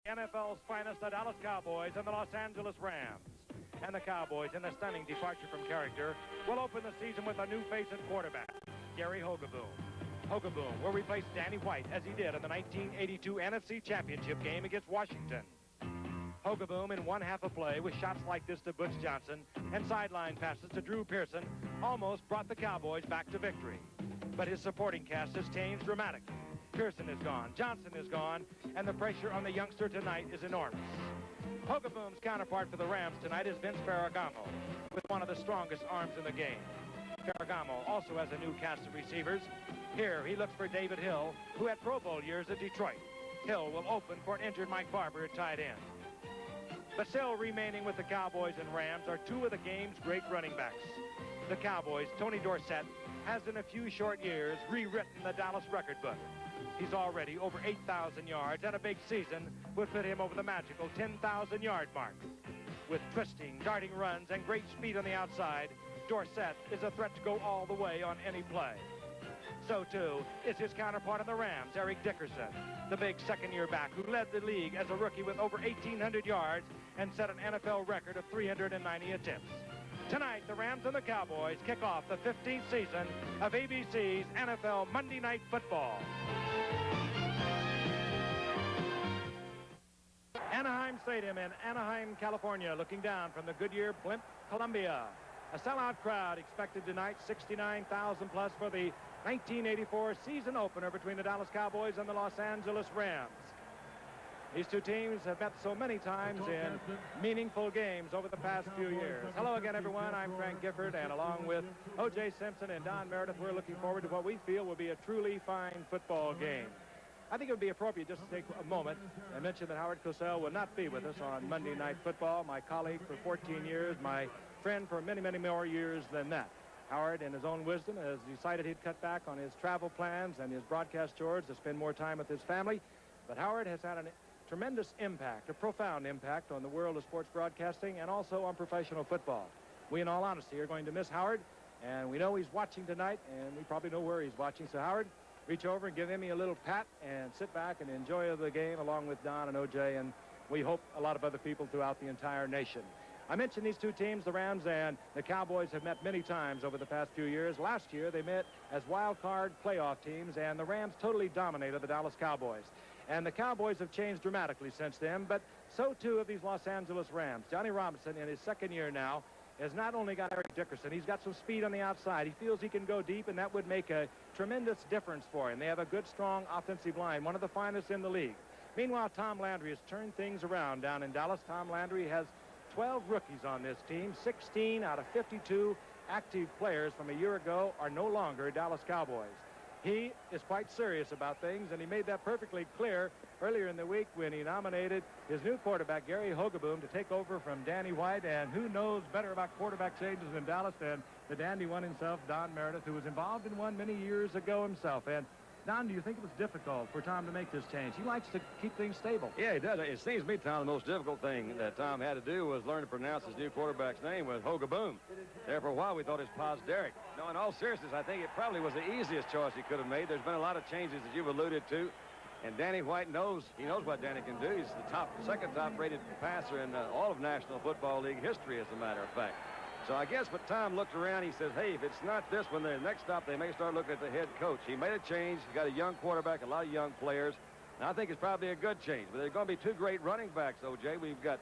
NFL's finest, the Dallas Cowboys and the Los Angeles Rams. And the Cowboys, in a stunning departure from character, will open the season with a new face at quarterback, Gary Hogaboom. Hogaboom will replace Danny White as he did in the 1982 NFC Championship game against Washington. Hogaboom in one half a play with shots like this to Butch Johnson and sideline passes to Drew Pearson almost brought the Cowboys back to victory. But his supporting cast has changed dramatically. Pearson is gone, Johnson is gone, and the pressure on the youngster tonight is enormous. Hogaboom's counterpart for the Rams tonight is Vince Ferragamo, with one of the strongest arms in the game. Ferragamo also has a new cast of receivers. Here he looks for David Hill, who had Pro Bowl years at Detroit. Hill will open for an injured Mike Barber at tight end. But still remaining with the Cowboys and Rams are two of the game's great running backs. The Cowboys, Tony Dorsett, has in a few short years rewritten the Dallas record book. He's already over 8,000 yards, and a big season would put him over the magical 10,000-yard mark. With twisting, darting runs, and great speed on the outside, Dorsett is a threat to go all the way on any play. So, too, is his counterpart on the Rams, Eric Dickerson, the big second-year back who led the league as a rookie with over 1,800 yards and set an NFL record of 390 attempts. Tonight, the Rams and the Cowboys kick off the 15th season of ABC's NFL Monday Night Football. Anaheim Stadium in Anaheim, California, looking down from the Goodyear Blimp, Columbia. A sellout crowd expected tonight, 69,000 plus for the 1984 season opener between the Dallas Cowboys and the Los Angeles Rams. These two teams have met so many times in meaningful games over the past few years. Hello again, everyone. I'm Frank Gifford, and along with O.J. Simpson and Don Meredith, we're looking forward to what we feel will be a truly fine football game. I think it would be appropriate just to take a moment and mention that Howard Cosell will not be with us on Monday Night Football, my colleague for 14 years, my friend for many, many more years than that. Howard, in his own wisdom, has decided he'd cut back on his travel plans and his broadcast chores to spend more time with his family. But Howard has had a tremendous impact, a profound impact on the world of sports broadcasting and also on professional football. We, in all honesty, are going to miss Howard, and we know he's watching tonight, and we probably know where he's watching. So, Howard, reach over and give him a little pat and sit back and enjoy the game along with Don and O.J. and we hope a lot of other people throughout the entire nation. I mentioned these two teams, the Rams and the Cowboys, have met many times over the past few years. Last year, they met as wild card playoff teams, and the Rams totally dominated the Dallas Cowboys. And the Cowboys have changed dramatically since then, but so too have these Los Angeles Rams. Johnny Robinson, in his second year now, has not only got Eric Dickerson, he's got some speed on the outside. He feels he can go deep, and that would make a tremendous difference for him. They have a good, strong offensive line, one of the finest in the league. Meanwhile, Tom Landry has turned things around down in Dallas. Tom Landry has 12 rookies on this team. 16 out of 52 active players from a year ago are no longer Dallas Cowboys. He is quite serious about things, and he made that perfectly clear earlier in the week when he nominated his new quarterback, Gary Hogaboom, to take over from Danny White. And who knows better about quarterback changes in Dallas than the dandy one himself, Don Meredith, who was involved in one many years ago himself. And Don, do you think it was difficult for Tom to make this change? He likes to keep things stable. Yeah, he does. It seems to me, Tom, the most difficult thing that Tom had to do was learn to pronounce his new quarterback's name with Hogaboom. There for a while, we thought it was Paz Derek. No, in all seriousness, I think it probably was the easiest choice he could have made. There's been a lot of changes, as you've alluded to. And Danny White knows what Danny can do. He's the second top-rated passer in all of National Football League history, as a matter of fact. So I guess when Tom looked around, he says, hey, if it's not this one, the next stop, they may start looking at the head coach. He made a change. He got a young quarterback, a lot of young players. And I think it's probably a good change. But there's going to be two great running backs, O.J. We've got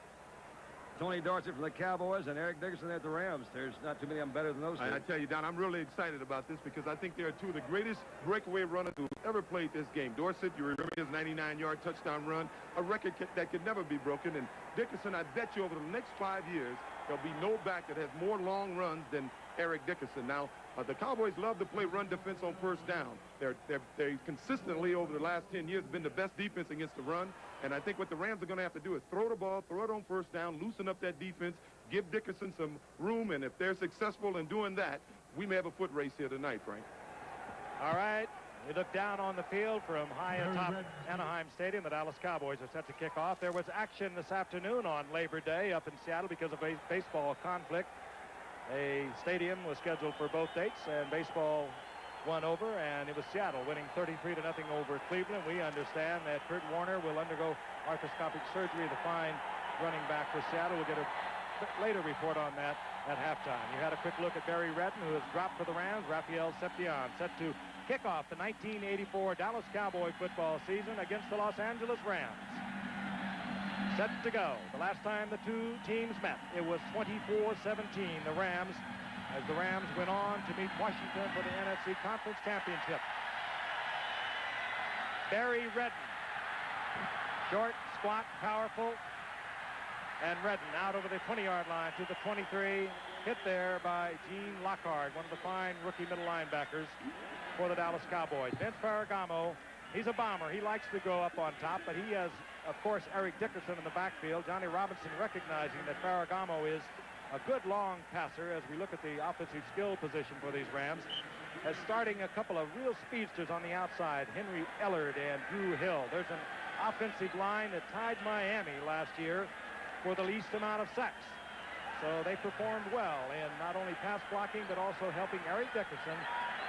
Tony Dorsett from the Cowboys and Eric Dickerson at the Rams. There's not too many of them better than those two. I tell you, Don, I'm really excited about this because I think they are two of the greatest breakaway runners who ever played this game. Dorsett, you remember his 99-yard touchdown run, a record that could never be broken. And Dickerson, I bet you over the next 5 years, there'll be no back that has more long runs than Eric Dickerson. Now, the Cowboys love to play run defense on first down. They consistently over the last 10 years been the best defense against the run. And I think what the Rams are going to have to do is throw the ball, throw it on first down, loosen up that defense, give Dickerson some room. And if they're successful in doing that, we may have a foot race here tonight, Frank. All right. We look down on the field from high atop Anaheim Stadium. The Dallas Cowboys are set to kick off. There was action this afternoon on Labor Day up in Seattle because of a baseball conflict. A stadium was scheduled for both dates, and baseball one over, and it was Seattle winning 33-0 over Cleveland. We understand that Kurt Warner will undergo arthroscopic surgery, the fine running back for Seattle. We'll get a later report on that at halftime. You had a quick look at Barry Redden, who has dropped for the Rams. Raphael Seption set to kick off the 1984 Dallas Cowboy football season against the Los Angeles Rams. Set to go. The last time the two teams met, it was 24-17. The Rams, as the Rams went on to meet Washington for the NFC Conference Championship. Barry Redden, short, squat, powerful, and Redden out over the 20-yard line to the 23, hit there by Gene Lockhart, one of the fine rookie middle linebackers for the Dallas Cowboys. Vince Ferragamo, he's a bomber. He likes to go up on top, but he has, of course, Eric Dickerson in the backfield. Johnny Robinson recognizing that Ferragamo is a good long passer as we look at the offensive skill position for these Rams, as starting a couple of real speedsters on the outside, Henry Ellard and Drew Hill. There's an offensive line that tied Miami last year for the least amount of sacks. So they performed well in not only pass blocking, but also helping Eric Dickerson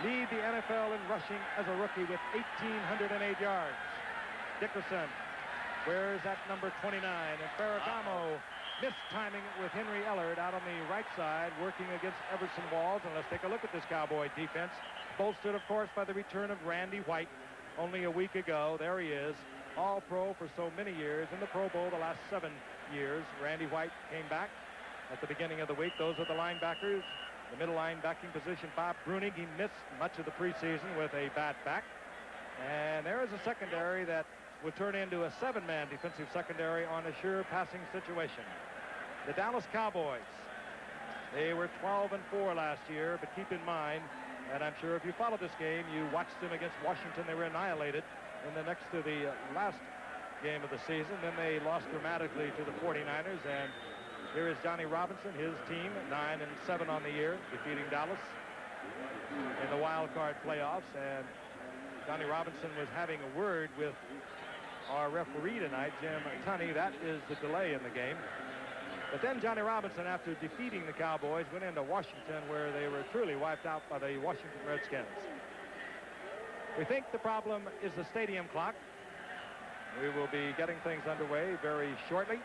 lead the NFL in rushing as a rookie with 1,808 yards. Dickerson wears that number 29, and Ferragamo mistiming it with Henry Ellard out on the right side, working against Everson Walls. And let's take a look at this Cowboy defense, bolstered, of course, by the return of Randy White only a week ago. There he is, All-Pro for so many years, in the Pro Bowl the last 7 years. Randy White came back at the beginning of the week. Those are the linebackers. The middle linebacking position, Bob Bruning, he missed much of the preseason with a bad back. And there is a secondary that would turn into a 7-man defensive secondary on a sure passing situation. The Dallas Cowboys, they were 12-4 last year, but keep in mind, and I'm sure if you followed this game, you watched them against Washington, they were annihilated in the next to the last game of the season. Then they lost dramatically to the 49ers, and here is Johnny Robinson, his team, 9-7 on the year, defeating Dallas in the wild card playoffs. And Johnny Robinson was having a word with our referee tonight, Jim Tunney. That is the delay in the game. But then Johnny Robinson, after defeating the Cowboys, went into Washington, where they were truly wiped out by the Washington Redskins. We think the problem is the stadium clock. We will be getting things underway very shortly.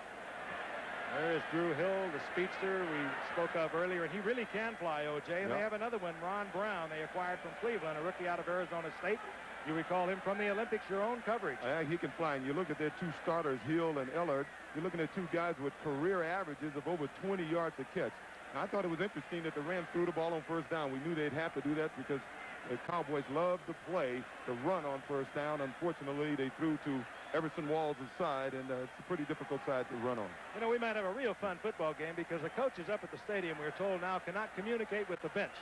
There is Drew Hill, the speedster we spoke of earlier, and he really can fly, O.J. And they have another one, Ron Brown, they acquired from Cleveland, a rookie out of Arizona State. You recall him from the Olympics, your own coverage. Yeah, he can fly. And you look at their two starters, Hill and Ellard. You're looking at two guys with career averages of over 20 yards a catch. Now, I thought it was interesting that the Rams threw the ball on first down. We knew they'd have to do that because the Cowboys love to play the run on first down. Unfortunately, they threw to Everson Walls' side, and it's a pretty difficult side to run on. You know, we might have a real fun football game because the coaches up at the stadium, we're told now, cannot communicate with the bench.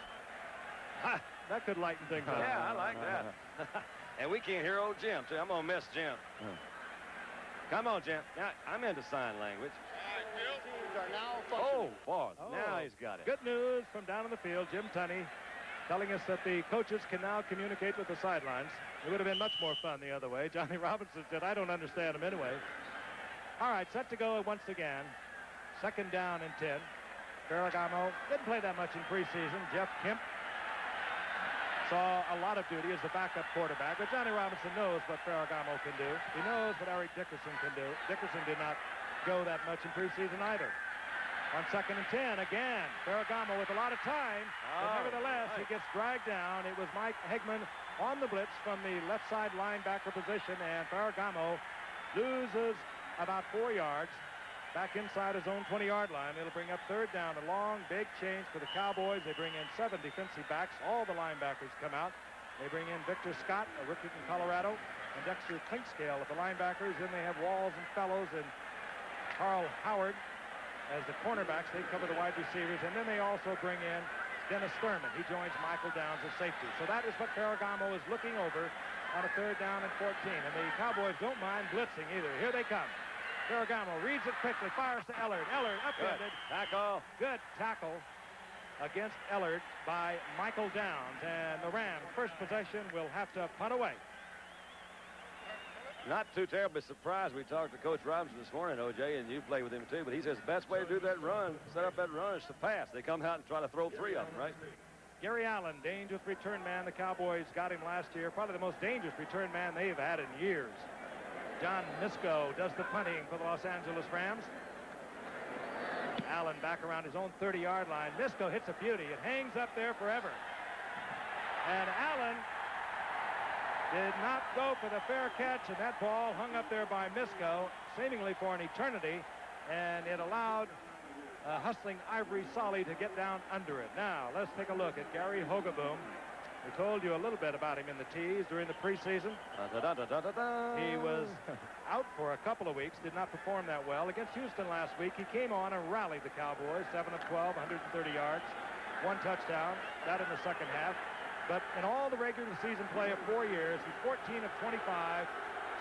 Ha! That could lighten things up. Yeah, I like that. And we can't hear old Jim, too. I'm going to miss Jim. Come on, Jim. Now, I'm into sign language. Teams are now Oh, boy. Now he's got it. Good news from down in the field. Jim Tunney telling us that the coaches can now communicate with the sidelines. It would have been much more fun the other way. Johnny Robinson said, I don't understand him anyway. All right, set to go once again. Second down and 10. Ferragamo didn't play that much in preseason. Jeff Kemp saw a lot of duty as the backup quarterback, but Johnny Robinson knows what Ferragamo can do. He knows what Eric Dickerson can do. Dickerson did not go that much in preseason either. On second and 10, again, Ferragamo with a lot of time, but nevertheless, he gets dragged down. It was Mike Hegman on the blitz from the left side linebacker position, and Ferragamo loses about 4 yards back inside his own 20-yard line. It'll bring up third down. A long, big change for the Cowboys. They bring in 7 defensive backs. All the linebackers come out. They bring in Victor Scott, a rookie from Colorado, and Dexter Clinkscale at the linebackers. Then they have Walls and Fellows and Carl Howard as the cornerbacks. They cover the wide receivers. And then they also bring in Dennis Thurman. He joins Michael Downs as safety. So that is what Ferragamo is looking over on a third down and 14. And the Cowboys don't mind blitzing either. Here they come. Ferragamo reads it quickly, fires to Ellard. Ellard upended. Tackle. Good tackle against Ellard by Michael Downs. And the Rams, first possession, will have to punt away. Not too terribly surprised. We talked to Coach Robinson this morning, OJ, and you played with him too, but he says the best way to do that run, set up that run, is to pass. They come out and try to throw 3 of them, right? Gary Allen, dangerous return man. The Cowboys got him last year. Probably the most dangerous return man they've had in years. John Misko does the punting for the Los Angeles Rams. Allen back around his own 30-yard line. Misko hits a beauty. It hangs up there forever. And Allen did not go for the fair catch, and that ball hung up there by Misko, seemingly for an eternity, and it allowed hustling Ivory Solly to get down under it. Now, let's take a look at Gary Hogeboom. We told you a little bit about him in the tees during the preseason. He was out for a couple of weeks, did not perform that well. Against Houston last week, he came on and rallied the Cowboys, 7 of 12, 130 yards, 1 touchdown, that in the second half. But in all the regular season play of 4 years, he's 14 of 25,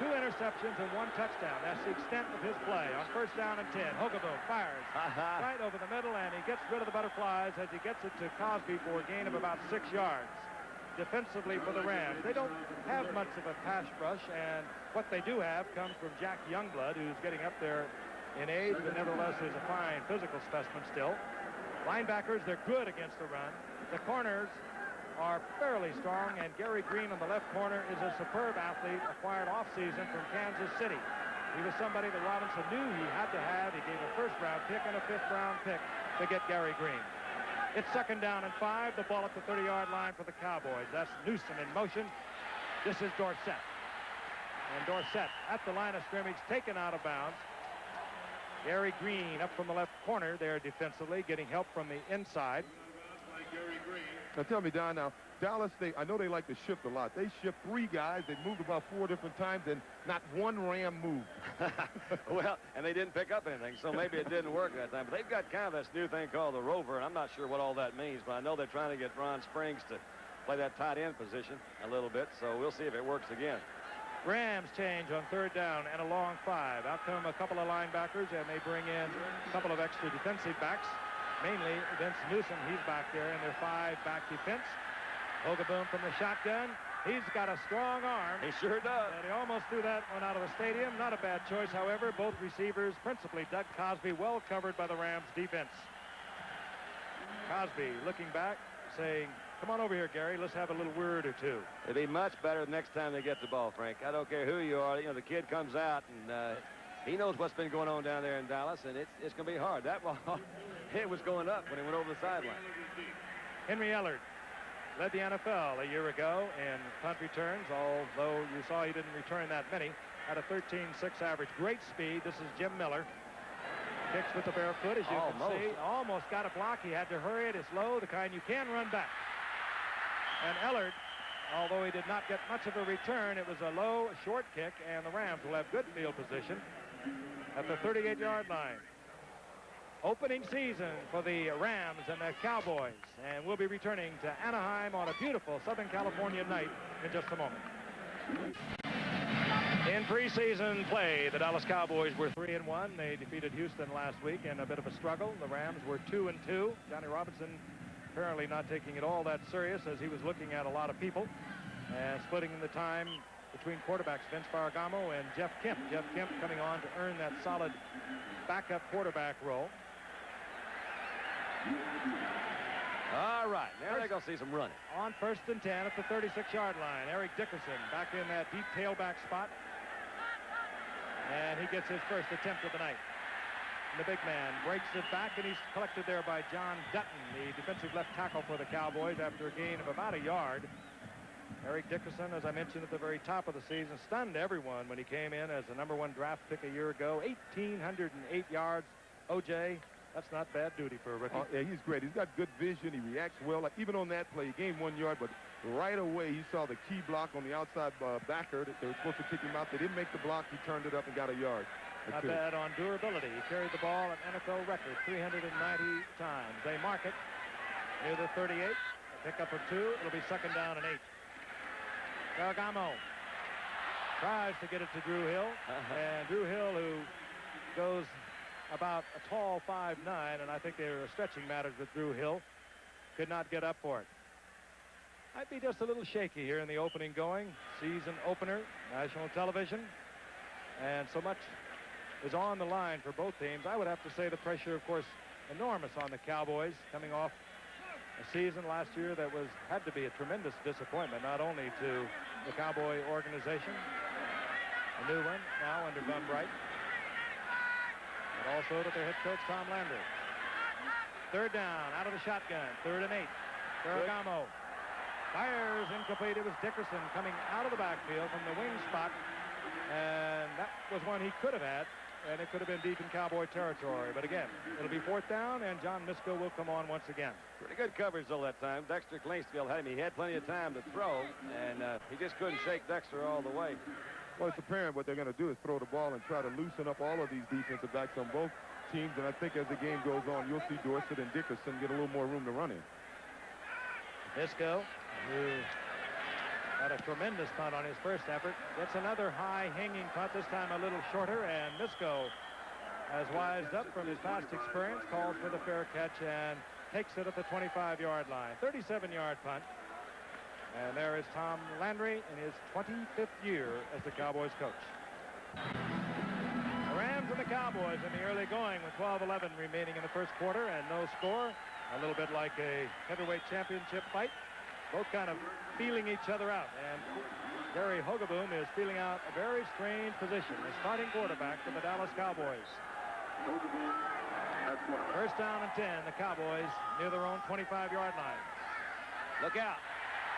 2 interceptions and 1 touchdown. That's the extent of his play. On first down and 10, Hogeboom fires right over the middle, and he gets rid of the butterflies as he gets it to Cosby for a gain of about 6 yards. Defensively for the Rams, they don't have much of a pass rush, and what they do have comes from Jack Youngblood, who's getting up there in age, but nevertheless is a fine physical specimen still. Linebackers, they're good against the run. The corners are fairly strong, and Gary Green on the left corner is a superb athlete acquired offseason from Kansas City. He was somebody that Robinson knew he had to have. He gave a first-round pick and a fifth-round pick to get Gary Green. It's second down and 5. The ball at the 30-yard line for the Cowboys. That's Newsom in motion. This is Dorsett. And Dorsett at the line of scrimmage, taken out of bounds. Gary Green up from the left corner there defensively, getting help from the inside. Now tell me, Don, now Dallas, I know they like to shift a lot. They shift 3 guys. They moved about 4 different times, and not one Ram moved. Well, and they didn't pick up anything, so maybe it didn't work that time. But they've got kind of this new thing called the rover, and I'm not sure what all that means, but I know they're trying to get Ron Springs to play that tight end position a little bit, so we'll see if it works again. Rams change on third down and a long 5. Out come a couple of linebackers, and they bring in a couple of extra defensive backs. Mainly Vince Newsom, he's back there in their 5-back defense. Hogeboom from the shotgun. He's got a strong arm. He sure does. And he almost threw that one out of the stadium. Not a bad choice, however. Both receivers, principally Doug Cosby, well covered by the Rams defense. Cosby looking back, saying, come on over here, Gary. Let's have a little word or two. It'd be much better the next time they get the ball, Frank. I don't care who you are. You know, the kid comes out, and he knows what's been going on down there in Dallas, and it's going to be hard. That ball, it was going up when it went over the sideline. Henry Ellard led the NFL a year ago in punt returns, although you saw he didn't return that many. Had a 13.6 average. Great speed. This is Jim Miller. Kicks with the bare foot, as you can see. Almost got a block. He had to hurry it. It's low, the kind you can run back. And Ellard, although he did not get much of a return, it was a low, short kick, and the Rams will have good field position at the 38-yard line. Opening season for the Rams and the Cowboys, and we'll be returning to Anaheim on a beautiful Southern California night in just a moment. In preseason play, the Dallas Cowboys were 3-1. They defeated Houston last week in a bit of a struggle. The Rams were 2-2. Johnny Robinson apparently not taking it all that serious, as he was looking at a lot of people and splitting the time between quarterbacks Vince Ferragamo and Jeff Kemp. Jeff Kemp coming on to earn that solid backup quarterback role. All right, now they're going to see some running. On first and 10 at the 36-yard line, Eric Dickerson back in that deep tailback spot. And he gets his first attempt of the night. And the big man breaks it back, and he's collected there by John Dutton, the defensive left tackle for the Cowboys, after a gain of about a yard. Eric Dickerson, as I mentioned at the very top of the season, stunned everyone when he came in as the #1 draft pick a year ago. 1,808 yards. O.J., that's not bad duty for a rookie. Yeah, he's great. He's got good vision. He reacts well. Like, even on that play, he gained 1 yard, but right away he saw the key block on the outside backer that they were supposed to kick him out. They didn't make the block. He turned it up and got a yard. Not bad on durability. He carried the ball an NFL record 390 times. They mark it near the 38. A pickup of 2. It'll be second down and 8. Ferragamo tries to get it to Drew Hill. And Drew Hill, who goes about a tall 5'9", and I think there are stretching matters with Drew Hill, could not get up for it. Might be just a little shaky here in the opening going. Season opener, national television, and so much is on the line for both teams. I would have to say the pressure, of course, enormous on the Cowboys, coming off A season last year that had to be a tremendous disappointment, not only to the Cowboy organization, a new one now under Von Bright, but also to their head coach, Tom Landry. Third down, out of the shotgun, 3rd and 8. Ferragamo fires incomplete. It was Dickerson coming out of the backfield from the wing spot, and that was one he could have had, and it could have been deep in Cowboy territory. But again, it'll be 4th down, and John Misko will come on once again. Pretty good coverage, though, that time. Dexter Klingspiel had him. He had plenty of time to throw, and he just couldn't shake Dexter all the way. Well, it's apparent what they're going to do is throw the ball and try to loosen up all of these defensive backs on both teams, and I think as the game goes on, you'll see Dorsett and Dickerson get a little more room to run in. Misko, who had a tremendous punt on his first effort, gets another high-hanging punt, this time a little shorter, and Misko has wised up from his past experience, calls for the fair catch, and takes it at the 25-yard line. 37-yard punt. And there is Tom Landry in his 25th year as the Cowboys coach. The Rams and the Cowboys in the early going with 12-11 remaining in the first quarter and no score. A little bit like a heavyweight championship fight. Both kind of feeling each other out. And Gary Hogeboom is feeling out a very strange position. The starting quarterback for the Dallas Cowboys. First down and 10. The Cowboys near their own 25-yard line. Look out.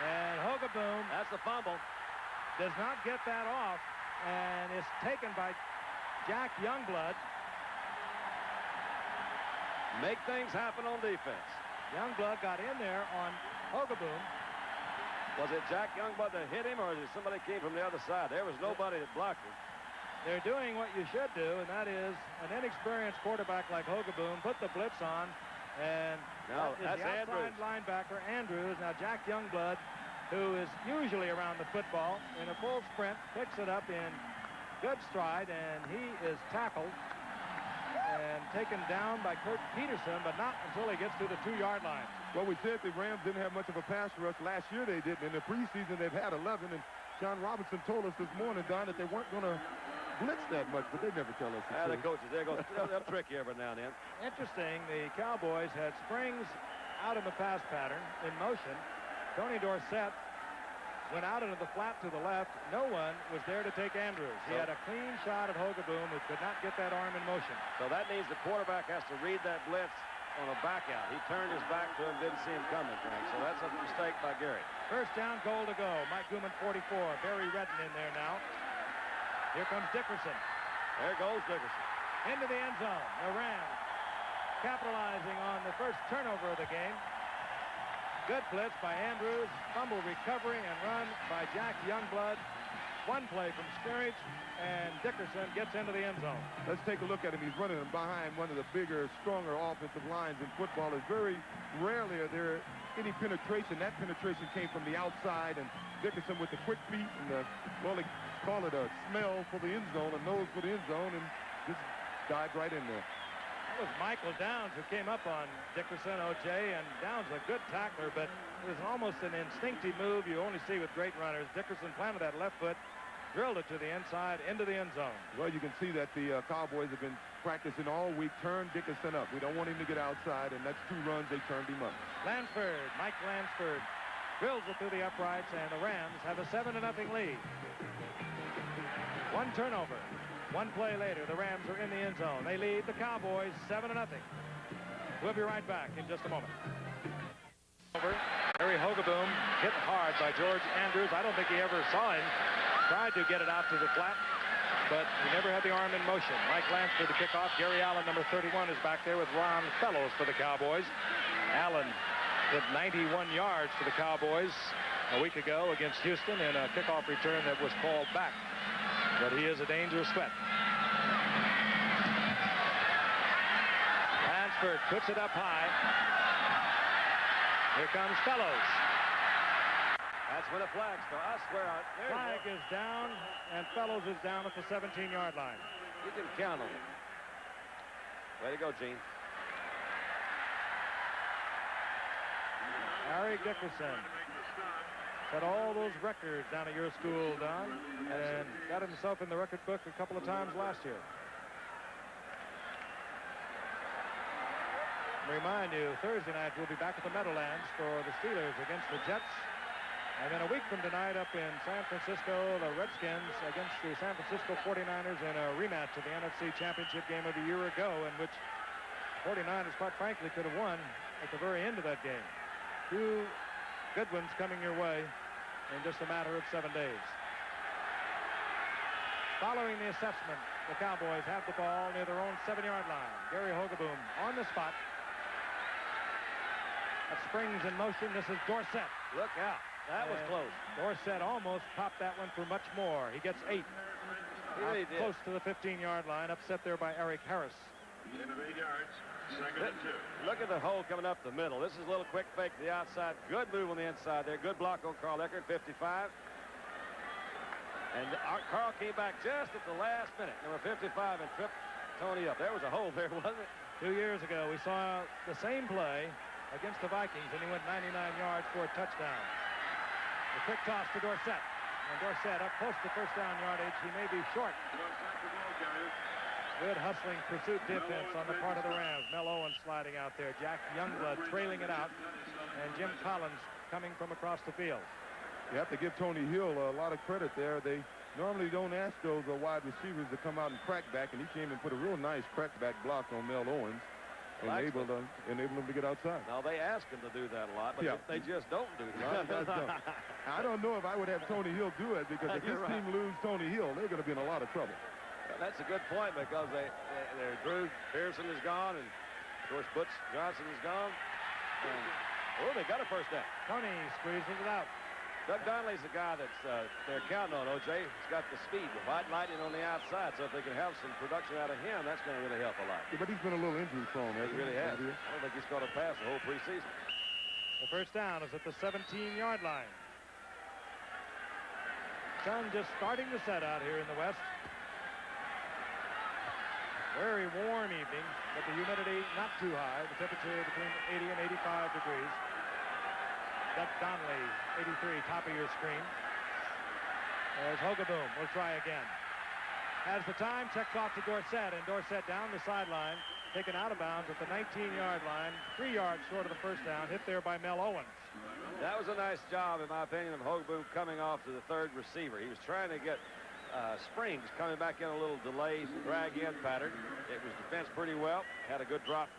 And Hogeboom, That's the fumble. does not get that off and is taken by Jack Youngblood. Make things happen on defense. Youngblood got in there on Hogeboom. Was it Jack Youngblood that hit him, or is it somebody came from the other side? There was nobody that blocked him. They're doing what you should do, and that is an inexperienced quarterback like Hogeboom put the blitz on, and No, that is that's the outside Andrews. linebacker, Andrews. Now Jack Youngblood, who is usually around the football, in a full sprint, picks it up in good stride, and he is tackled and taken down by Kurt Peterson, but not until he gets to the 2-yard line. Well, we said the Rams didn't have much of a pass rush. Last year they didn't. In the preseason, they've had 11, and John Robinson told us this morning, Don, that they weren't going to blitz that much, but they never tell us The truth. coaches, they'll trick you every now and then. Interesting, the Cowboys had springs out of the pass pattern in motion. Tony Dorsett went out into the flat to the left. No one was there to take Andrews. He had a clean shot at Hogeboom, who could not get that arm in motion. So that means the quarterback has to read that blitz on a back out. He turned his back to him, didn't see him coming, Frank. So that's a mistake by Gary. First down, goal to go. Mike Gooman, 44. Barry Redden in there now. Here comes Dickerson. There goes Dickerson. Into the end zone. The Rams capitalizing on the first turnover of the game. Good blitz by Andrews. Fumble recovery and run by Jack Youngblood. One play from scrimmage, and Dickerson gets into the end zone. Let's take a look at him. He's running behind one of the bigger, stronger offensive lines in football. Is very rarely are there any penetration. That penetration came from the outside, and Dickerson with the quick feet and the, well, they call it a smell for the end zone, a nose for the end zone, and just dived right in there. That was Michael Downs who came up on Dickerson, O.J., and Downs a good tackler, but it was almost an instinctive move you only see with great runners. Dickerson planted that left foot, drilled it to the inside, into the end zone. Well, you can see that the Cowboys have been practicing all week. Turn Dickerson up. We don't want him to get outside, and that's 2 runs. They turned him up. Lansford, Mike Lansford, drills it through the uprights, and the Rams have a 7-0 lead. 1 turnover. 1 play later, the Rams are in the end zone. They lead the Cowboys 7-0. We'll be right back in just a moment. Over. Harry Hogeboom hit hard by George Andrews. I don't think he ever saw him. Tried to get it out to the flat, but he never had the arm in motion. Mike Lansford to kick off. Gary Allen, number 31, is back there with Ron Fellows for the Cowboys. Allen hit 91 yards for the Cowboys a week ago against Houston in a kickoff return that was called back. But he is a dangerous threat. Lansford puts it up high. Here comes Fellows. That's when the flag's go. I swear, Flag is down, and Fellows is down at the 17-yard line. you can count on it. Way to go, Gene. Harry Dickerson set all those records down at your school, Don, and got himself in the record book a couple of times last year. Remind you, Thursday night we'll be back at the Meadowlands for the Steelers against the Jets. And then a week from tonight up in San Francisco, the Redskins against the San Francisco 49ers in a rematch of the NFC Championship game of a year ago, in which 49ers, quite frankly, could have won at the very end of that game. Two good ones coming your way in just a matter of 7 days. Following the assessment, the Cowboys have the ball near their own 7-yard line. Gary Hogaboom on the spot. That springs in motion. This is Dorsett. Look out. That was close. Dorsett almost popped that one for much more. He gets 8. He really did. Close to the 15-yard line. Upset there by Eric Harris. Gain of 8 yards. Second and 2. Look at the hole coming up the middle. This is a little quick fake to the outside. Good move on the inside there. Good block on Carl Eckert, 55. And Carl came back just at the last minute. Number 55 and tripped Tony up. There was a hole there, wasn't it? 2 years ago, we saw the same play against the Vikings, and he went 99 yards for a touchdown. The quick toss to Dorsett. And Dorsett up close to first down yardage. He may be short. Good hustling pursuit defense on the part of the Rams. Mel Owens sliding out there. Jack Youngblood trailing it out. And Jim Collins coming from across the field. You have to give Tony Hill a lot of credit there. They normally don't ask those wide receivers to come out and crack back, and he came and put a real nice crackback block on Mel Owens. Enabled him to get outside. Now, they ask him to do that a lot, but they just don't do that. I don't know if I would have Tony Hill do it, because if this team lose Tony Hill, they're going to be in a lot of trouble. That's a good point, because Drew Pearson is gone, and, of course, Butch Johnson is gone. And, they got a first down. Tony squeezes it out. Doug Donnelly's the guy that's they're counting on, O.J. He's got the speed, the white lightning on the outside, so if they can have some production out of him, that's going to really help a lot. Yeah, but he's been a little injury prone. He really has. I don't think he's caught a pass the whole preseason. The first down is at the 17-yard line. Sun just starting to set out here in the west. Very warm evening, but the humidity not too high. The temperature between 80 and 85 degrees. Doug Donnelly, 83, top of your screen. There's Hogaboom. We'll try again. Has the time, checks off to Dorsett, and Dorsett down the sideline, taken out of bounds at the 19-yard line, 3 yards short of the first down, hit there by Mel Owens. That was a nice job, in my opinion, of Hogaboom coming off to the third receiver. He was trying to get Springs coming back in a little delay, drag-in pattern. It was defensed pretty well, had a good drop.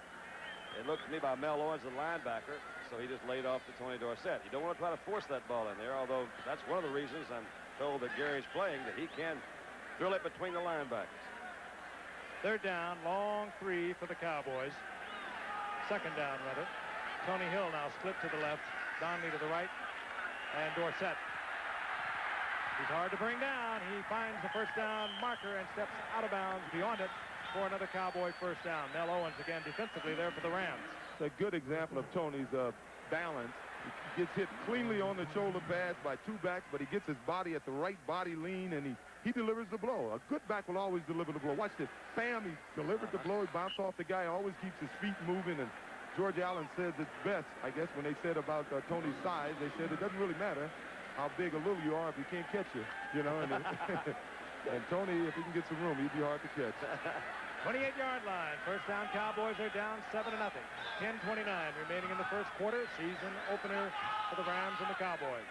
It looked to me by Mel Owens, the linebacker, so he just laid off to Tony Dorsett. You don't want to try to force that ball in there, although that's one of the reasons I'm told that Gary's playing, that he can drill it between the linebackers. Third down, long 3 for the Cowboys. Second down, rather. Tony Hill now split to the left, Donnelly to the right, and Dorsett. He's hard to bring down. He finds the first down marker and steps out of bounds beyond it for another Cowboy first down. Mel Owens again defensively there for the Rams. It's a good example of Tony's balance. He gets hit cleanly on the shoulder pads by 2 backs, but he gets his body at the right body lean, and he delivers the blow. A good back will always deliver the blow. Watch this. Bam, he delivered the blow. He bounced off the guy, always keeps his feet moving, and George Allen says it's best, I guess, when they said about Tony's size, they said it doesn't really matter how big or little you are if you can't catch you know. And, and Tony, if he can get some room, he'd be hard to catch. 28-yard line. First down, Cowboys are down 7-0. 10:29 remaining in the first quarter. Season opener for the Rams and the Cowboys.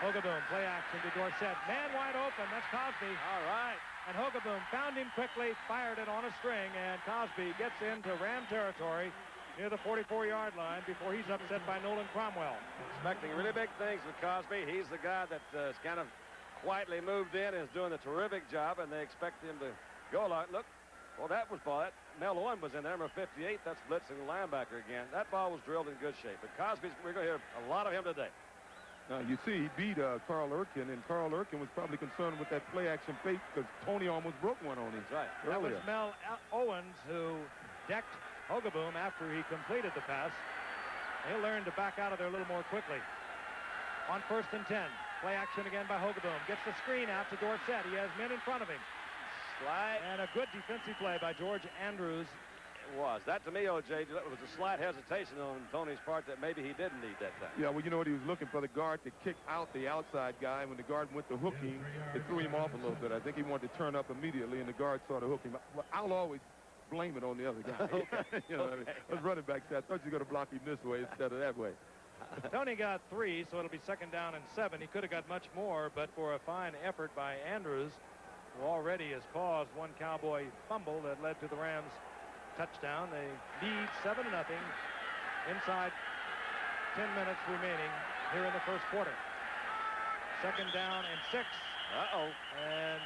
Hogaboom, play action to Dorsett. Man wide open. That's Cosby. All right. And Hogaboom found him quickly, fired it on a string, and Cosby gets into Ram territory near the 44-yard line before he's upset by Nolan Cromwell. Expecting really big things with Cosby. He's the guy that kind of quietly moved in and is doing a terrific job, and they expect him to go a lot. Look, well, that was ball. Mel Owens was in there, number 58. That's blitzing the linebacker again. That ball was drilled in good shape. But Cosby's, we're going to hear a lot of him today. Now, you see, he beat Carl Erkin, and Carl Erkin was probably concerned with that play-action fake because Tony almost broke one on him. That's right. Earlier. That was Mel Owens who decked Hogaboom after he completed the pass. He'll learn to back out of there a little more quickly. On 1st and 10, play action again by Hogaboom. Gets the screen out to Dorsett. He has men in front of him. Slide. And a good defensive play by George Andrews. It was. That, to me, O.J., was a slight hesitation on Tony's part that maybe he didn't need that time. Yeah, well, you know what? He was looking for the guard to kick out the outside guy. When the guard went to hooking, it threw him off a little bit. I think he wanted to turn up immediately, and the guard saw the hooking. Well, I'll always blame it on the other guy. Okay. You know what I mean? Those running backs said, I thought you were going to block him this way instead of that way. Tony got 3, so it'll be 2nd down and 7. He could have got much more, but for a fine effort by Andrews, who already has caused one Cowboy fumble that led to the Rams touchdown. They lead 7-0 inside 10 minutes remaining here in the first quarter. 2nd down and 6. Uh-oh. And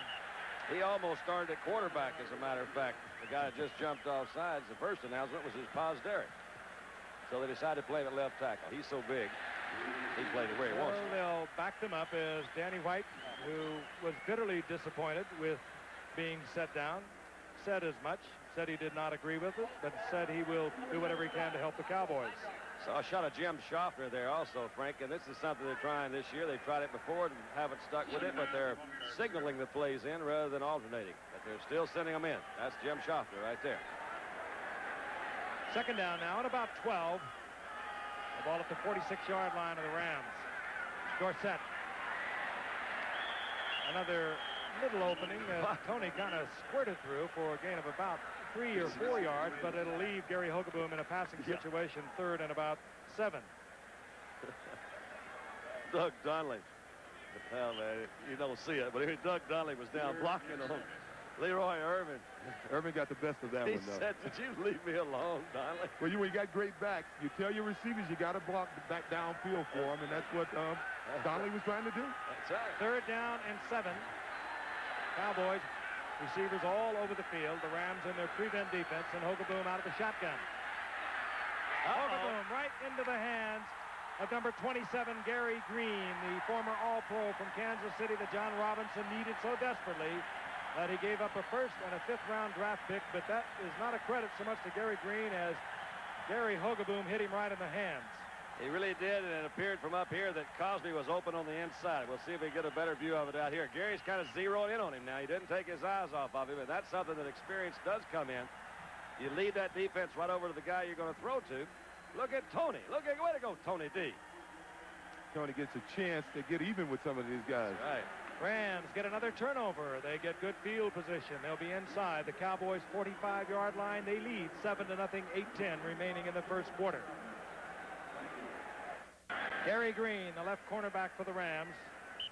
he almost started at quarterback, as a matter of fact. The guy that just jumped off sides, the first announcement was his Paz Derek. So they decided to play him at left tackle. He's so big, he played it where he wants. They'll back them up as Danny White, who was bitterly disappointed with being set down, said as much, said he did not agree with it, but said he will do whatever he can to help the Cowboys. So I shot a Jim Schaffner there also, Frank, and this is something they're trying this year. They've tried it before and haven't stuck with it, but they're signaling the plays in rather than alternating. But they're still sending them in. That's Jim Schaffner right there. 2nd down now at about 12. The ball at the 46-yard line of the Rams. Dorsett. Another little opening that Tony kind of squirted through for a gain of about 3 or 4 yards, but it'll leave Gary Hogaboom in a passing situation, 3rd and about 7. Doug Donnelly. Well, man, you don't see it, but Doug Donnelly was down blocking on Leroy Irvin. Irvin got the best of that He one, though. said, did you leave me alone, Donnelly? Well, when you got great backs, you tell your receivers you got to block back downfield for them, and that's what Donnelly was trying to do. That's right. 3rd down and 7. Cowboys receivers all over the field. The Rams in their prevent defense, and Hogaboom out of the shotgun. Hogaboom right into the hands of number 27, Gary Green, the former All-Pro from Kansas City that John Robinson needed so desperately that he gave up a 1st and a 5th-round draft pick. But that is not a credit so much to Gary Green as Gary Hogaboom hit him right in the hands. He really did, and it appeared from up here that Cosby was open on the inside. We'll see if we get a better view of it out here. Gary's kind of zeroed in on him now. He didn't take his eyes off of him, and that's something that experience does come in. You lead that defense right over to the guy you're going to throw to. Look at Tony. Look at, way to go, Tony D. Tony gets a chance to get even with some of these guys. Right. Rams get another turnover. They get good field position. They'll be inside the Cowboys' 45-yard line. They lead 7-0, 8-10 remaining in the first quarter. Gary Green, the left cornerback for the Rams.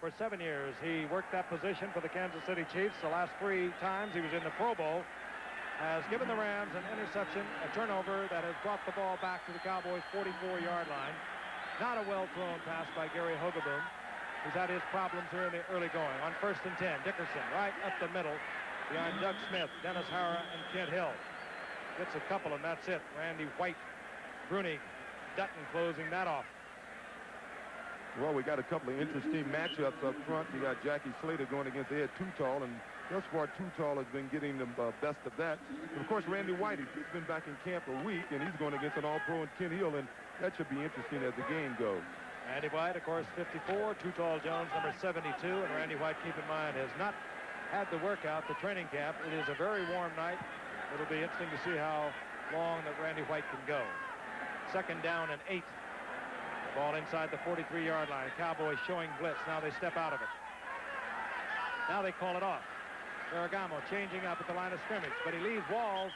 For 7 years, he worked that position for the Kansas City Chiefs. The last 3 times he was in the Pro Bowl. Has given the Rams an interception, a turnover that has brought the ball back to the Cowboys' 44-yard line. Not a well-thrown pass by Gary Hogaboom. He's had his problems here in the early going. On 1st and 10, Dickerson right up the middle behind Doug Smith, Dennis Hara, and Kent Hill. Gets a couple, and that's it. Randy White, Brunig, Dutton closing that off. Well, we got a couple of interesting matchups up front. You got Jackie Slater going against Ed Tootal, and thus far Tootal has been getting the best of that. And of course, Randy White, he's been back in camp a week, and he's going against an All-Pro and Kent Hill, and that should be interesting as the game goes. Randy White, of course, 54. Tootal Jones, number 72. And Randy White, keep in mind, has not had the workout, the training camp. It is a very warm night. It'll be interesting to see how long that Randy White can go. 2nd down and 8. Ball inside the 43-yard line. Cowboys showing blitz. Now they step out of it. Now they call it off. Ferragamo changing up at the line of scrimmage, but he leaves Walls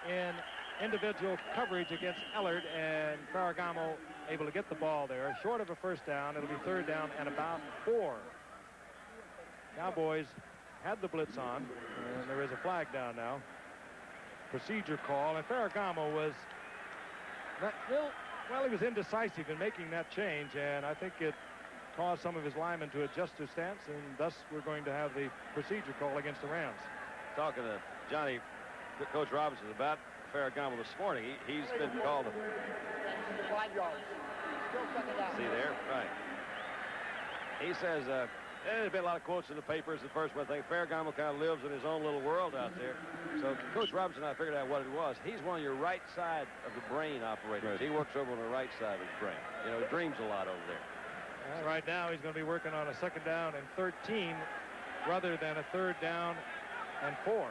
in individual coverage against Ellard, and Ferragamo able to get the ball there. Short of a 1st down. It'll be 3rd down and about 4. Cowboys had the blitz on, and there is a flag down now. Procedure call, and Ferragamo was well, he was indecisive in making that change, and I think it caused some of his linemen to adjust their stance, and thus we're going to have the procedure call against the Rams. Talking to Johnny, Coach Robinson, about Ferragamo this morning. He's been called. 5 yards. Still 2nd down. See there? Right. He says, there's been a lot of quotes in the papers. The first one thing, Ferragamo kind of lives in his own little world out there. So Coach Robinson and I figured out what it was. He's one of your right side of the brain operators. Right. He works over on the right side of his brain. You know, he dreams a lot over there. Right now, he's going to be working on a 2nd down and 13 rather than a 3rd down and 4.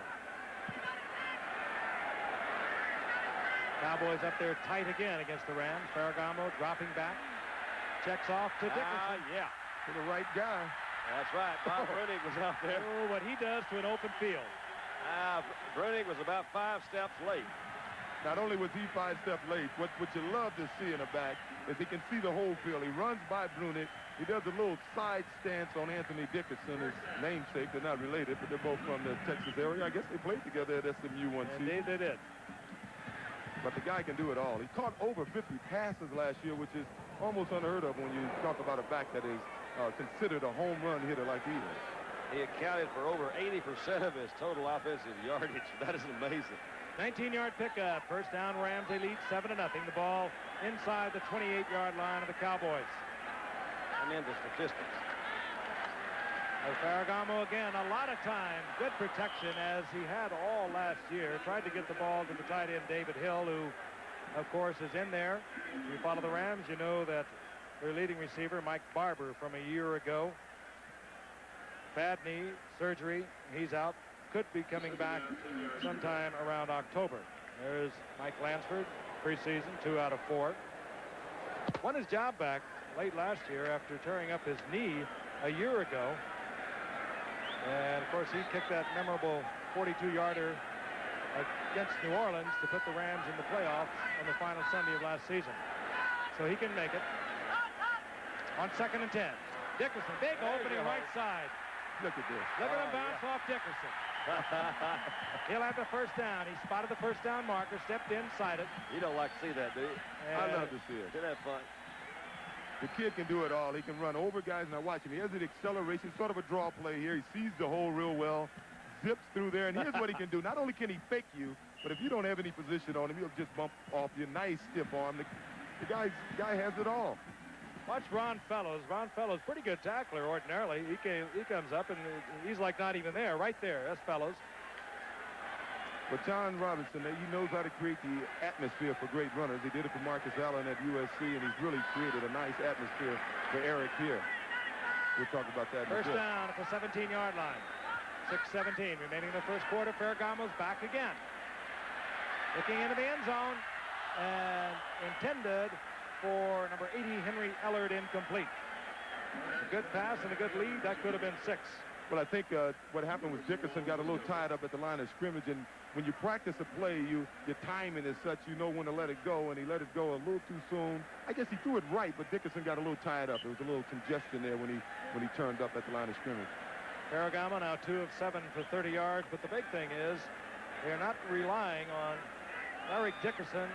Cowboys up there tight again against the Rams. Ferragamo dropping back. Checks off to Dickerson. Yeah. To the right guy. That's right. Bob Brunig was out there. Oh, what he does to an open field. Brunig was about 5 steps late. Not only was he 5 steps late, what you love to see in the back is he can see the whole field. He runs by Brunig. He does a little side stance on Anthony Dickerson, his namesake. They're not related, but they're both from the Texas area. I guess they played together at SMU one season. Indeed, they did. But the guy can do it all. He caught over 50 passes last year, which is almost unheard of when you talk about a back that is considered a home run hitter like he is. He accounted for over 80% of his total offensive yardage. That is amazing. 19-yard pickup. First down, Rams. They lead 7-0. The ball inside the 28-yard line of the Cowboys. Tremendous statistics. Ferragamo again, a lot of time. Good protection as he had all last year. Tried to get the ball to the tight end, David Hill, who, of course, is in there. If you follow the Rams, you know that their leading receiver, Mike Barber, from a year ago, bad knee, surgery. He's out. Could be coming back sometime around October. There's Mike Lansford, preseason, 2 out of 4. Won his job back late last year after tearing up his knee a year ago. And, of course, he kicked that memorable 42-yarder against New Orleans to put the Rams in the playoffs on the final Sunday of last season. So he can make it. On 2nd and 10. Dickerson, big opening right side. Look at this. Look at him bounce off Dickerson. He'll have the first down. He spotted the first down marker, stepped inside it. You don't like to see that, do you? I love to see it. Isn't that fun? The kid can do it all. He can run over guys. Now watch him. He has an acceleration, sort of a draw play here. He sees the hole real well, zips through there, and here's what he can do. Not only can he fake you, but if you don't have any position on him, he'll just bump off you. Nice stiff arm. The guy has it all. Watch Ron Fellows. Ron Fellows, pretty good tackler ordinarily. He comes up, and he's like not even there. Right there. That's Fellows. But John Robinson, he knows how to create the atmosphere for great runners. He did it for Marcus Allen at USC, and he's really created a nice atmosphere for Eric here. We'll talk about that in a bit. First down at the 17-yard line. 6:17 remaining in the first quarter. Ferragamo's back again. Looking into the end zone, and intended for number 80, Henry Ellard, incomplete. A good pass and a good lead. That could have been 6. Well, I think what happened was Dickerson got a little tied up at the line of scrimmage, and when you practice a play, your timing is such you know when to let it go, and he let it go a little too soon. I guess he threw it right, but Dickerson got a little tied up. There was a little congestion there when he turned up at the line of scrimmage. Ferragamo now 2 of 7 for 30 yards, but the big thing is they're not relying on Eric Dickerson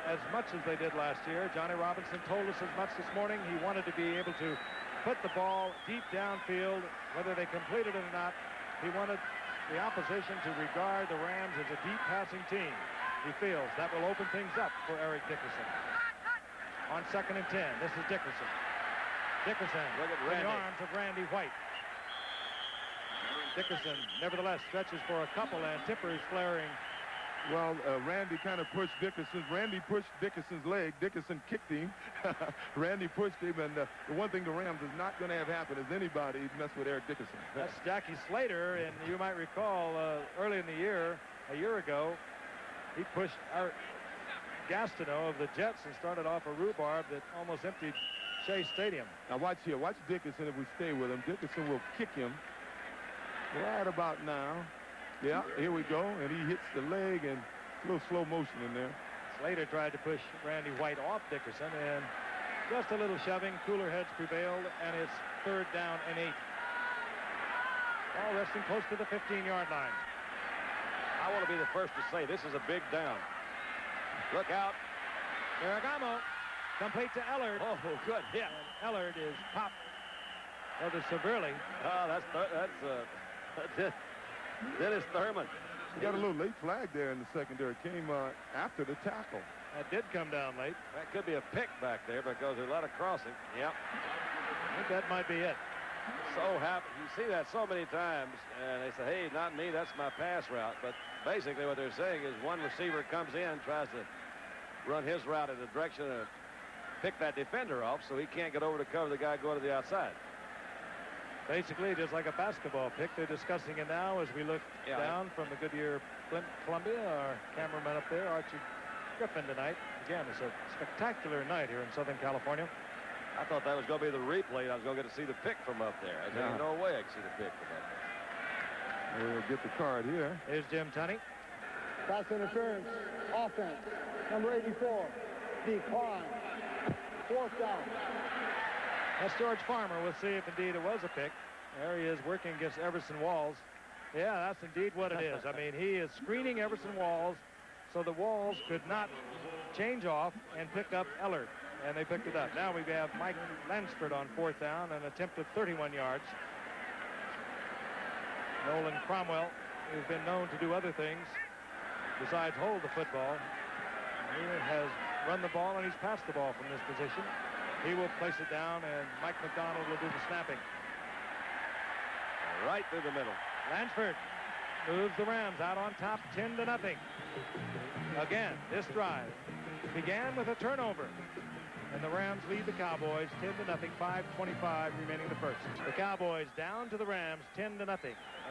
as much as they did last year. Johnny Robinson told us as much this morning. He wanted to be able to put the ball deep downfield, whether they completed it or not. He wanted the opposition to regard the Rams as a deep passing team. He feels that will open things up for Eric Dickerson. On 2nd and 10, this is Dickerson. Dickerson in the arms of Randy White. Dickerson, nevertheless, stretches for a couple, and Tipper's flaring. Well, Randy kind of pushed Dickerson. Randy pushed Dickerson's leg. Dickerson kicked him. Randy pushed him, and the one thing the Rams is not going to have happen is anybody mess with Eric Dickerson. That's Jackie Slater, and you might recall early in the year, a year ago, he pushed Art Gastineau of the Jets and started off a rhubarb that almost emptied Shea Stadium. Now watch here. Watch Dickerson if we stay with him. Dickerson will kick him right about now. Yeah, here we go, and he hits the leg, and a little slow motion in there. Slater tried to push Randy White off Dickerson, and just a little shoving. Cooler heads prevailed, and it's 3rd down and 8. Ball resting close to the 15-yard line. I want to be the first to say this is a big down. Look out. Ferragamo complete to Ellard. Oh, good hit. And Ellard is popped rather severely. Oh, that's Dennis Thurman. He got a little late flag there in the secondary. Came after the tackle. That did come down late. That could be a pick back there because there's a lot of crossing. Yep. I think that might be it. So happy. You see that so many times, and they say, hey, not me, that's my pass route. But basically what they're saying is one receiver comes in, tries to run his route in the direction of pick that defender off so he can't get over to cover the guy going to the outside. Basically, just like a basketball pick. They're discussing it now as we look down from the Goodyear Flint, Columbia. Our cameraman up there, Archie Griffin, tonight. Again, it's a spectacular night here in Southern California. I thought that was going to be the replay. I was going to get to see the pick from up there. There's no way I could see the pick from up there. We'll get the card here. Here's Jim Tunney. Pass interference. Offense. Number 84. Decline. 4th down. That's George Farmer. We'll see if indeed it was a pick. There he is working against Everson Walls. Yeah, that's indeed what it is. I mean, he is screening Everson Walls so the Walls could not change off and pick up Ellard. And they picked it up. Now we have Mike Lansford on 4th down, an attempt at 31 yards. Nolan Cromwell, who's been known to do other things besides hold the football, he has run the ball and he's passed the ball from this position. He will place it down, and Mike McDonald will do the snapping. Right through the middle. Lansford moves the Rams out on top, 10-0. Again, this drive began with a turnover, and the Rams lead the Cowboys 10-0, 5:25 remaining the first. The Cowboys down to the Rams 10-0,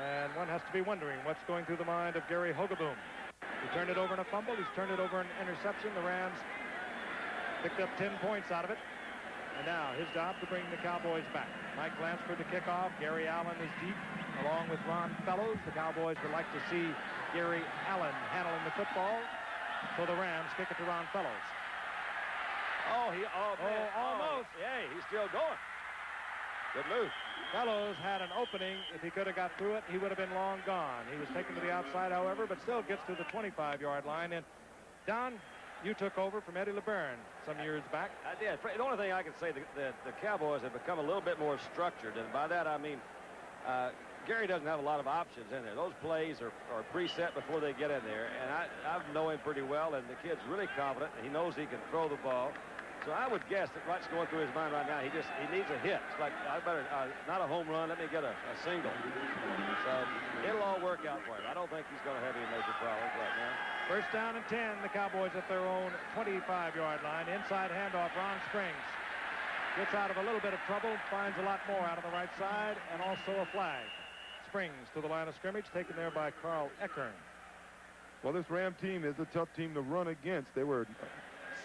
and one has to be wondering what's going through the mind of Gary Hogaboom. He turned it over in a fumble. He's turned it over in an interception. The Rams picked up 10 points out of it. And now his job to bring the Cowboys back. Mike Lansford to kick off. Gary Allen is deep, along with Ron Fellows. The Cowboys would like to see Gary Allen handling the football. So the Rams kick it to Ron Fellows. Almost. Yeah, he's still going. Good move. Fellows had an opening. If he could have got through it, he would have been long gone. He was taken to the outside, however, but still gets to the 25-yard line. And Don, you took over from Eddie LeBaron some years back. I did. The only thing I can say that the Cowboys have become a little bit more structured, and by that I mean Gary doesn't have a lot of options in there. Those plays are preset before they get in there, and I know him pretty well, and the kid's really confident. He knows he can throw the ball. So I would guess that what's going through his mind right now, he needs a hit. It's like, I better, not a home run, let me get a single. So it'll all work out for him. I don't think he's going to have any major problems right now. First down and 10, the Cowboys at their own 25-yard line. Inside handoff, Ron Springs gets out of a little bit of trouble, finds a lot more out of the right side, and also a flag. Springs to the line of scrimmage, taken there by Carl Eckern. Well, this Ram team is a tough team to run against. They were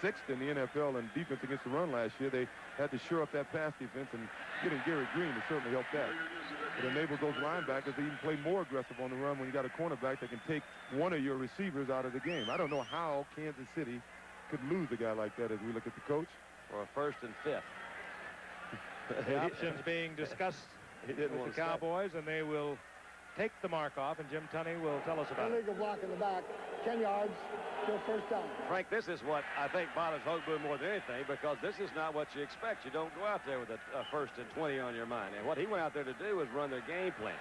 6th in the NFL in defense against the run last year. They had to shore up that pass defense, and getting Gary Green to certainly help that. It enables those linebackers to even play more aggressive on the run when you got a cornerback that can take one of your receivers out of the game. I don't know how Kansas City could lose a guy like that as we look at the coach. For a 1st and 5th. The options being discussed with the Cowboys, and they will take the mark off, and Jim Tunney will tell us about it. Illegal block in the back, 10 yards, till 1st down. Frank, this is what I think bothers Hogaboom more than anything, because this is not what you expect. You don't go out there with a 1st and 20 on your mind. And what he went out there to do was run their game plan.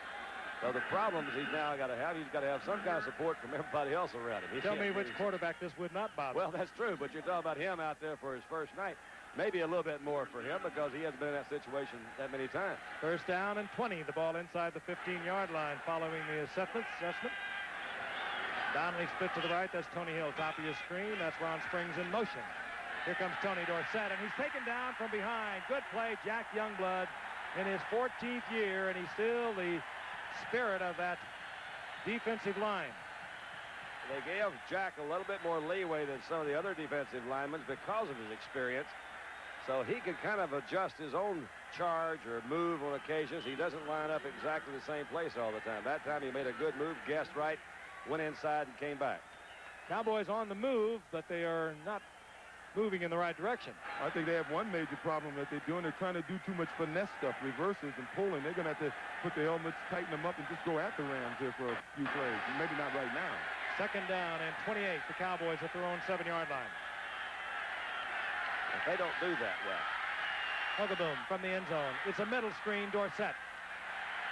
So the problem is he's now got to have some kind of support from everybody else around him. Tell me which quarterback this would not bother. Well, that's true, but you're talking about him out there for his first night. Maybe a little bit more for him because he hasn't been in that situation that many times. First down and 20. The ball inside the 15-yard line following the assessment. Donnelly split to the right. That's Tony Hill. Top of your screen. That's Ron Springs in motion. Here comes Tony Dorsett, and he's taken down from behind. Good play, Jack Youngblood in his 14th year, and he's still the spirit of that defensive line. They gave Jack a little bit more leeway than some of the other defensive linemen because of his experience. So he can kind of adjust his own charge or move on occasions. He doesn't line up exactly the same place all the time. That time he made a good move, guessed right, went inside and came back. Cowboys on the move, but they are not moving in the right direction. I think they have one major problem that they're doing. They're trying to do too much finesse stuff, reverses and pulling. They're going to have to put the helmets, tighten them up, and just go at the Rams here for a few plays. Maybe not right now. Second down and 28. The Cowboys at their own 7-yard line. If they don't do that well. Hogaboom from the end zone. It's a middle screen, Dorsett.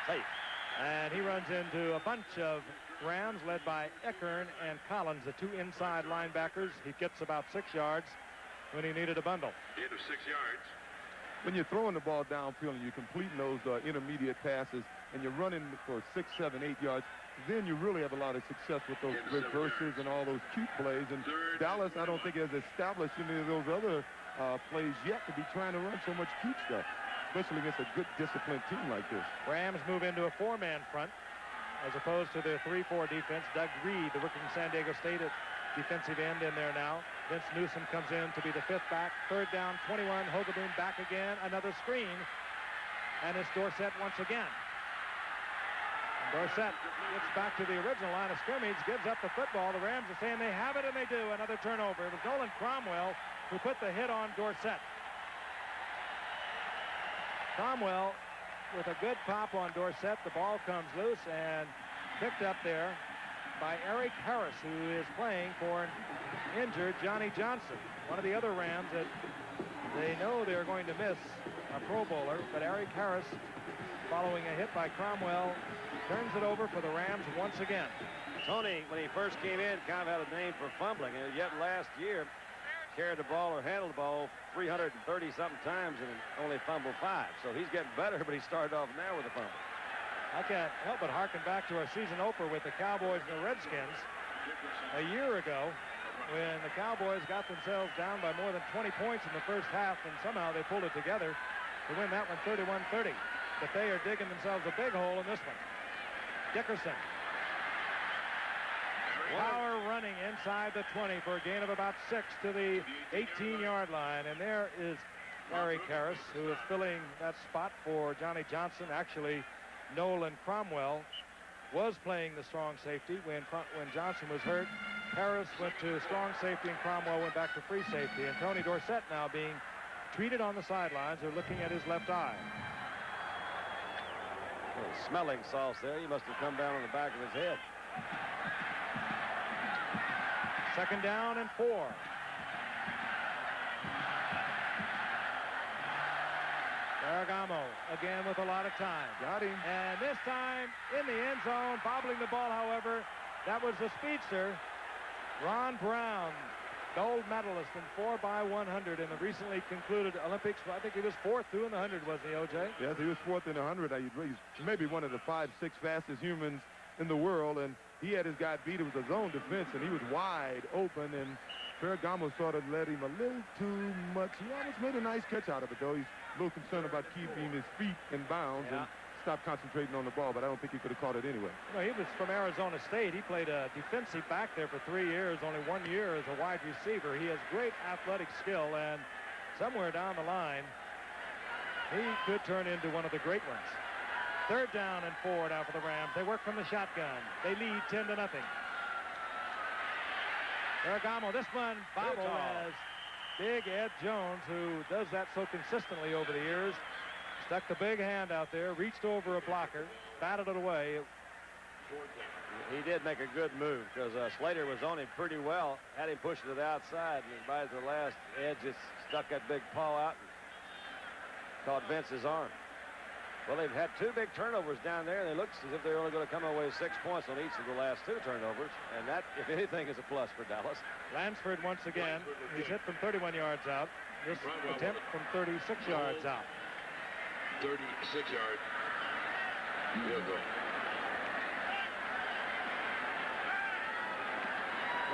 Safe. And he runs into a bunch of Rams led by Eckern and Collins, the 2 inside linebackers. He gets about 6 yards when he needed a bundle. Gain of 6 yards. When you're throwing the ball downfield and you're completing those intermediate passes and you're running for 6, 7, 8 yards, then you really have a lot of success with those reverses and all those cute plays. And Dallas, I don't think, has established any of those other plays yet to be trying to run so much cute stuff, especially against a good disciplined team like this. Rams move into a 4-man front as opposed to their 3-4 defense. Doug Reed, the rookie from San Diego State, at defensive end in there now. Vince Newsom comes in to be the 5th back. 3rd down, 21. Hogaboom back again. Another screen. And it's Dorsett once again. Dorsett gets back to the original line of scrimmage, gives up the football. The Rams are saying they have it, and they do. Another turnover. It was Nolan Cromwell who put the hit on Dorsett. Cromwell with a good pop on Dorsett. The ball comes loose and picked up there by Eric Harris, who is playing for an injured Johnny Johnson. One of the other Rams that they know they're going to miss a Pro Bowler, but Eric Harris, following a hit by Cromwell, turns it over for the Rams once again. Tony, when he first came in, kind of had a name for fumbling, and yet last year carried the ball or handled the ball 330-something times and only fumbled 5. So he's getting better, but he started off now with a fumble. I can't help but harken back to our season opener with the Cowboys and the Redskins a year ago, when the Cowboys got themselves down by more than 20 points in the first half, and somehow they pulled it together to win that one 31-30. But they are digging themselves a big hole in this one. Dickerson. Power running inside the 20 for a gain of about 6 to the 18-yard line. And there is Eric Harris, who is filling that spot for Johnny Johnson. Actually, Nolan Cromwell was playing the strong safety when Johnson was hurt. Harris went to strong safety and Cromwell went back to free safety. And Tony Dorsett now being treated on the sidelines or looking at his left eye. Smelling sauce there. He must have come down on the back of his head. 2nd down and 4. Ferragamo again with a lot of time. Got him. And this time in the end zone, bobbling the ball, however, that was the speedster, Ron Brown, gold medalist in 4x100 in the recently concluded Olympics. I think he was 4th through in the 100, wasn't he, O.J.? Yes, he was 4th in the 100. He's maybe one of the 5-6 fastest humans in the world, and he had his guy beat. It was a zone defense, and he was wide open, and Ferragamo sort of let him a little too much. He almost made a nice catch out of it, though. He's a little concerned about keeping his feet in bounds and stop concentrating on the ball, but I don't think he could have caught it anyway. No, he was from Arizona State. He played a defensive back there for 3 years, only 1 year as a wide receiver. He has great athletic skill, and somewhere down the line, he could turn into one of the great ones. 3rd down and 4 now for the Rams. They work from the shotgun. They lead 10-0. Ferragamo, this one bobble as big Ed Jones, who does that so consistently over the years, stuck the big hand out there, reached over a blocker, batted it away. He did make a good move because Slater was on him pretty well, had him pushing to the outside, and by the last edge just stuck that big paw out and caught Vince's arm. Well, they've had 2 big turnovers down there, and it looks as if they're only going to come away with 6 points on each of the last 2 turnovers, and that, if anything, is a plus for Dallas. Lansford once again. He's hit from 31 yards out. This attempt from 36 yards out. 36-yard field goal.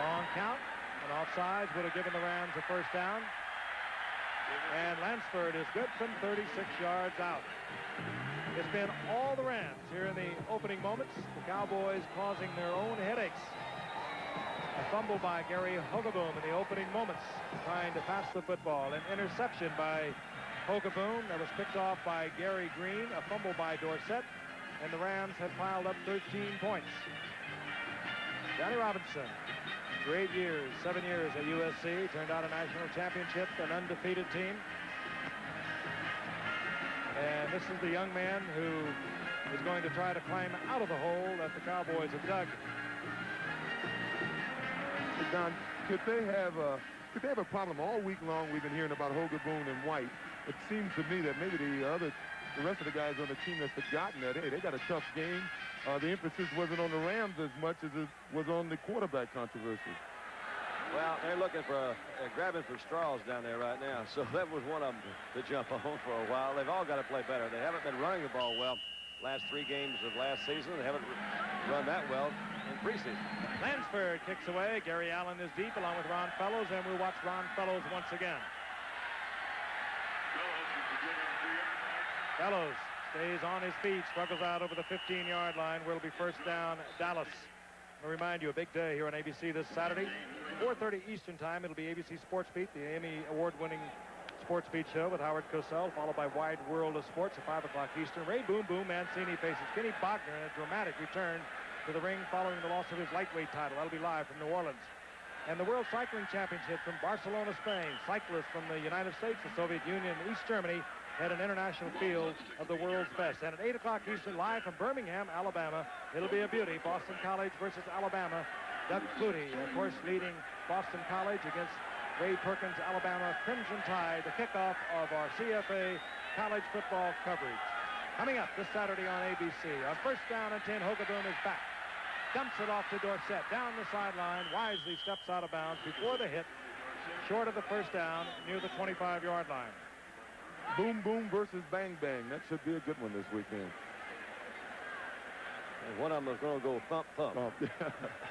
Long count, and offsides would have given the Rams a 1st down. And Lansford is good from 36 yards out. It's been all the Rams here in the opening moments. The Cowboys causing their own headaches. A fumble by Gary Hogaboom in the opening moments, trying to pass the football. An interception by Hogaboom that was picked off by Gary Green. A fumble by Dorsett. And the Rams had piled up 13 points. Johnny Robinson, great years, 7 years at USC. Turned out a national championship, an undefeated team. And this is the young man who is going to try to climb out of the hole that the Cowboys have dug. Don, could they have a problem all week long? We've been hearing about Hogaboom and White. It seems to me that maybe the rest of the guys on the team have forgotten that, hey, they got a tough game. The emphasis wasn't on the Rams as much as it was on the quarterback controversy. Well, they're looking for grabbing for straws down there right now. So that was one of them to jump on for a while. They've all got to play better. They haven't been running the ball well last 3 games of last season. They haven't run that well in preseason. Lansford kicks away. Gary Allen is deep along with Ron Fellows, and we'll watch Ron Fellows once again. Fellows stays on his feet, struggles out over the 15-yard line. Will be 1st down, Dallas. I'll remind you, a big day here on ABC this Saturday. 4:30 Eastern time. It'll be ABC Sports Beat, the Emmy award-winning Sports Beat Show with Howard Cosell, followed by Wide World of Sports at 5 o'clock Eastern. Ray Boom Boom Mancini faces Kenny Bogner in a dramatic return to the ring following the loss of his lightweight title. That'll be live from New Orleans. And the World Cycling Championship from Barcelona, Spain. Cyclists from the United States, the Soviet Union, and East Germany had an international field of the world's best. And at 8 o'clock Eastern, live from Birmingham, Alabama, it'll be a beauty. Boston College versus Alabama. Doug Flutie, of course, leading Boston College against Ray Perkins, Alabama Crimson Tide, the kickoff of our CFA college football coverage. Coming up this Saturday on ABC. On first down and 10, Hogaboom is back. Dumps it off to Dorsett. Down the sideline, wisely steps out of bounds before the hit. Short of the first down, near the 25-yard line. Boom Boom versus Bang Bang. That should be a good one this weekend. And one of them is going to go thump, thump.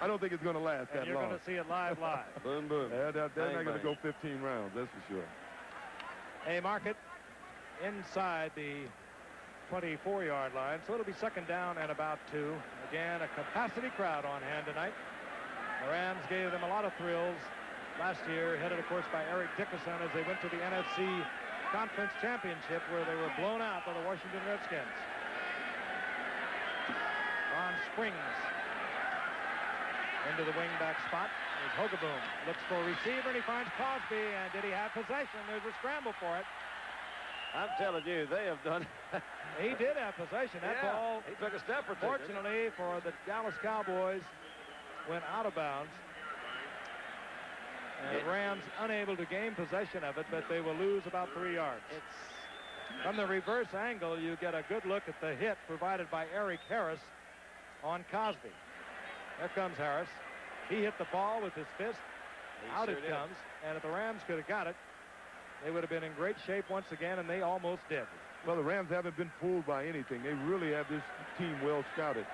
I don't think it's going to last that long. You're going to see it live. Boom, boom. Yeah, they're Bang, not going to bang. go 15 rounds, that's for sure. A market inside the 24-yard line, so it'll be second down and about 2. Again, a capacity crowd on hand tonight. The Rams gave them a lot of thrills last year, headed, of course, by Eric Dickerson as they went to the NFC Conference Championship, where they were blown out by the Washington Redskins. Ron Springs into the wingback spot. There's Hogaboom. Looks for a receiver, and he finds Crosby. And did he have possession? There's a scramble for it. I'm telling you, they have done. He did have possession. That ball, he took a step or two. fortunately for the Dallas Cowboys, went out of bounds. And the Rams unable to gain possession of it, but they will lose about 3 yards. From the reverse angle, you get a good look at the hit provided by Eric Harris on Cosby. There comes Harris. He hit the ball with his fist. Out it comes. And if the Rams could have got it, they would have been in great shape once again, and they almost did. Well, the Rams haven't been fooled by anything. They really have this team well scouted.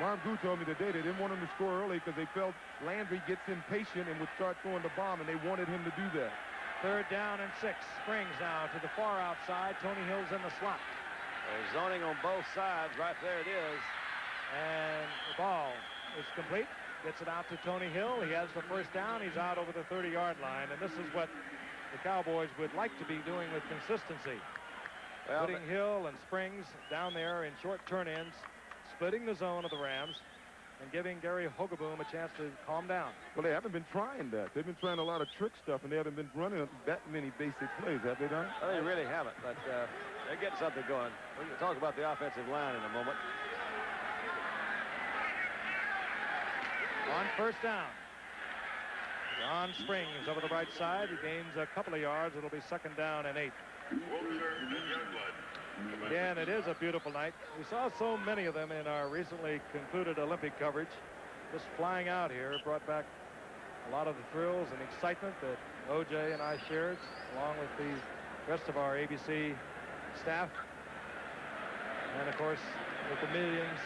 Marm Gu told me today they didn't want him to score early because they felt Landry gets impatient and would start throwing the bomb, and they wanted him to do that. Third down and 6. Springs now to the far outside. Tony Hill's in the slot. They're zoning on both sides. Right there it is. And the ball is complete. Gets it out to Tony Hill. He has the first down. He's out over the 30-yard line. And this is what the Cowboys would like to be doing with consistency. Well, putting Hill and Springs down there in short turn-ins, splitting the zone of the Rams, and giving Gary Hogaboom a chance to calm down. Well, they haven't been trying that. They've been trying a lot of trick stuff, and they haven't been running that many basic plays, have they done? Well, they really haven't, but they're getting something going. We can talk about the offensive line in a moment. On first down, John Springs over the right side. He gains a couple of yards. It'll be second down and 8. Again, it is a beautiful night. We saw so many of them in our recently concluded Olympic coverage. Just flying out here brought back a lot of the thrills and excitement that O.J. and I shared, along with the rest of our ABC staff. And, of course, with the millions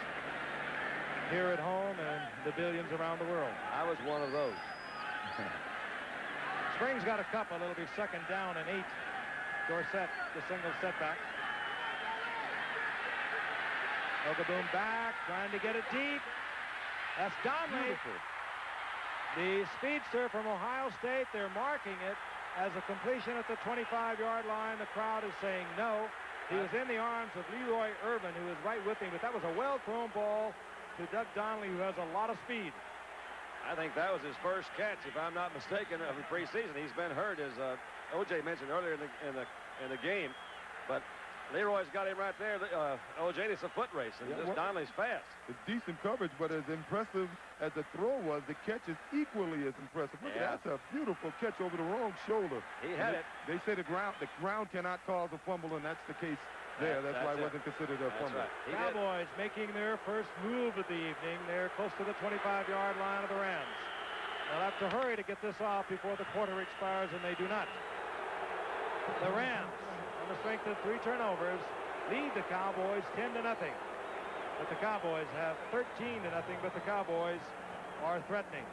here at home and the billions around the world. I was one of those. Springs got a couple. It'll be second down and 8. Dorsett, the single setback. Hogaboom back, trying to get it deep. That's Donnelly. Beautiful. The speedster from Ohio State. They're marking it as a completion at the 25-yard line. The crowd is saying no. He was in the arms of Leroy Irvin, who was right with him, but that was a well-thrown ball to Doug Donnelly, who has a lot of speed. I think that was his first catch, if I'm not mistaken, of the preseason. He's been hurt, as O.J. mentioned earlier in the game. But Leroy's got him right there. O.J., it's a foot race, and Donnelly's fast. It's decent coverage, but as impressive as the throw was, the catch is equally as impressive. Look, that's a beautiful catch over the wrong shoulder. He had it. They say the ground cannot cause a fumble, and that's the case there. That's why it wasn't considered a fumble. Right. Cowboys making their first move of the evening. They're close to the 25-yard line of the Rams. They'll have to hurry to get this off before the quarter expires, and they do not. The Rams, on the strength of 3 turnovers, lead the Cowboys 10-0. But the Cowboys have 13-0, but the Cowboys are threatening.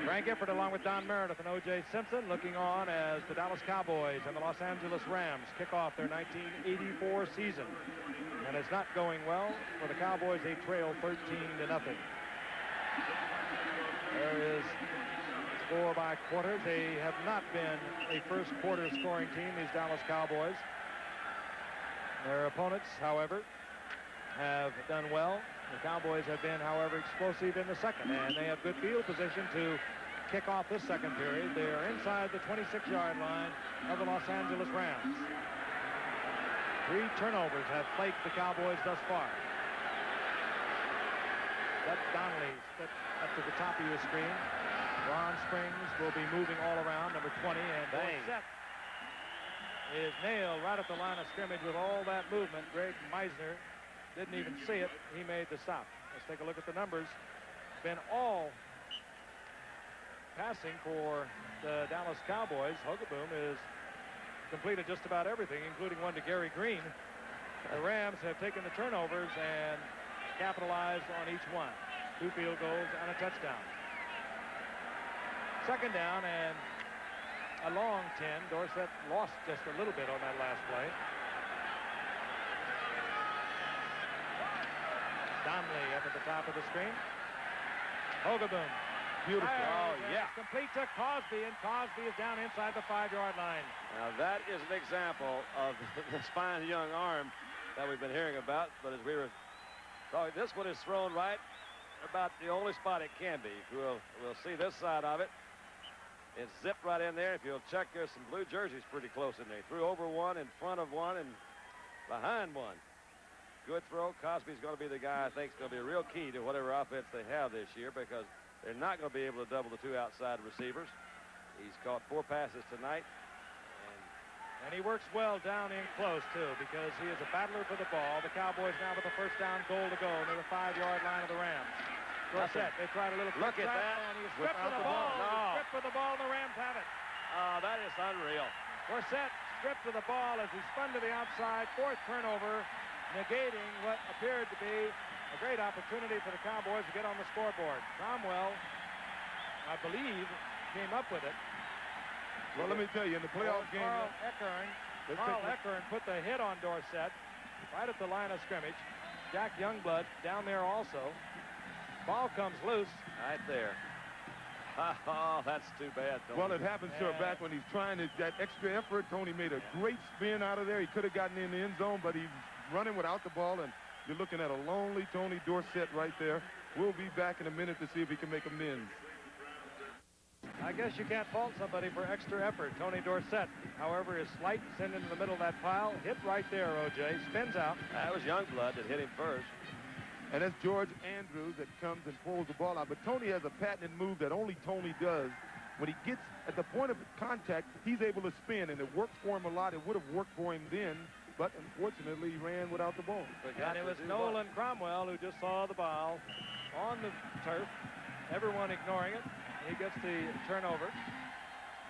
Frank Gifford, along with Don Meredith and O.J. Simpson, looking on as the Dallas Cowboys and the Los Angeles Rams kick off their 1984 season. And it's not going well for the Cowboys. They trail 13-0. There is score by quarters. They have not been a first quarter scoring team, these Dallas Cowboys. Their opponents, however, have done well. The Cowboys have been, however, explosive in the second, and they have good field position to kick off this second period. They are inside the 26-yard line of the Los Angeles Rams. 3 turnovers have plagued the Cowboys thus far. That's Donnelly up to the top of your screen. Ron Springs will be moving all around, number 20, and Dorsett is nailed right at the line of scrimmage with all that movement. Greg Meisner didn't even see it. He made the stop. Let's take a look at the numbers. It's been all passing for the Dallas Cowboys. Hogaboom has completed just about everything, including one to Gary Green. The Rams have taken the turnovers and capitalized on each one. 2 field goals and a touchdown. Second down and a long 10. Dorsett lost just a little bit on that last play. Donnelly up at the top of the screen. Hogaboom. Beautiful. Oh, yeah. Complete to Cosby, and Cosby is down inside the 5-yard line. Now, that is an example of this fine young arm that we've been hearing about. But as we were talking, this one is thrown right about the only spot it can be. We'll see this side of it. It's zipped right in there. If you'll check, there's some blue jerseys pretty close in there. Threw over one, in front of one, and behind one. Good throw. Cosby's going to be the guy I think is going to be a real key to whatever offense they have this year, because they're not going to be able to double the 2 outside receivers. He's caught 4 passes tonight. And he works well down in close, too, because he is a battler for the ball. The Cowboys now with the first down goal to go near the 5-yard line of the Rams. Dorsett, they tried a little look at that. And he's stripped for the ball. No. Stripped for the ball, and the Rams have it. Oh, that is unreal. Dorsett stripped to the ball as he spun to the outside. 4th turnover, negating what appeared to be a great opportunity for the Cowboys to get on the scoreboard. Cromwell, I believe, came up with it. Well, let me tell you, in the playoff game, Carl Eckern put the hit on Dorsett right at the line of scrimmage. Jack Youngblood down there also. Ball comes loose. Right there. Oh, that's too bad, Tony. Well, it happens to her back when he's trying to, that extra effort. Tony made a great spin out of there. He could have gotten in the end zone, but he's running without the ball, and you're looking at a lonely Tony Dorsett right there. We'll be back in a minute to see if he can make amends. I guess you can't fault somebody for extra effort. Tony Dorsett, however, is slight, sent into the middle of that pile. Hit right there, O.J. Spins out. That was Youngblood that hit him first. And that's George Andrews that comes and pulls the ball out. But Tony has a patented move that only Tony does. When he gets at the point of contact, he's able to spin, and it works for him a lot. It would have worked for him then, but unfortunately, he ran without the ball. And it was Nolan Cromwell who just saw the ball on the turf, everyone ignoring it. He gets the turnover,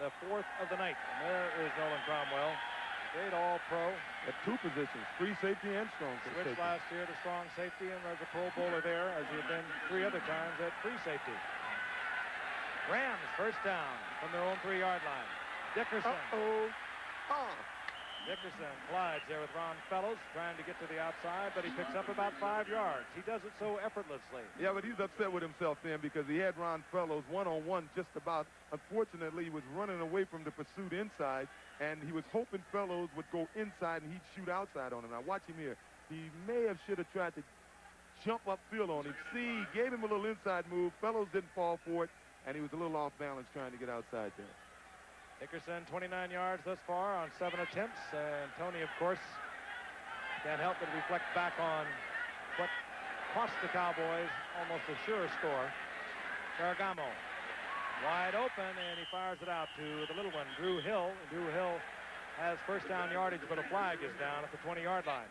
the 4th of the night. And there is Nolan Cromwell, great all-pro. At 2 positions, free safety and strong safety. Switched last year to strong safety, and there's a Pro Bowler there, as he had been 3 other times at free safety. Rams first down from their own 3-yard line. Dickerson. Dickerson collides there with Ron Fellows, trying to get to the outside, but he picks up about 5 yards. He does it so effortlessly. Yeah, but he's upset with himself then, because he had Ron Fellows one-on-one just about. Unfortunately, he was running away from the pursuit inside, and he was hoping Fellows would go inside and he'd shoot outside on him. Now watch him here. He should have tried to jump upfield on him. See, he gave him a little inside move. Fellows didn't fall for it, and he was a little off balance trying to get outside there. Dickerson, 29 yards thus far on 7 attempts. And Tony, of course, can't help but reflect back on what cost the Cowboys almost a sure score. Ferragamo wide open, and he fires it out to the little one, Drew Hill. Drew Hill has first down yardage, but a flag is down at the 20-yard line.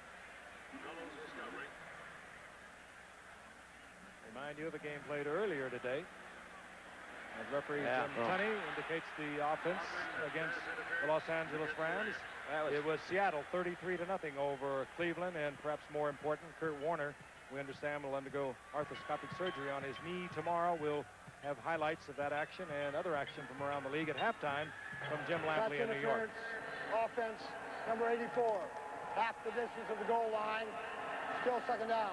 Remind you of a game played earlier today. As referee Jim Tunney indicates the offense against the Los Angeles Rams. It was Seattle 33-0 over Cleveland, and perhaps more important, Kurt Warner, we understand, will undergo arthroscopic surgery on his knee tomorrow. We'll have highlights of that action and other action from around the league at halftime from Jim Lampley in New York. Offense, number 84, half the distance of the goal line, still second down.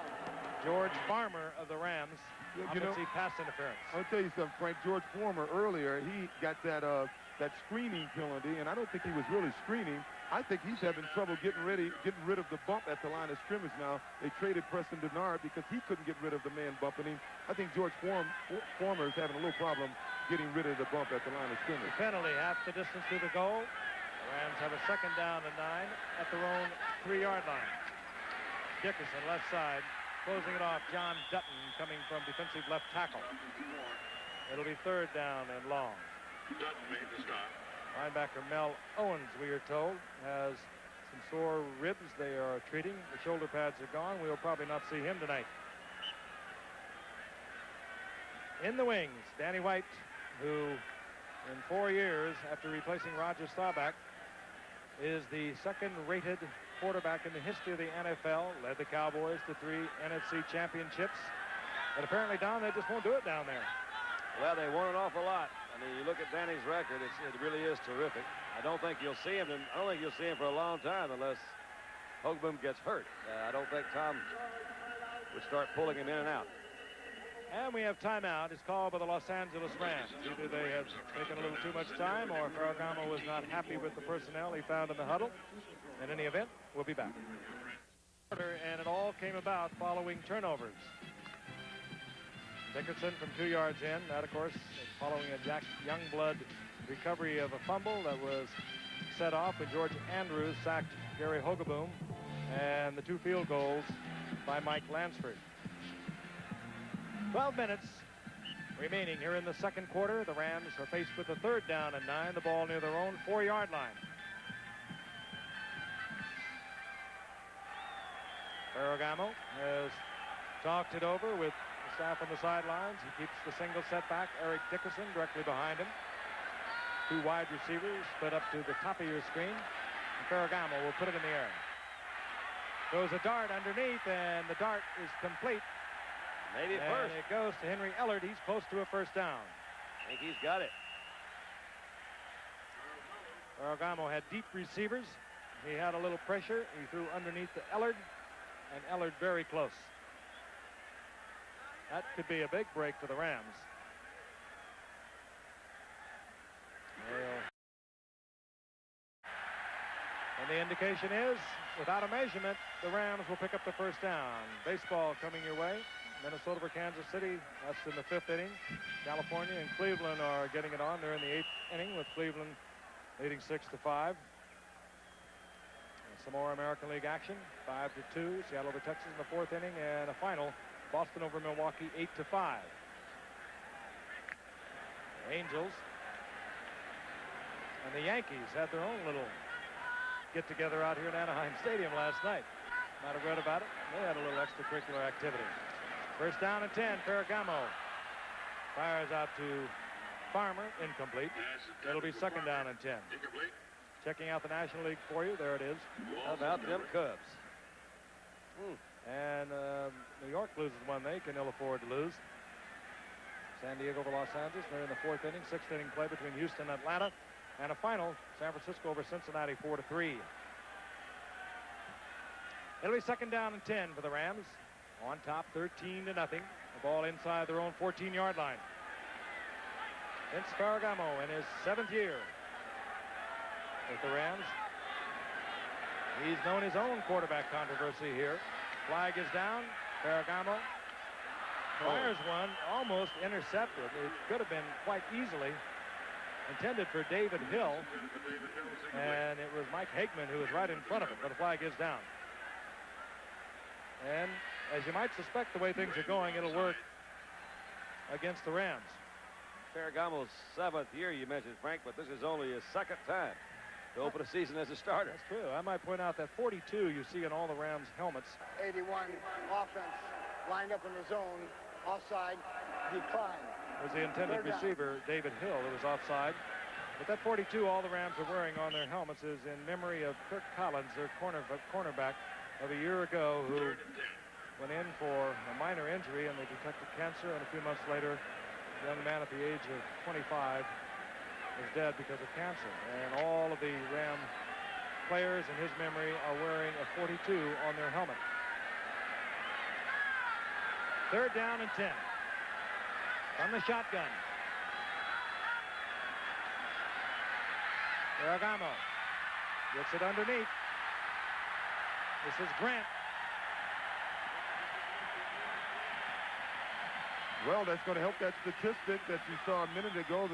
George Farmer of the Rams You know, offensive pass interference. I'll tell you something, Frank. George Former earlier, he got that screening penalty, and I don't think he was really screening. I think he's having trouble getting rid of the bump at the line of scrimmage now. They traded Preston Denard because he couldn't get rid of the man bumping him. I think George Former is having a little problem getting rid of the bump at the line of scrimmage. Penalty, half the distance to the goal. The Rams have a second down and 9 at their own 3-yard line. Dickerson, left side, closing it off. John Dutton coming from defensive left tackle. It'll be third down and long. Dutton made the stop. Linebacker Mel Owens, we are told, has some sore ribs they are treating. The shoulder pads are gone. We'll probably not see him tonight. In the wings, Danny White, who in 4 years after replacing Roger Staubach is the second-rated quarterback in the history of the NFL, led the Cowboys to 3 NFC championships. But apparently, Don, they just won't do it down there. Well, they won an awful lot. I mean, you look at Danny's record, it really is terrific. I don't think you'll see him for a long time unless Hogaboom gets hurt. I don't think Tom would start pulling him in and out. And we have timeout. It's called by the Los Angeles Rams. Either they had taken a little too much time or Ferragamo was not happy with the personnel he found in the huddle. In any event, we'll be back. And it all came about following turnovers. Dickerson from 2 yards in. That, of course, is following a Jack Youngblood recovery of a fumble that was set off when George Andrews sacked Gary Hogaboom, and the 2 field goals by Mike Lansford. 12 minutes remaining here in the second quarter. The Rams are faced with a third down and 9. The ball near their own 4-yard line. Ferragamo has talked it over with the staff on the sidelines. He keeps the single setback. Eric Dickerson directly behind him. 2 wide receivers split up to the top of your screen. And Ferragamo will put it in the air. Goes a dart underneath, and the dart is complete. Maybe and first. It goes to Henry Ellard. He's close to a first down. I think he's got it. Ferragamo had deep receivers. He had a little pressure. He threw underneath to Ellard, and Ellard very close. That could be a big break for the Rams. And the indication is, without a measurement, the Rams will pick up the first down. Baseball coming your way. Minnesota for Kansas City. That's in the 5th inning. California and Cleveland are getting it on. They're in the 8th inning with Cleveland leading 6-5. Some more American League action. 5-2. Seattle over Texas in the 4th inning, and a final. Boston over Milwaukee 8-5. The Angels and the Yankees had their own little get-together out here in Anaheim Stadium last night. Might have read about it. They had a little extracurricular activity. First down and 10. Ferragamo fires out to Farmer, incomplete. It'll be second down and 10. Checking out the National League for you. There it is. How about them Cubs? And New York loses one they can ill afford to lose. San Diego over Los Angeles. They're in the 4th inning. 6th inning play between Houston and Atlanta. And a final, San Francisco over Cincinnati 4-3. It'll be second down and 10 for the Rams. On top, 13-0. The ball inside their own 14-yard line. Vince Ferragamo in his 7th year with the Rams. He's known his own quarterback controversy here. Flag is down. Ferragamo fires one, almost intercepted. It could have been quite easily intended for David Hill, and it was Mike Hagman who was right in front of it, but the flag is down. And as you might suspect, the way things are going, it'll work against the Rams. Ferragamo's 7th year, you mentioned, Frank, but this is only his 2nd time to open a season as a starter. That's true. I might point out that 42 you see in all the Rams helmets. 81 offense lined up in the zone, offside, decline. Was the intended receiver, David Hill, who was offside. But that 42 all the Rams are wearing on their helmets is in memory of Kirk Collins, their cornerback of a year ago, who went in for a minor injury and they detected cancer, and a few months later, a young man at the age of 25 was dead because of cancer. And all of the Ram players in his memory are wearing a 42 on their helmet. Third down and 10. From the shotgun. Ferragamo gets it underneath. This is Grant. Well, that's going to help that statistic that you saw a minute ago,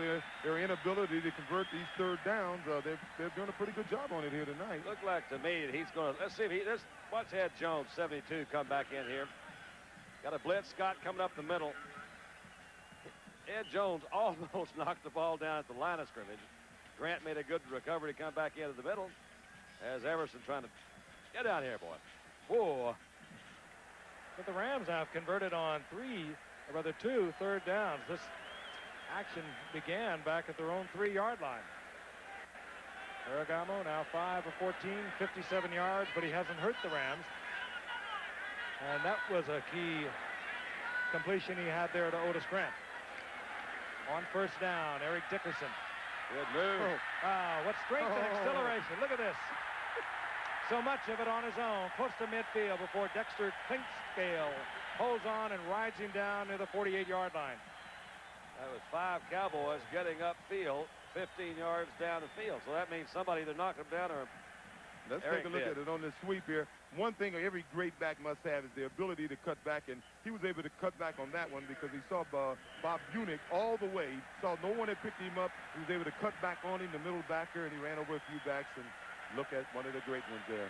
their inability to convert these third downs. They're doing a pretty good job on it here tonight. Looked like to me that he's going to, let's see if let's watch Ed Jones, 72, come back in here. Got a blitz, Scott coming up the middle. Ed Jones almost knocked the ball down at the line of scrimmage. Grant made a good recovery to come back into the middle. As Everson trying to get down here, boy. Whoa. But the Rams have converted on two third downs. This action began back at their own 3-yard line. Ferragamo now 5 of 14, 57 yards, but he hasn't hurt the Rams. And that was a key completion he had there to Otis Grant. On first down, Eric Dickerson. Good move. What strength and acceleration. Look at this. So much of it on his own, close to midfield before Dexter Clinkscale holds on and rides him down near the 48-yard line. That was 5 Cowboys getting upfield, 15 yards down the field. So that means somebody either knocked him down or let's Eric take a look at it on this sweep here. One thing every great back must have is the ability to cut back, and he was able to cut back on that one because he saw Bob Unick all the way. He saw no one had picked him up. He was able to cut back on him, the middle backer, and he ran over a few backs, and look at one of the great ones there.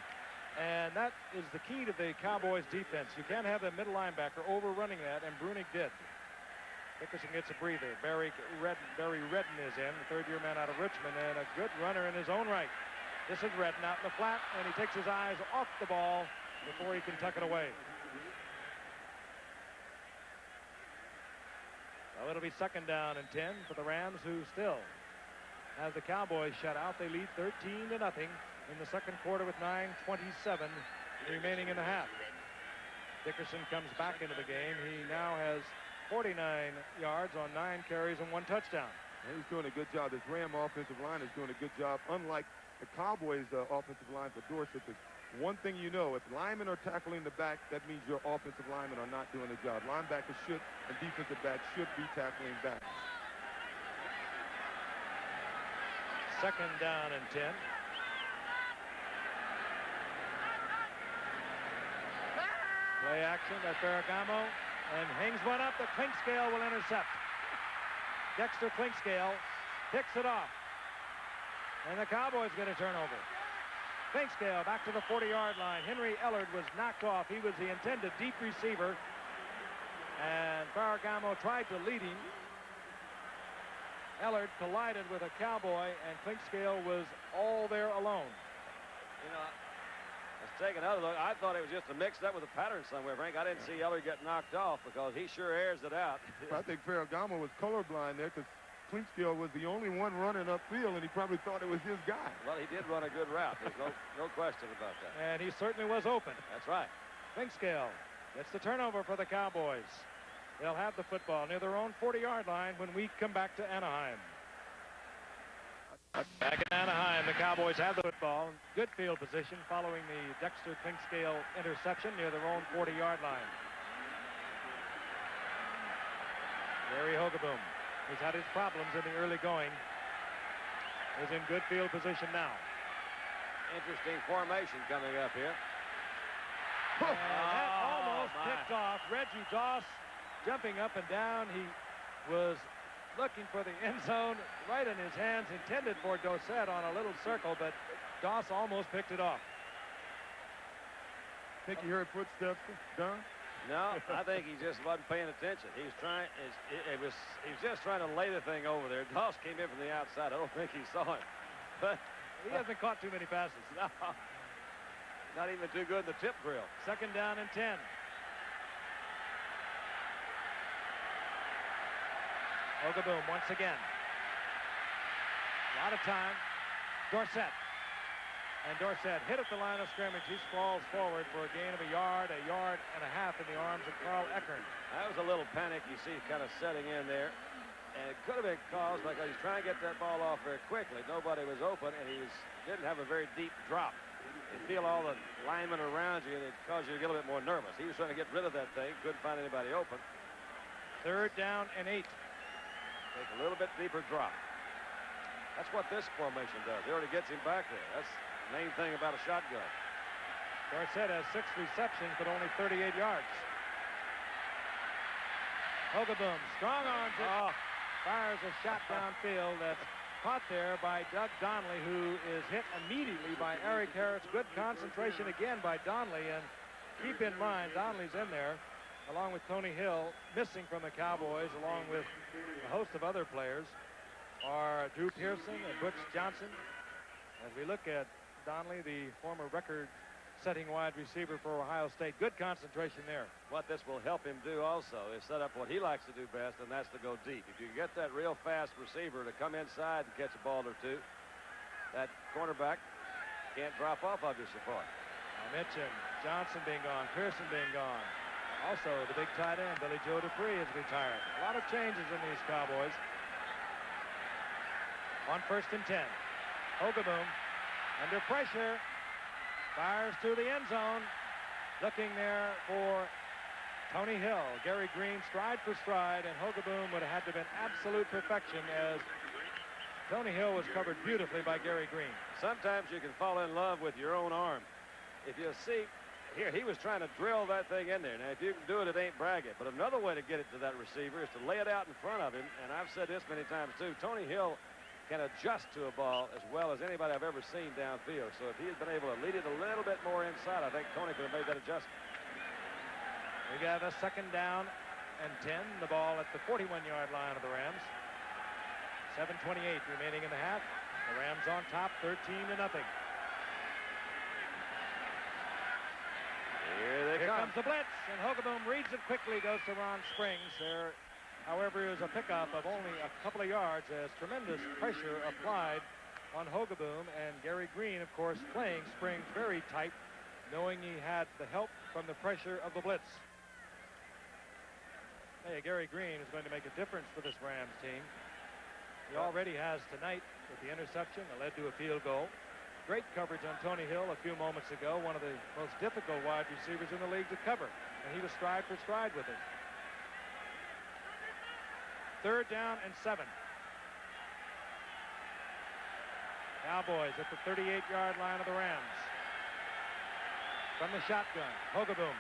And that is the key to the Cowboys defense. You can't have the middle linebacker overrunning that, and Brunig did. Dickerson gets a breather. Barry Redden is in, the third-year man out of Richmond, and a good runner in his own right. This is Redden out in the flat, and he takes his eyes off the ball before he can tuck it away. Well, it'll be second down and 10 for the Rams, who still have the Cowboys shut out. They lead 13-0 in the second quarter with 9:27 remaining in the half. Dickerson comes back into the game. He now has 49 yards on 9 carries and 1 touchdown. And he's doing a good job. This Ram offensive line is doing a good job, unlike the Cowboys offensive line for Dorsett. One thing you know, if linemen are tackling the back, that means your offensive linemen are not doing the job. Linebackers should and defensive backs should be tackling back. Second down and 10. Play action at Ferragamo, and hangs one up that Clinkscale will intercept. Dexter Clinkscale picks it off, and the Cowboys get a turnover. Clinkscale back to the 40-yard line. Henry Ellard was knocked off. He was the intended deep receiver, and Ferragamo tried to lead him. Ellard collided with a Cowboy, and Clinkscale was all there alone. You know, let's take another look. I thought it was just a mix-up with a pattern somewhere, Frank. I didn't see Ellard get knocked off because he sure airs it out. I think Ferragamo was colorblind there because Clinkscale was the only one running upfield, and he probably thought it was his guy. Well, he did run a good route. There's no question about that. And he certainly was open. That's right. Clinkscale gets the turnover for the Cowboys. They'll have the football near their own 40-yard line when we come back to Anaheim. Back in Anaheim, the Cowboys have the football. Good field position following the Dexter Clinkscale interception near their own 40-yard line. Larry Hogaboom, who's had his problems in the early going, is in good field position now. Interesting formation coming up here. And that almost picked off. Reggie Doss jumping up and down. He was looking for the end zone right in his hands, intended for Dossett on a little circle, but Doss almost picked it off. Think you heard footsteps, Don? No, I think he just wasn't paying attention. He was trying. He was just trying to lay the thing over there. Doss came in from the outside. I don't think he saw it, but he hasn't caught too many passes. No, not even too good in the tip drill. Second down and 10. Hogaboom once again. A lot of time. Dorsett. And Dorsett hit at the line of scrimmage. He sprawls forward for a gain of a yard and a half in the arms of Carl Eckern. That was a little panic you see kind of setting in there. And it could have been caused because he's trying to get that ball off very quickly. Nobody was open, and he didn't have a very deep drop. You feel all the linemen around you, and it caused you to get a little bit more nervous. He was trying to get rid of that thing. Couldn't find anybody open. Third down and 8. Take a little bit deeper drop. That's what this formation does. It already gets him back there. That's the main thing about a shotgun. Dorsett has 6 receptions, but only 38 yards. Hogeboom, strong arms it. Fires a shot downfield that's caught there by Doug Donnelly, who is hit immediately by Eric Harris. Good concentration again by Donnelly, and keep in mind, Donnelly's in there, along with Tony Hill, missing from the Cowboys, along with a host of other players, are Drew Pearson and Butch Johnson. As we look at Donnelly, the former record-setting wide receiver for Ohio State, good concentration there. What this will help him do also is set up what he likes to do best, and that's to go deep. If you can get that real fast receiver to come inside and catch a ball or two, that cornerback can't drop off of you so far. I mentioned Johnson being gone, Pearson being gone. Also, the big tight end, Billy Joe Dupree, is retired. A lot of changes in these Cowboys. On 1st and 10. Hogeboom under pressure. Fires to the end zone. Looking there for Tony Hill. Gary Green stride for stride, and Hogeboom would have had to have been absolute perfection as Tony Hill was covered beautifully by Gary Green. Sometimes you can fall in love with your own arm. If you see, here, he was trying to drill that thing in there. Now, if you can do it, it ain't bragging. But another way to get it to that receiver is to lay it out in front of him. And I've said this many times, too. Tony Hill can adjust to a ball as well as anybody I've ever seen downfield. So if he had been able to lead it a little bit more inside, I think Tony could have made that adjustment. We got a 2nd down and 10. The ball at the 41-yard line of the Rams. 7:28 remaining in the half. The Rams on top, 13-0. Here comes the blitz, and Hogeboom reads it quickly, goes to Ron Springs. There, however, is a pickup of only a couple of yards as tremendous pressure applied on Hogeboom, and Gary Green, of course, playing Springs very tight, knowing he had the help from the pressure of the blitz. Hey, Gary Green is going to make a difference for this Rams team. He already has tonight with the interception that led to a field goal. Great coverage on Tony Hill a few moments ago, one of the most difficult wide receivers in the league to cover, and he was stride for stride with it. 3rd down and 7. Cowboys at the 38-yard line of the Rams. From the shotgun, Hogeboom.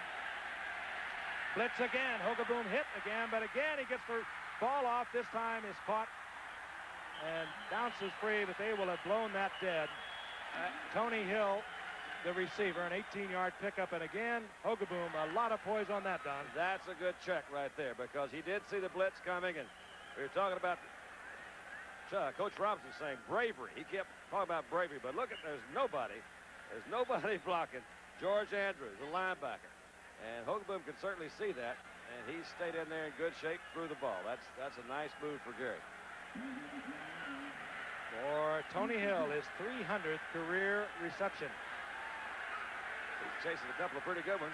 Blitz again, Hogeboom hit again, but again he gets the ball off. This time is caught and bounces free, but they will have blown that dead. Tony Hill, the receiver, an 18-yard pickup, and again, Hogeboom, a lot of poise on that, Don. That's a good check right there, because he did see the blitz coming, and we were talking about Coach Robinson saying bravery. He kept talking about bravery, but look at, there's nobody blocking George Andrews, the linebacker. And Hogeboom could certainly see that, and he stayed in there in good shape through the ball. That's a nice move for Gary. For Tony Hill, his 300th career reception. He's chasing a couple of pretty good ones.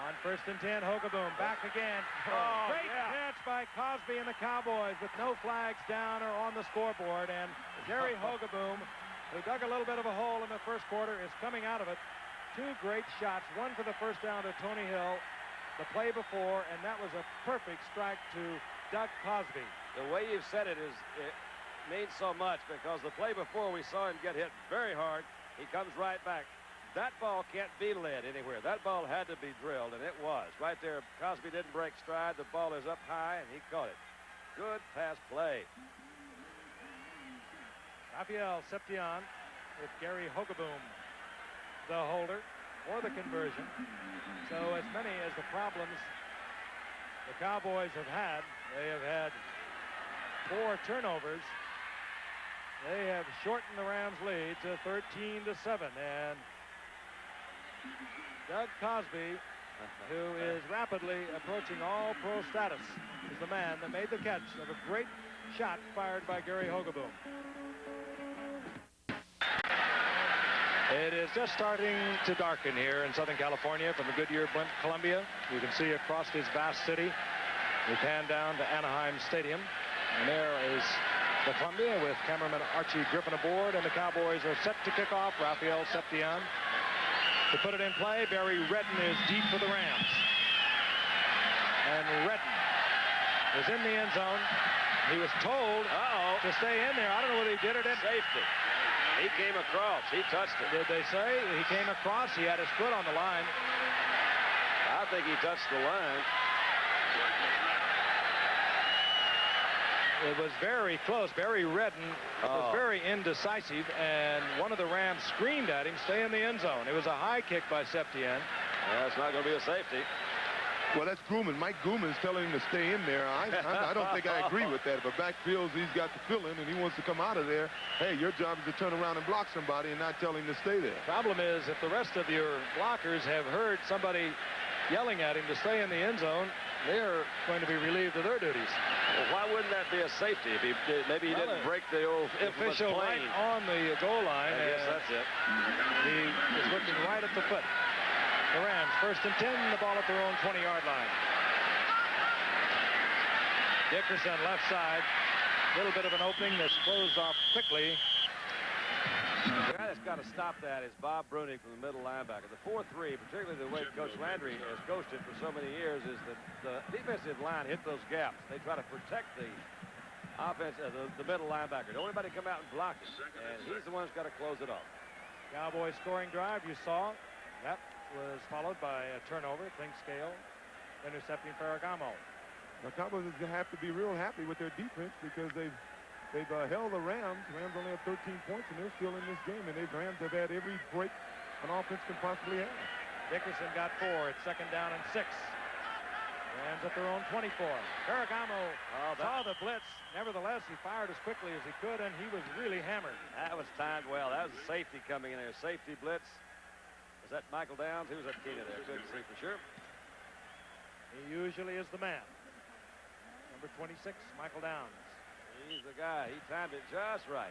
On 1st and 10, Hogeboom back again. Great catch by Cosby and the Cowboys with no flags down or on the scoreboard. And Gary Hogeboom, who dug a little bit of a hole in the first quarter, is coming out of it. 2 great shots, one for the first down to Tony Hill the play before, and that was a perfect strike to Doug Cosby. The way you've said it means so much, because the play before we saw him get hit very hard. He comes right back. That ball can't be led anywhere. That ball had to be drilled, and it was. Right there, Cosby didn't break stride. The ball is up high, and he caught it. Good pass play. Raphael Septian with Gary Hogeboom, the holder or the conversion. So as many as the problems the Cowboys have had, they have had 4 turnovers. They have shortened the Rams' lead to 13-7, and Doug Cosby, who is rapidly approaching all-pro status, is the man that made the catch of a great shot fired by Gary Hogeboom. It is just starting to darken here in Southern California from the Goodyear Blimp Columbia. You can see across this vast city. We pan down to Anaheim Stadium, and there is the Columbia with cameraman Archie Griffin aboard, and the Cowboys are set to kick off. Raphael Septian to put it in play. Barry Redden is deep for the Rams, and Redden is in the end zone He was told to stay in there. I don't know whether he did or didn't. Safety. He came across. He touched it. Did they say he came across? He had his foot on the line. I think he touched the line. It was very close. Barry Redden was very indecisive, and one of the Rams screamed at him, stay in the end zone. It was a high kick by Septien. Yeah, it's not going to be a safety. Well, that's Grumman. Mike Grumman's telling him to stay in there. I don't think I agree with that. If a back feels he's got to fill in and he wants to come out of there, hey, your job is to turn around and block somebody and not tell him to stay there. Problem is, if the rest of your blockers have heard somebody yelling at him to stay in the end zone, they're going to be relieved of their duties. Well, why wouldn't that be a safety? If maybe he didn't break the old official right on the goal line. I guess that's it. He was looking right at the foot. The Rams, 1st and 10, the ball at their own 20-yard line. Dickerson, left side. A little bit of an opening that's closed off quickly. The guy that's got to stop that is Bob Brunig from the middle linebacker. The 4-3, particularly the way Coach Landry has coached it for so many years, is that the defensive line hit those gaps. They try to protect the offense, the middle linebacker. Don't anybody come out and block it. And he's the one who's got to close it off. Cowboys scoring drive, you saw. That was followed by a turnover. Clinkscale intercepting Ferragamo. The Cowboys have to be real happy with their defense because they've held the Rams. Rams only have 13 points, and they're still in this game. And Rams have had every break an offense can possibly have. Dickerson got 4. It's 2nd down and 6. Rams at their own 24. Ferragamo saw the blitz. Nevertheless, he fired as quickly as he could, and he was really hammered. That was timed well. That was a safety coming in there. Safety blitz. Was that Michael Downs? Who was that Keener there? Couldn't see for sure. He usually is the man. Number 26, Michael Downs. He's the guy. He timed it just right.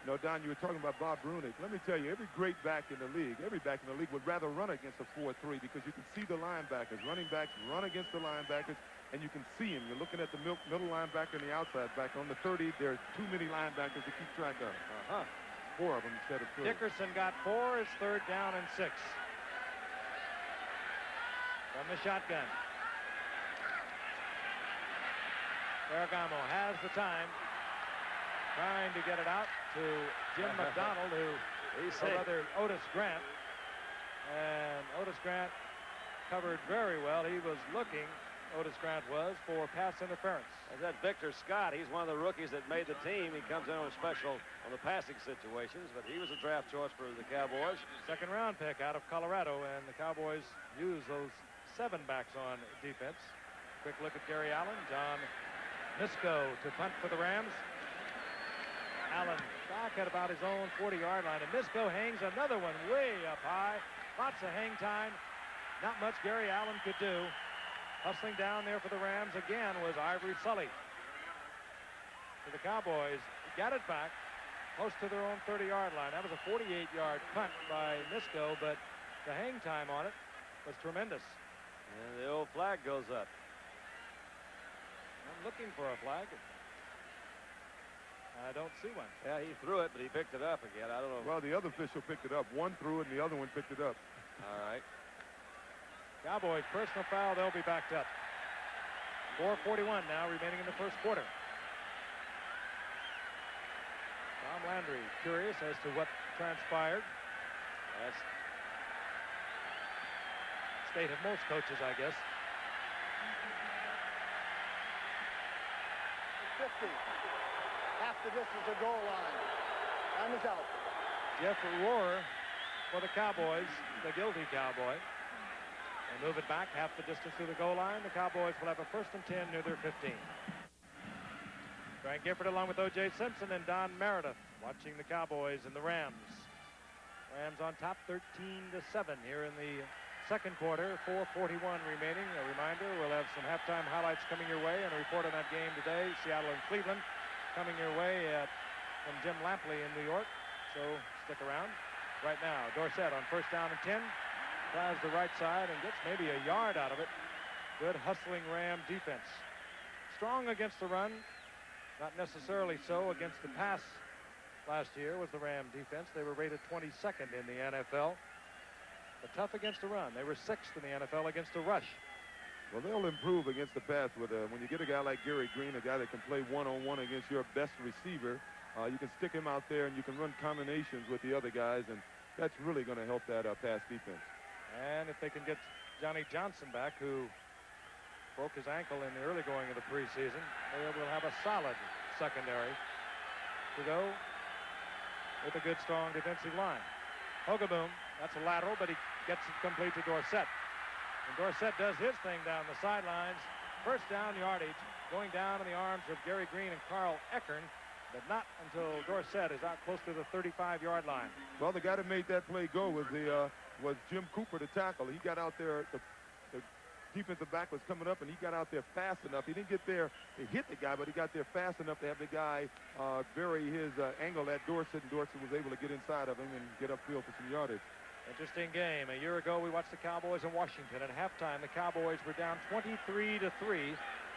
No, Don, you were talking about Bob Brunig. Let me tell you, every great back in the league, every back in the league would rather run against a 4-3 because you can see the linebackers. Running backs run against the linebackers, and you can see them. You're looking at the middle linebacker and the outside back. On the 30, there are too many linebackers to keep track of. 4 of them instead of 3. Dickerson got 4. It's 3rd down and 6. From the shotgun. Ferragamo has the time. Trying to get it out to Jim McDonald, Otis Grant. And Otis Grant covered very well. He was looking, Otis Grant was, for pass interference. Is that Victor Scott? He's one of the rookies that made the team. He comes in on special on the passing situations, but he was a draft choice for the Cowboys. 2nd round pick out of Colorado, and the Cowboys use those 7 backs on defense. Quick look at Gary Allen. John Misko to punt for the Rams. Allen back at about his own 40-yard line, and Misko hangs another one way up high. Lots of hang time. Not much Gary Allen could do. Hustling down there for the Rams again was Ivory Sully. So the Cowboys got it back close to their own 30-yard line. That was a 48-yard punt by Misko, but the hang time on it was tremendous. And the old flag goes up. I'm looking for a flag. I don't see one. Yeah, he threw it, but he picked it up again. I don't know. Well, the other official picked it up. One threw it, and the other one picked it up. All right. Cowboys personal foul. They'll be backed up. 4:41 now remaining in the 1st quarter. Tom Landry curious as to what transpired. That's state of most coaches, I guess. 50. Half the distance to goal line. Time is out. Jeff Rohrer for the Cowboys, the guilty Cowboy. They move it back half the distance to the goal line. The Cowboys will have a 1st and 10 near their 15. Frank Gifford along with O.J. Simpson and Don Meredith watching the Cowboys and the Rams. Rams on top 13-7 here in the 2nd quarter. 4:41 remaining. A reminder, we'll have some halftime highlights coming your way and a report on that game today. Seattle and Cleveland coming your way from Jim Lampley in New York. So stick around. Right now, Dorsett on 1st down and 10. Tries the right side and gets maybe a yard out of it. Good hustling Ram defense. Strong against the run. Not necessarily so against the pass last year was the Ram defense. They were rated 22nd in the NFL. But tough against the run. They were 6th in the NFL against the rush. Well, they'll improve against the pass with when you get a guy like Gary Green, a guy that can play one-on-one against your best receiver. You can stick him out there, and you can run combinations with the other guys, and that's really going to help that pass defense. And if they can get Johnny Johnson back, who broke his ankle in the early going of the preseason, they will have a solid secondary to go with a good, strong defensive line. Hogaboom, that's a lateral, but he gets it complete to Dorsett. And Dorsett does his thing down the sidelines. First down yardage, going down in the arms of Gary Green and Carl Eckern, but not until Dorsett is out close to the 35-yard line. Well, the guy that made that play go was Jim Cooper, the tackle. He got out there. The defensive back was coming up, and he got out there fast enough. He didn't get there to hit the guy, but he got there fast enough to have the guy bury his angle at Dorsett, and Dorsett was able to get inside of him and get upfield for some yardage. Interesting game. A year ago, we watched the Cowboys in Washington. At halftime, the Cowboys were down 23-3.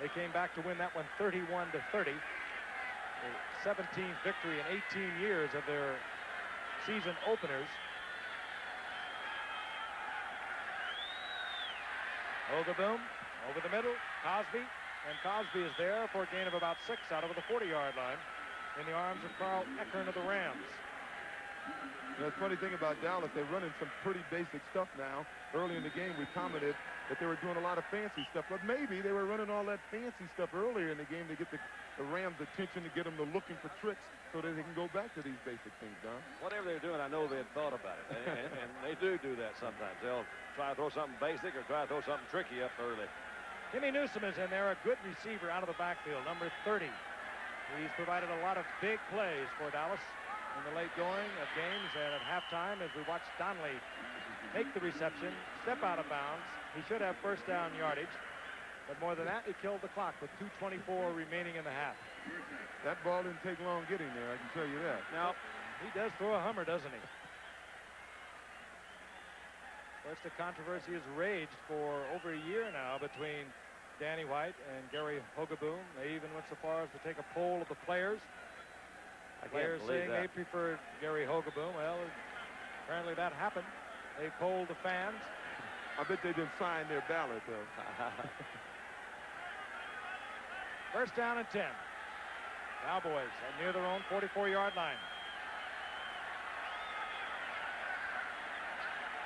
They came back to win that one 31-30. The 17th victory in 18 years of their season openers. Hogaboom over the middle, Cosby, and Cosby is there for a gain of about 6 out over the 40-yard line in the arms of Carl Eckern of the Rams. The funny thing about Dallas, they're running some pretty basic stuff now. Early in the game, we commented that they were doing a lot of fancy stuff, but maybe they were running all that fancy stuff earlier in the game to get the Rams' attention, to get them to looking for tricks so that they can go back to these basic things, Don. Whatever they're doing, I know they had thought about it, and they do that sometimes. They'll try to throw something basic or try to throw something tricky up early. Timmy Newsome is in there, a good receiver out of the backfield, number 30. He's provided a lot of big plays for Dallas in the late going of games, and at halftime, as we watch Donnelly take the reception, step out of bounds. He should have first down yardage, but more than that, he killed the clock with 2:24 remaining in the half. That ball didn't take long getting there, I can tell you that. Now, he does throw a hummer, doesn't he? Of course, the controversy has raged for over a year now between Danny White and Gary Hogaboom. They even went so far as to take a poll of the players. Players saying they preferred Gary Hogaboom. Well, apparently that happened. They polled the fans. I bet they didn't sign their ballot, though. First down and 10. Cowboys are near their own 44-yard line.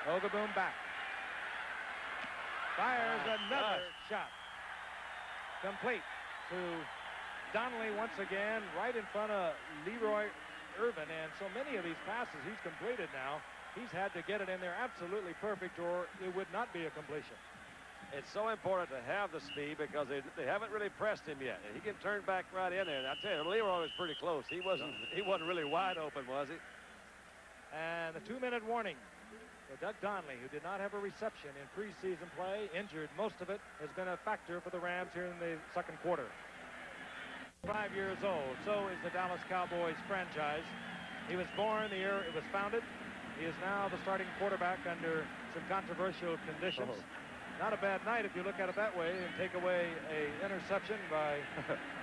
Hogaboom back. Fires another shot. Complete to Donnelly once again, right in front of Leroy Irvin, and so many of these passes he's completed now, he's had to get it in there absolutely perfect, or it would not be a completion. It's so important to have the speed because they haven't really pressed him yet. He can turn back right in there. And I tell you, Leroy was pretty close. He wasn't really wide open, was he? And the 2-minute warning for Doug Donnelly, who did not have a reception in preseason play, injured. Most of it has been a factor for the Rams here in the second quarter. 5 years old, so is the Dallas Cowboys franchise. He was born the year it was founded. He is now the starting quarterback under some controversial conditions. Not a bad night if you look at it that way, and take away a interception by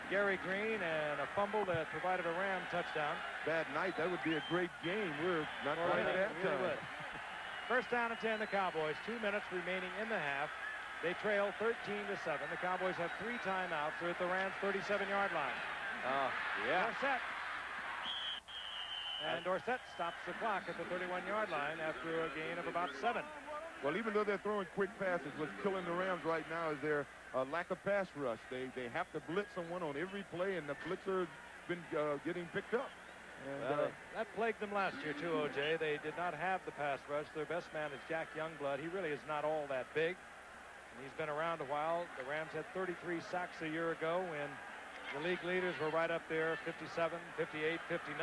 Gary Green and a fumble that provided a Ram touchdown. Bad night. That would be a great game. We're not quite at that time. First down and 10, the Cowboys. 2 minutes remaining in the half. They trail 13-7. The Cowboys have 3 timeouts. They're at the Rams' 37-yard line. Yeah. Dorsett. And Dorsett stops the clock at the 31-yard line after a gain of about 7. Well, even though they're throwing quick passes, what's killing the Rams right now is their lack of pass rush. They have to blitz someone on every play, and the blitzer's been getting picked up. And, that plagued them last year, too, O.J. They did not have the pass rush. Their best man is Jack Youngblood. He really is not all that big. He's been around a while. The Rams had 33 sacks a year ago when the league leaders were right up there, 57, 58, 59.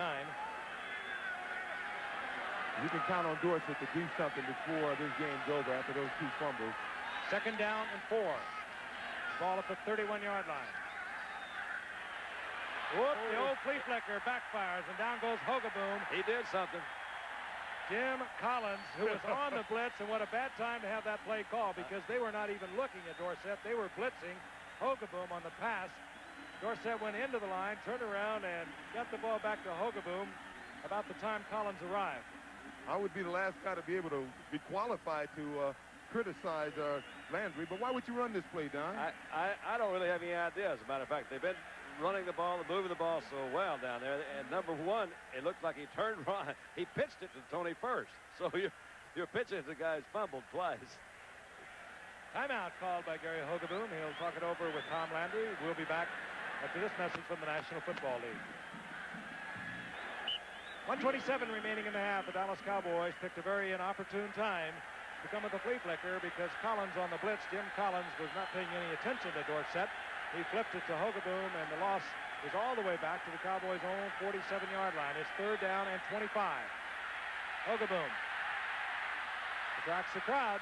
You can count on Dorsett to do something before this game's over after those 2 fumbles. Second down and 4. Ball at the 31-yard line. Whoop, the old flea flicker backfires, and down goes Hogaboom. He did something. Jim Collins, who was on the blitz, and what a bad time to have that play called because they were not even looking at Dorsett. They were blitzing Hogaboom on the pass. Dorsett went into the line, turned around, and got the ball back to Hogaboom about the time Collins arrived. I would be the last guy to be able to be qualified to criticize Landry, but why would you run this play, Don? I don't really have any idea. As a matter of fact, they've been running the ball and moving the ball so well down there. And number one, it looked like he turned right. He pitched it to Tony first. So you're pitching to the guy who's fumbled twice. Timeout called by Gary Hogaboom. He'll talk it over with Tom Landry. We'll be back after this message from the National Football League. 1:27 remaining in the half. The Dallas Cowboys picked a very inopportune time to come with a flea flicker because Collins on the blitz. Jim Collins was not paying any attention to Dorsett. He flipped it to Hogaboom, and the loss is all the way back to the Cowboys' own 47-yard line. It's 3rd down and 25. Hogaboom attracts the crowd.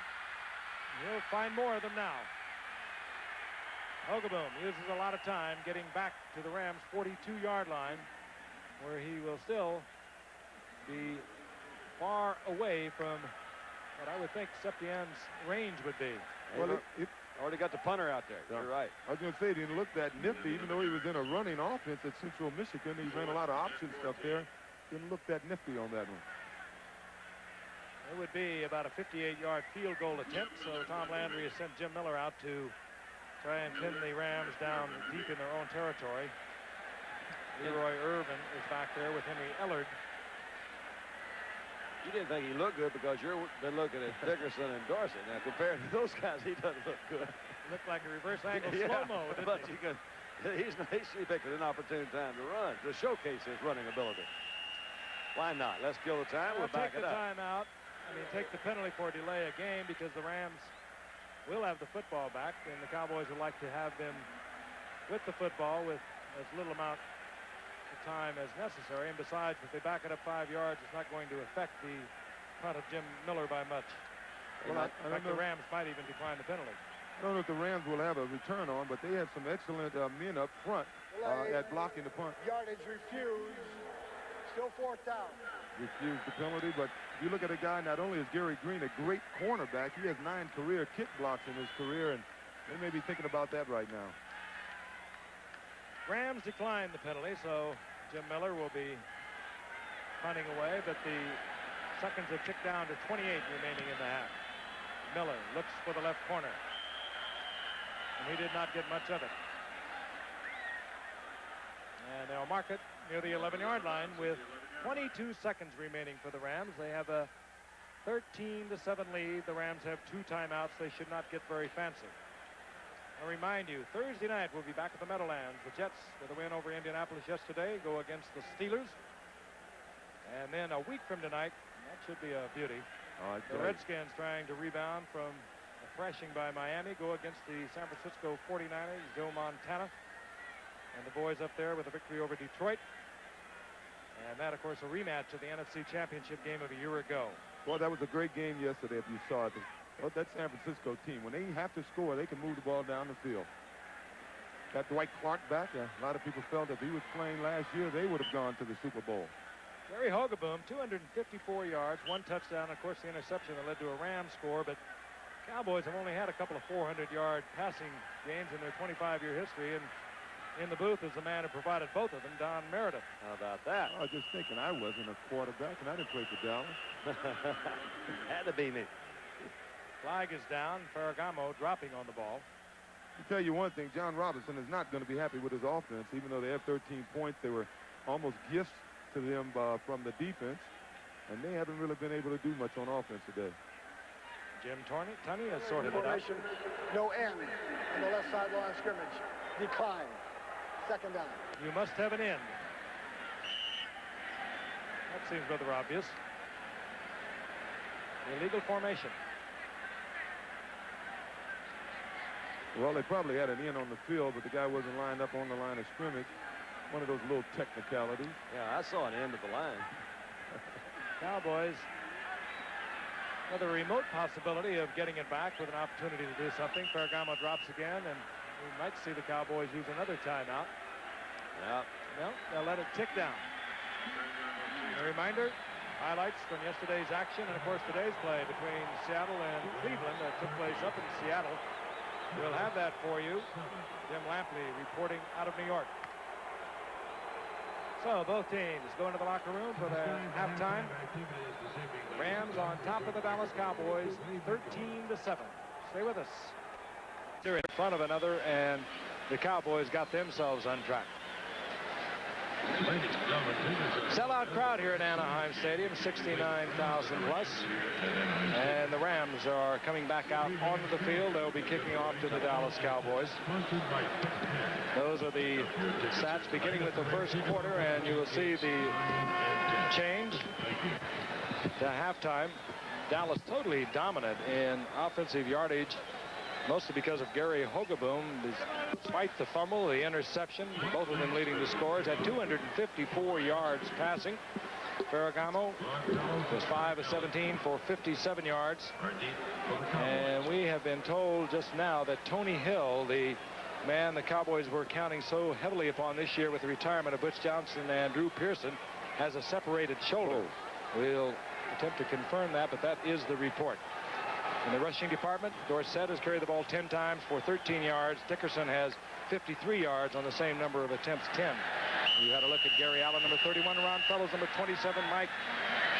He'll find more of them now. Hogaboom uses a lot of time getting back to the Rams' 42-yard line, where he will still be far away from what I would think Septien's range would be. Well, it already got the punter out there. You're right. I was going to say, it didn't look that nifty, even though he was in a running offense at Central Michigan. He ran a lot of option stuff there. Didn't look that nifty on that one. It would be about a 58-yard field goal attempt, so Tom Landry has sent Jim Miller out to try and pin the Rams down deep in their own territory. Leroy Irvin is back there with Henry Ellard. You didn't think he looked good because you've been looking at Dickerson and Dorsett. Now, compared to those guys, he doesn't look good. Looked like a reverse angle Yeah, slow-mo, didn't but he? he picked an inopportune time to run, to showcase his running ability. Why not? Let's kill the time. We'll back it up. Take the time out. I mean, take the penalty for delay a game because the Rams will have the football back, and the Cowboys would like to have them with the football with as little amount of time as necessary. And besides, if they back it up 5 yards, it's not going to affect the punt of Jim Miller by much. Well, In fact, the Rams might even decline the penalty. I don't know if the Rams will have a return on, but they have some excellent men up front at blocking the punt. Yardage refused. Still 4th down. Refused the penalty, but if you look at a guy, not only is Gary Green a great cornerback, he has 9 career kick blocks in his career, and they may be thinking about that right now. Rams declined the penalty, so Jim Miller will be punting away, but the seconds have ticked down to 28 remaining in the half. Miller looks for the left corner, and he did not get much of it. And they'll mark it near the 11-yard line with 22 seconds remaining for the Rams. They have a 13-7 lead. The Rams have 2 timeouts. They should not get very fancy. I remind you, Thursday night we'll be back at the Meadowlands. The Jets, with a win over Indianapolis yesterday, go against the Steelers. And then a week from tonight, that should be a beauty. The Redskins, trying to rebound from a thrashing by Miami, go against the San Francisco 49ers, Joe Montana. And the boys up there with a victory over Detroit. And that, of course, a rematch of the NFC Championship game of a year ago. Well, that was a great game yesterday if you saw it. Well, that San Francisco team, when they have to score, they can move the ball down the field. Got Dwight Clark back. A lot of people felt if he was playing last year, they would have gone to the Super Bowl. Gary Hogaboom, 254 yards, 1 touchdown. Of course, the interception that led to a Rams score, but Cowboys have only had a couple of 400-yard passing games in their 25-year history, and in the booth is the man who provided both of them, Don Meredith. How about that? I was just thinking, I wasn't a quarterback, and I didn't play for Dallas. Had to be me. Flag is down. Ferragamo dropping on the ball. To tell you one thing, John Robinson is not going to be happy with his offense. Even though they have 13 points, they were almost gifts to them from the defense, and they haven't really been able to do much on offense today. Jim Tunney has sorted it out. No end on the left side line of scrimmage. Decline. 2nd down. You must have an end. That seems rather obvious. Illegal formation. Well, they probably had an in on the field, but the guy wasn't lined up on the line of scrimmage. One of those little technicalities. Yeah, I saw an end of the line. Cowboys with a remote possibility of getting it back with an opportunity to do something. Ferragamo drops again, and we might see the Cowboys use another timeout. Yeah. No, they'll let it tick down. A reminder, highlights from yesterday's action and, of course, today's play between Seattle and Cleveland that took place up in Seattle. We'll have that for you. Jim Lampley reporting out of New York. So both teams go into the locker room for the halftime. Rams on top of the Dallas Cowboys, 13-7. Stay with us. They're in front of another, and the Cowboys got themselves on track. Sellout crowd here at Anaheim Stadium, 69,000 plus. And the Rams are coming back out onto the field. They'll be kicking off to the Dallas Cowboys. Those are the stats beginning with the first quarter, and you will see the change to halftime. Dallas totally dominant in offensive yardage, mostly because of Gary Hogeboom. Despite the fumble, the interception, both of them leading the scores, at 254 yards passing. Ferragamo was 5 of 17 for 57 yards. And we have been told just now that Tony Hill, the man the Cowboys were counting so heavily upon this year with the retirement of Butch Johnson and Drew Pearson, has a separated shoulder. We'll attempt to confirm that, but that is the report. In the rushing department, Dorsett has carried the ball 10 times for 13 yards. Dickerson has 53 yards on the same number of attempts, 10. You had a look at Gary Allen, number 31, Ron Fellows, number 27, Mike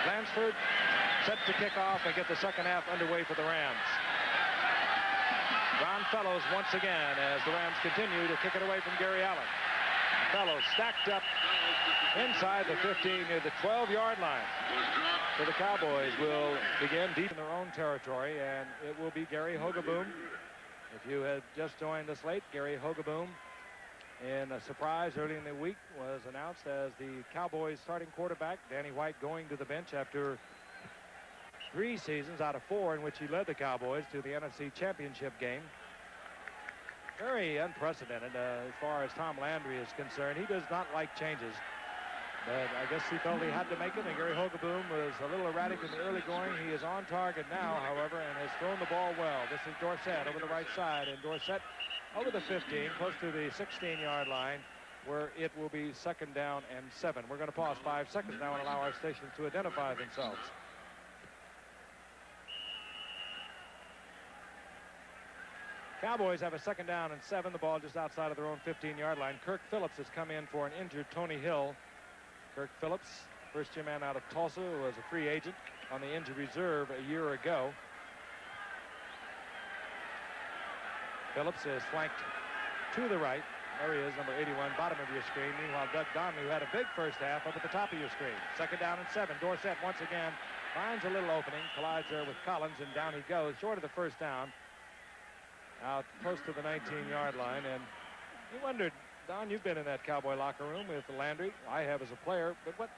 Lansford, set to kick off and get the second half underway for the Rams. Ron Fellows once again as the Rams continue to kick it away from Gary Allen. Fellows stacked up inside the 15 near the 12-yard line. So the Cowboys will begin deep in their own territory, and it will be Gary Hogeboom. If you had just joined us late, Gary Hogeboom, in a surprise early in the week, was announced as the Cowboys starting quarterback. Danny White going to the bench after 3 seasons out of 4 in which he led the Cowboys to the NFC Championship game. Very unprecedented as far as Tom Landry is concerned. He does not like changes. But I guess he felt he had to make it, and Gary Hogeboom was a little erratic in the early going. He is on target now, however, and has thrown the ball well. This is Dorsett over the right side, and Dorsett over the 15, close to the 16-yard line, where it will be 2nd down and 7. We're going to pause 5 seconds now and allow our stations to identify themselves. Cowboys have a 2nd down and 7. The ball just outside of their own 15-yard line. Kirk Phillips has come in for an injured Tony Hill. Kirk Phillips, first-year man out of Tulsa, was a free agent on the injured reserve a year ago. Phillips is flanked to the right. There he is, number 81, bottom of your screen. Meanwhile, Doug Donnelly, who had a big first half, up at the top of your screen. 2nd down and 7. Dorsett once again finds a little opening, collides there with Collins, and down he goes, short of the first down, out close to the 19-yard line. And you wondered, Don, you've been in that Cowboy locker room with Landry. I have as a player, but what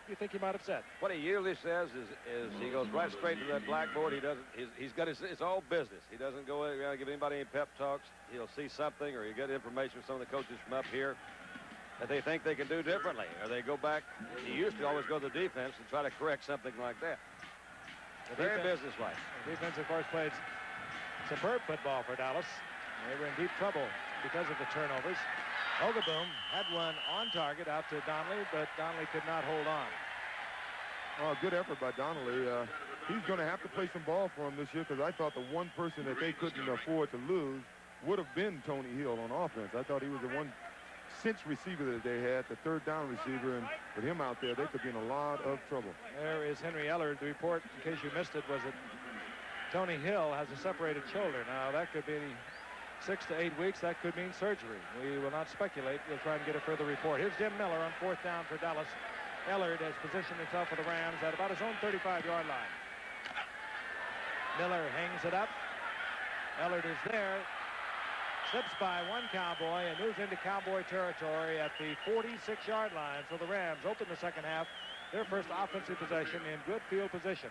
do you think he might have said? What he usually says is he goes right straight to that blackboard. He doesn't. He's got it's all business. He doesn't go give anybody any pep talks. He'll see something, or he'll get information from some of the coaches from up here that they think they can do differently, or they go back. He used to always go to the defense and try to correct something like that. Very businesslike. The defense, of course, played superb football for Dallas. They were in deep trouble because of the turnovers. Hogeboom had one on target out to Donnelly, but Donnelly could not hold on. Oh, good effort by Donnelly. He's going to have to play some ball for him this year, because I thought the one person that they couldn't afford to lose would have been Tony Hill on offense. I thought he was the one cinch receiver that they had, the 3rd down receiver, and with him out there, they could be in a lot of trouble. There is Henry Ellard. The report, in case you missed it, was that Tony Hill has a separated shoulder. Now, that could be 6 to 8 weeks. That could mean surgery. We will not speculate. We'll try and get a further report. Here's Jim Miller on 4th down for Dallas. Ellard has positioned himself for the Rams at about his own 35-yard line. Miller hangs it up. Ellard is there. Slips by one Cowboy and moves into Cowboy territory at the 46-yard line. So the Rams open the second half. Their first offensive possession in good field position.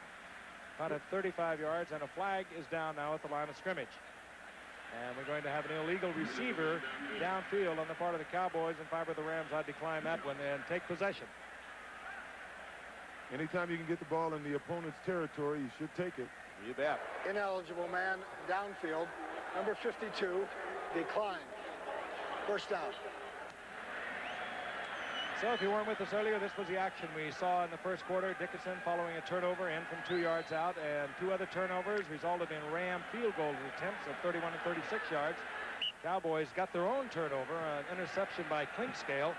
About at 35 yards, and a flag is down now at the line of scrimmage. And we're going to have an illegal receiver downfield on the part of the Cowboys. In favor of the Rams, I'd decline that one and take possession. Anytime you can get the ball in the opponent's territory, you should take it. You bet. Ineligible man downfield. Number 52, declined. 1st down. So if you weren't with us earlier, this was the action we saw in the first quarter. Dickerson following a turnover in from 2 yards out, and 2 other turnovers resulted in Ram field goal attempts of 31 and 36 yards. Cowboys got their own turnover, an interception by Clinkscale,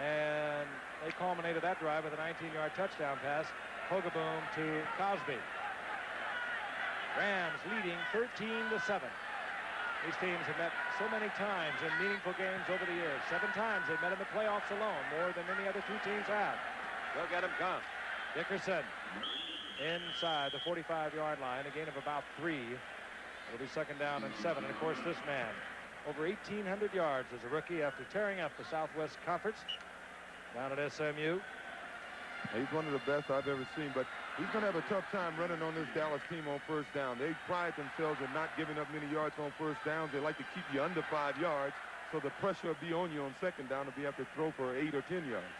and they culminated that drive with a 19-yard touchdown pass. Hogaboom to Cosby. Rams leading 13-7. These teams have met so many times in meaningful games over the years. 7 times they've met in the playoffs alone, more than any other 2 teams have. Look at him come. Dickerson inside the 45-yard line, a gain of about 3. It'll be 2nd down and 7. And of course, this man, over 1,800 yards as a rookie after tearing up the Southwest Conference down at SMU. He's one of the best I've ever seen, but he's going to have a tough time running on this Dallas team on 1st down. They pride themselves in not giving up many yards on 1st downs. They like to keep you under 5 yards, so the pressure will be on you on 2nd down to be able to throw for 8 or 10 yards.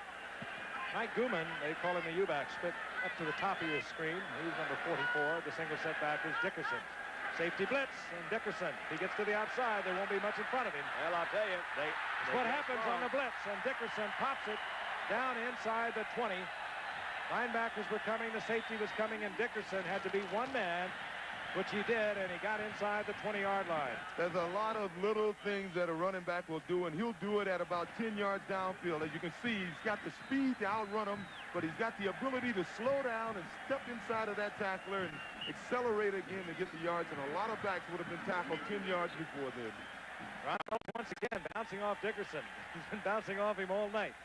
Mike Gooman, they call him the U-back, split up to the top of your screen. He's number 44. The single setback is Dickerson. Safety blitz, and Dickerson, if he gets to the outside, there won't be much in front of him. Well, I'll tell you, That's what happens on the blitz, and Dickerson pops it down inside the 20. Linebackers were coming, the safety was coming, and Dickerson had to be one man, which he did, and he got inside the 20-yard line. There's a lot of little things that a running back will do, and he'll do it at about 10 yards downfield. As you can see, he's got the speed to outrun him, but he's got the ability to slow down and step inside of that tackler and accelerate again to get the yards, and a lot of backs would have been tackled 10 yards before then. Ronald once again bouncing off Dickerson. He's been bouncing off him all night.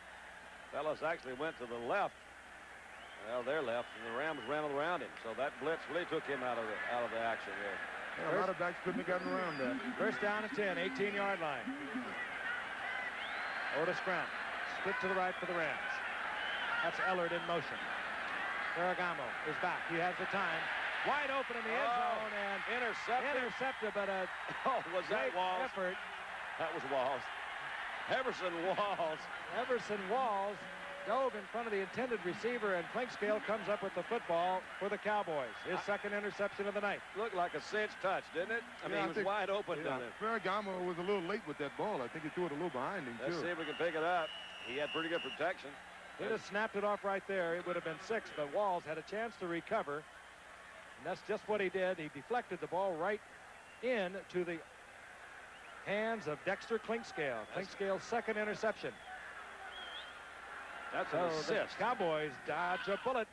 Fellas actually went to the left. Well, their left, and the Rams ran around him. So that blitz really took him out of the action there. Yeah, a lot of backs couldn't have gotten around that. 1st down and 10, 18-yard line. Otis Grant, split to the right for the Rams. That's Ellard in motion. Ferragamo is back. He has the time. Wide open in the end zone and intercepted, but a was that Walls? effort. That was Walls. Everson Walls dove in front of the intended receiver, and Clinkscale comes up with the football for the Cowboys. His 2nd interception of the night. Looked like a cinch touch, didn't it? I mean, he was wide open down there. Ferragamo was a little late with that ball. I think he threw it a little behind him, Let's see if we can pick it up. He had pretty good protection. He'd have snapped it off right there. It would have been 6, but Walls had a chance to recover. And that's just what he did. He deflected the ball right into the hands of Dexter Clinkscale. Clinkscale's 2nd interception. That's an assist. The Cowboys dodge a bullet,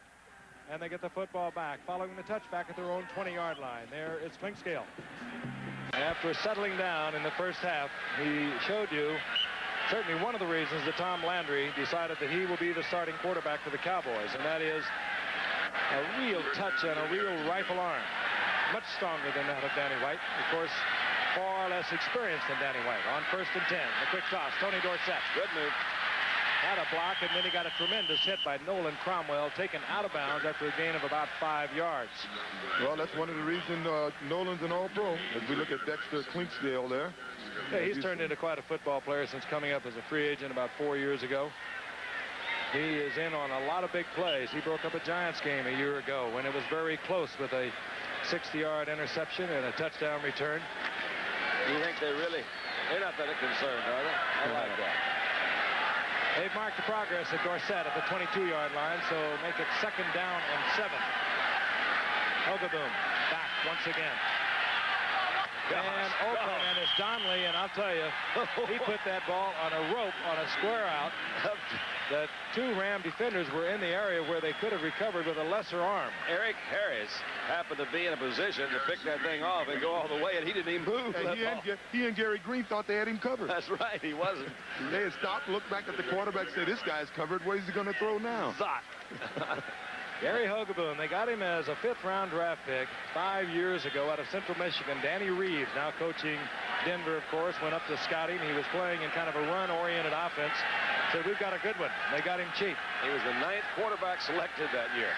and they get the football back, following the touchback at their own 20-yard line. There is Clinkscale. After settling down in the 1st half, he showed you certainly one of the reasons that Tom Landry decided that he will be the starting quarterback for the Cowboys, and that is a real touch and a real rifle arm. Much stronger than that of Danny White. Of course, far less experienced than Danny White. On 1st and 10, the quick toss, Tony Dorsett. Good move. Had a block, and then he got a tremendous hit by Nolan Cromwell, taken out of bounds after a gain of about 5 yards. Well, that's one of the reasons Nolan's an all-pro. As we look at Dexter Clinkscale there. Yeah, he's turned into quite a football player since coming up as a free agent about 4 years ago. He is in on a lot of big plays. He broke up a Giants game a year ago when it was very close with a 60-yard interception and a touchdown return. You think they're not that concerned, are they? I like that. They've marked the progress at Dorsett at the 22-yard line, so make it 2nd down and 7. Hogaboom back once again. And open, and it's Donnelly, and I'll tell you, he put that ball on a rope on a square out. The 2 Ram defenders were in the area where they could have recovered with a lesser arm. Eric Harris happened to be in a position to pick that thing off and go all the way, and he didn't even move. He and Gary Green thought they had him covered. That's right, he wasn't. They had stopped, looked back at the quarterback, said, this guy's covered. Where's he going to throw now? Thought. Gary Hogaboom, they got him as a 5th-round draft pick 5 years ago out of Central Michigan. Danny Reeves, now coaching Denver, of course, went up to scouting. He was playing in kind of a run-oriented offense. Said, we've got a good one. They got him cheap. He was the 9th quarterback selected that year.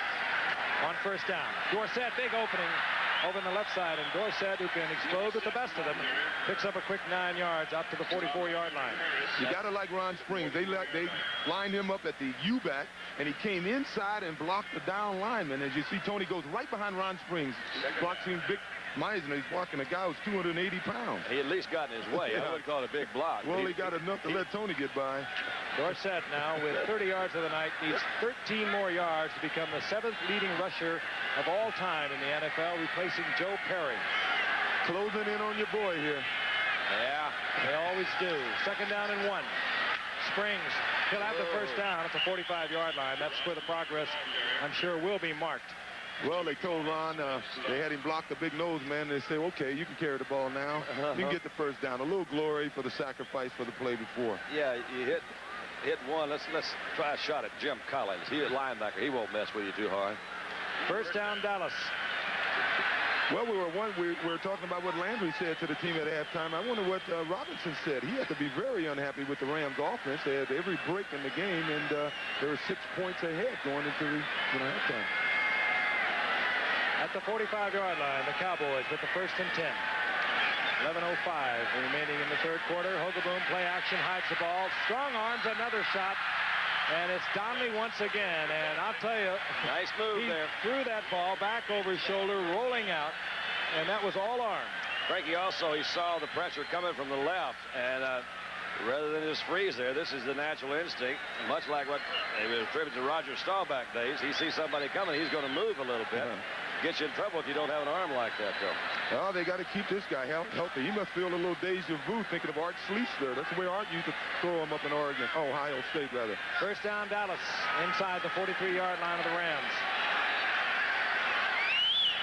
On 1st down, Dorsett, big opening over on the left side, and Dorsett, who can explode with the best of them, picks up a quick 9 yards out to the 44-yard line. You got to like Ron Springs. They lined him up at the U-back, and he came inside and blocked the down lineman. As you see, Tony goes right behind Ron Springs, blocks him big. Meisner, he's blocking a guy who's 280 pounds. He at least got in his way. I wouldn't call it a big block. Well, he got enough to let Tony get by. Dorsett now with 30 yards of the night needs 13 more yards to become the 7th leading rusher of all time in the NFL, replacing Joe Perry. Closing in on your boy here. Yeah, they always do. 2nd down and 1. Springs. He'll have the first down at the 45-yard line. That's where the progress, I'm sure, will be marked. Well, they told Ron they had him block the big nose man. They say, okay, you can carry the ball now. You can get the first down. A little glory for the sacrifice for the play before. Yeah, you hit one. Let's try a shot at Jim Collins. He at linebacker. He won't mess with you too hard. First down, Dallas. Well, we were talking about what Landry said to the team at halftime. I wonder what Robinson said. He had to be very unhappy with the Rams offense. They had every break in the game, and they were 6 points ahead going into the halftime. At the 45-yard line, the Cowboys with the first and 10. 11:05 remaining in the third quarter. Hogaboom play action, hides the ball. Strong arms, another shot. And it's Donnelly once again. And I'll tell you, nice move there. Threw that ball back over his shoulder, rolling out. And that was all arm. Frankie also, he saw the pressure coming from the left. And rather than just freeze there, this is the natural instinct. Much like what they were attributed to Roger Staubach days. He sees somebody coming, he's going to move a little bit. Gets you in trouble if you don't have an arm like that, though. Oh, they got to keep this guy healthy. He must feel a little deja vu thinking of Art Schlichter. That's the way Art used to throw him up in Ohio State, rather. First down, Dallas, inside the 43-yard line of the Rams.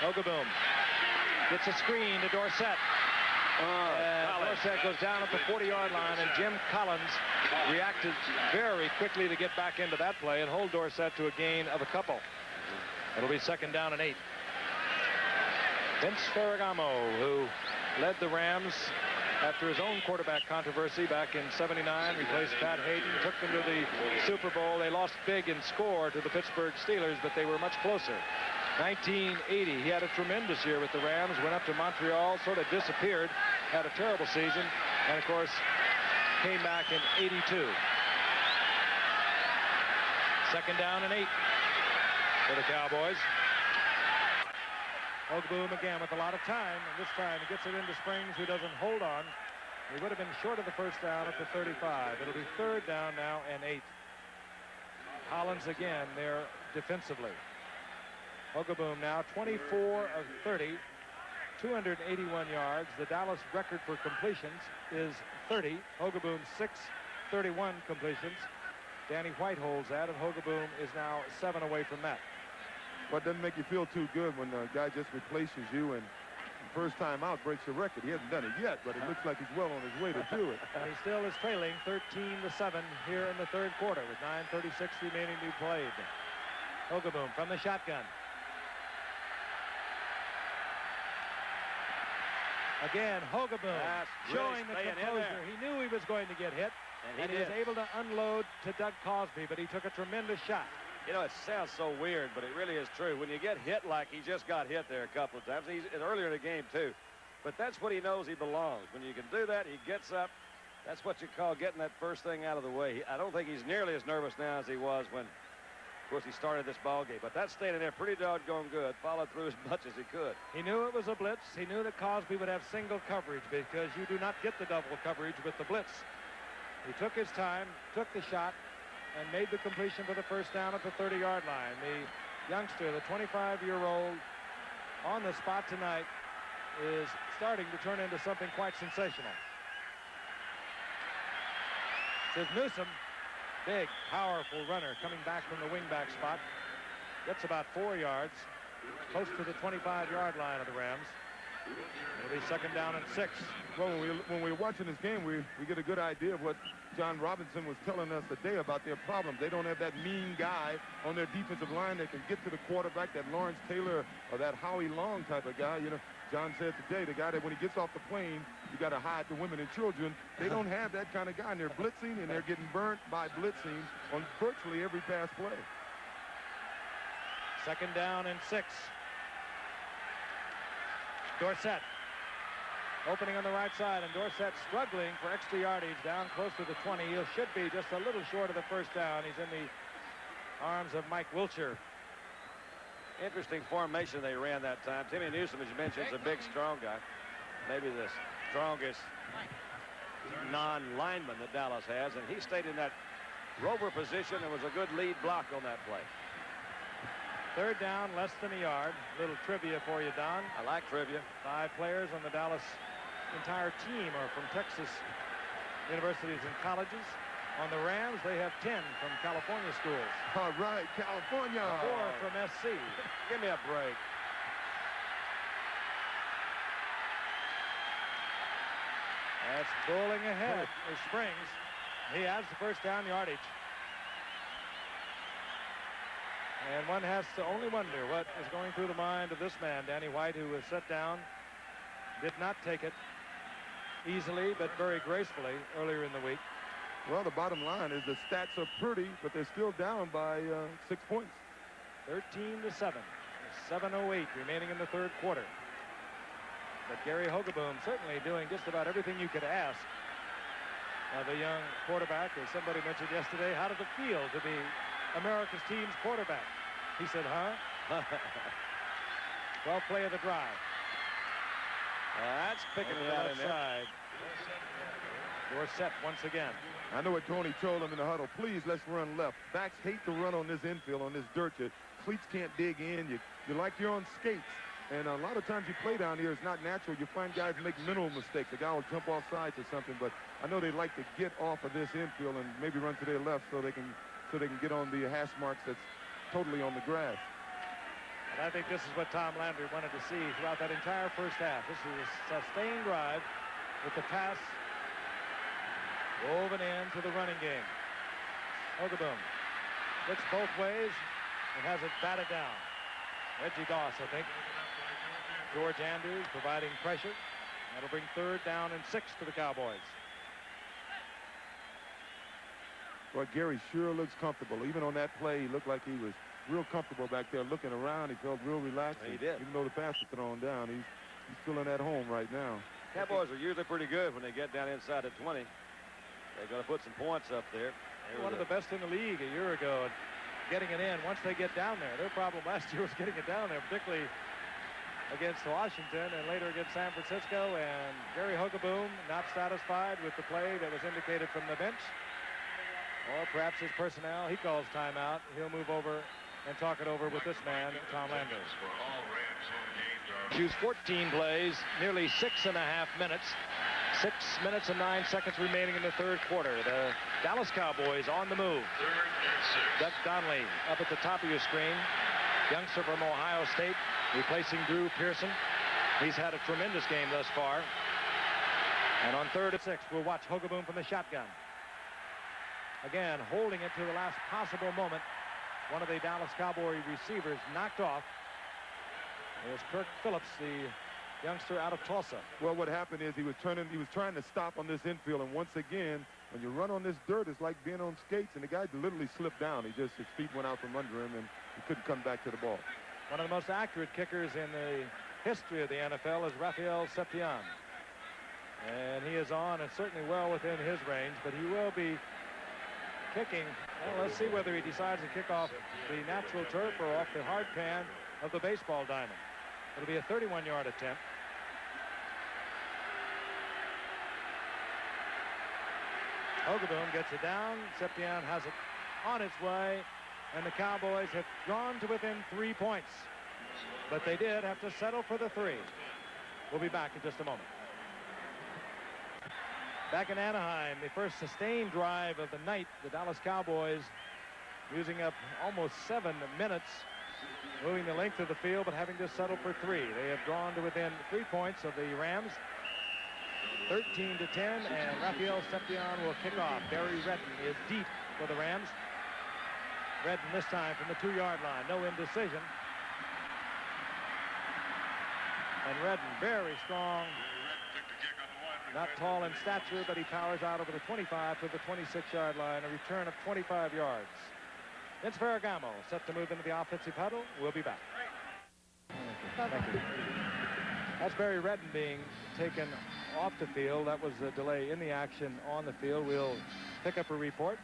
Hogaboom gets a screen to Dorsett. Dorsett goes down at the 40-yard line, and Jim Collins reacted very quickly to get back into that play and hold Dorsett to a gain of a couple. It'll be second down and 8. Vince Ferragamo, who led the Rams after his own quarterback controversy back in '79, replaced Pat Hayden, took them to the Super Bowl. They lost big in score to the Pittsburgh Steelers, but they were much closer. 1980, he had a tremendous year with the Rams, went up to Montreal, sort of disappeared, had a terrible season, and of course came back in '82. Second down and 8 for the Cowboys. Hogaboom again with a lot of time, and this time he gets it into Springs, who doesn't hold on. He would have been short of the first down at the 35. It'll be third down now and 8. Collins again there defensively. Hogaboom now 24 of 30, 281 yards. The Dallas record for completions is 30. Hogaboom 631 completions. Danny White holds that, and Hogaboom is now 7 away from that. But it doesn't make you feel too good when a guy just replaces you and first time out breaks the record. He hasn't done it yet, but it looks like he's well on his way to do it. And he still is trailing 13-7 here in the third quarter with 9:36 remaining to be played. Hogaboom from the shotgun. Again, Hogaboom showing the composure. He knew he was going to get hit, and he was able to unload to Doug Cosby, but he took a tremendous shot. You know, it sounds so weird, but it really is true. When you get hit like he just got hit there a couple of times, he's earlier in the game too, but that's what he knows he belongs. When you can do that, he gets up. That's what you call getting that first thing out of the way. I don't think he's nearly as nervous now as he was when, of course, he started this ball game. But that stayed in there pretty doggone good. Followed through as much as he could. He knew it was a blitz. He knew that Cosby would have single coverage because you do not get the double coverage with the blitz. He took his time, took the shot, and made the completion for the first down at the 30-yard line. The youngster, the 25-year-old, on the spot tonight, is starting to turn into something quite sensational. This is Newsom, big, powerful runner coming back from the wingback spot. Gets about 4 yards, close to the 25-yard line of the Rams. It'll be second down and 6. Well, when we were watching this game, we get a good idea of what John Robinson was telling us today about their problems. They don't have that mean guy on their defensive line that can get to the quarterback, that Lawrence Taylor or that Howie Long type of guy. You know, John said today, the guy that when he gets off the plane, you got to hide the women and children. They don't have that kind of guy, and they're blitzing, and they're getting burnt by blitzing on virtually every pass play. Second down and 6. Dorsett opening on the right side, and Dorsett struggling for extra yardage down close to the 20. He should be just a little short of the first down. He's in the arms of Mike Wiltshire. Interesting formation they ran that time. Timmy Newsom, as you mentioned, is a big, strong guy. Maybe the strongest non-lineman that Dallas has, and he stayed in that rover position and was a good lead block on that play. Third down, less than a yard. Little trivia for you, Don. I like trivia. 5 players on the Dallas entire team are from Texas universities and colleges. On the Rams, they have 10 from California schools. All right, California. 4 from SC. Give me a break. That's bowling ahead. It springs. He has the first down yardage. And one has to only wonder what is going through the mind of this man, Danny White, who was set down, did not take it easily, but very gracefully earlier in the week. Well, the bottom line is the stats are pretty, but they're still down by 6 points. 13-7. 7:08 remaining in the third quarter. But Gary Hogeboom certainly doing just about everything you could ask of a young quarterback. As somebody mentioned yesterday, how does it feel to be America's team's quarterback? He said, huh? 12th play of the drive. That's picking Over me the out left in there. side. Dorsett once again. I know what Tony told him in the huddle. Please, let's run left. Backs hate to run on this infield, on this dirt. Your cleats can't dig in. You're like you're on skates. And a lot of times you play down here, it's not natural. You find guys make mental mistakes. A guy will jump off sides or something. But I know they like to get off of this infield and maybe run to their left so they can get on the hash marks that's totally on the grass. And I think this is what Tom Landry wanted to see throughout that entire first half. This is a sustained drive with the pass woven into the running game. Hogeboom looks both ways and has it batted down. Reggie Doss, I think. George Andrews providing pressure. That'll bring 3rd down and 6 to the Cowboys. Well, Gary sure looks comfortable. Even on that play, he looked like he was real comfortable back there looking around. He felt real relaxed. He did. Even though the pass was thrown down, he's feeling at home right now. Cowboys are usually pretty good when they get down inside the 20. They're going to put some points up there. One of the best in the league a year ago, getting it in once they get down there. Their problem last year was getting it down there, particularly against Washington and later against San Francisco. And Gary Hogeboom not satisfied with the play that was indicated from the bench. Or perhaps his personnel, he calls timeout. He'll move over and talk it over with this man, Tom Landry. Choose 14 plays, nearly 6.5 minutes. 6 minutes and 9 seconds remaining in the third quarter. The Dallas Cowboys on the move. Doug Donnelly up at the top of your screen. Youngster from Ohio State, replacing Drew Pearson. He's had a tremendous game thus far. And on 3rd and 6, we'll watch Hogeboom from the shotgun. Again, holding it to the last possible moment. One of the Dallas Cowboy receivers knocked off. It was Kirk Phillips, the youngster out of Tulsa. Well, what happened is he was trying to stop on this infield, and once again, when you run on this dirt, it's like being on skates, and the guy literally slipped down. His feet went out from under him, and he couldn't come back to the ball. One of the most accurate kickers in the history of the NFL is Rafael Septian. And he is on and certainly well within his range, but he will be kicking. Well, let's see whether he decides to kick off the natural turf or off the hard pan of the baseball diamond. It'll be a 31-yard attempt. Hogeboom gets it down. Septian has it on its way, and the Cowboys have drawn to within 3 points. But they did have to settle for the 3. We'll be back in just a moment. Back in Anaheim, the first sustained drive of the night, the Dallas Cowboys using up almost 7 minutes, moving the length of the field, but having to settle for 3. They have drawn to within 3 points of the Rams, 13-10, and Rafael Septian will kick off. Barry Redden is deep for the Rams. Redden this time from the 2-yard line, no indecision. And Redden very strong. Not tall in stature, but he powers out over the 25 to the 26-yard line, a return of 25 yards. Vince Ferragamo set to move into the offensive huddle. We'll be back. Thank you. That's Barry Redden being taken off the field. That was a delay in the action on the field. We'll pick up a report.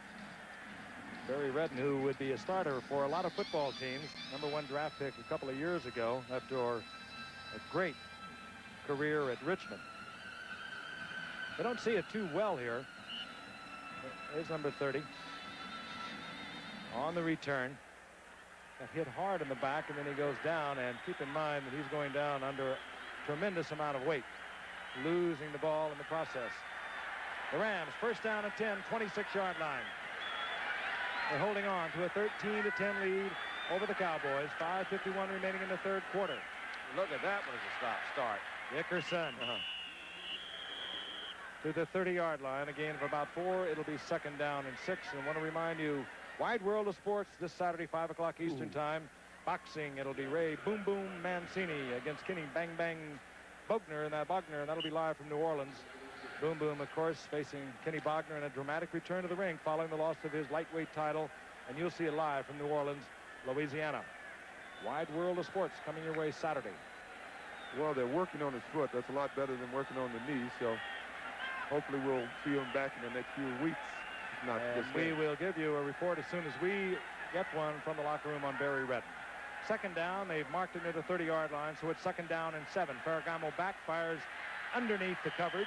Barry Redden, who would be a starter for a lot of football teams, #1 draft pick a couple of years ago after a great career at Richmond. They don't see it too well here. There's number 30. On the return. Got hit hard in the back, and then he goes down. And keep in mind that he's going down under a tremendous amount of weight, losing the ball in the process. The Rams, first down and 10, 26-yard line. They're holding on to a 13-10 lead over the Cowboys. 5:51 remaining in the third quarter. Look at that one as a start. Dickerson to the 30-yard line. A gain of about 4. It'll be second down and 6. And I want to remind you, Wide World of Sports this Saturday, 5 o'clock Eastern time. Boxing, it'll be Ray Boom Boom Mancini against Kenny Bang Bang Bogner, and that'll be live from New Orleans. Boom Boom, of course, facing Kenny Bogner in a dramatic return to the ring following the loss of his lightweight title. And you'll see it live from New Orleans, Louisiana. Wide World of Sports coming your way Saturday. Well, they're working on his foot. That's a lot better than working on the knee. So hopefully we'll see him back in the next few weeks. If not And we will give you a report as soon as we get one from the locker room on Barry Redden. Second down, they've marked it near the 30-yard line, so it's second down and 7. Ferragamo backfires underneath the coverage,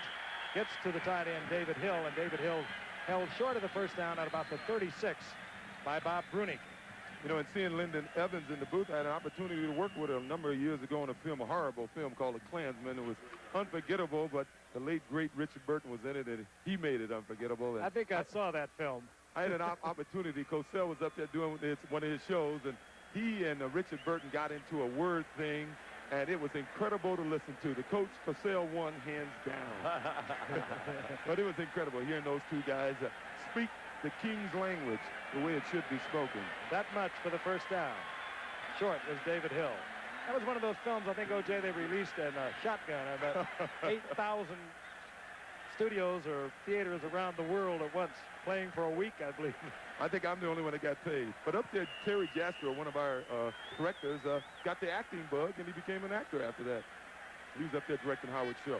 gets to the tight end, David Hill, and David Hill held short of the first down at about the 36 by Bob Brunick. You know, and seeing Lyndon Evans in the booth, I had an opportunity to work with him a number of years ago on a horrible film called The Klansman. It was unforgettable, but the late, great Richard Burton was in it, and he made it unforgettable. And I think I saw that film. I had an opportunity. Cosell was up there doing one of his shows, and he and Richard Burton got into a word thing, and it was incredible to listen to. The coach, Cosell, won hands down. But it was incredible hearing those two guys speak the King's language the way it should be spoken. That much for the first down. Short was David Hill. That was one of those films, I think, O.J., they released in a shotgun. About 8,000 studios or theaters around the world at once, playing for a week, I believe. I think I'm the only one that got paid. But up there, Terry Jasper, one of our directors, got the acting bug, and he became an actor after that. He was up there directing Howard's show.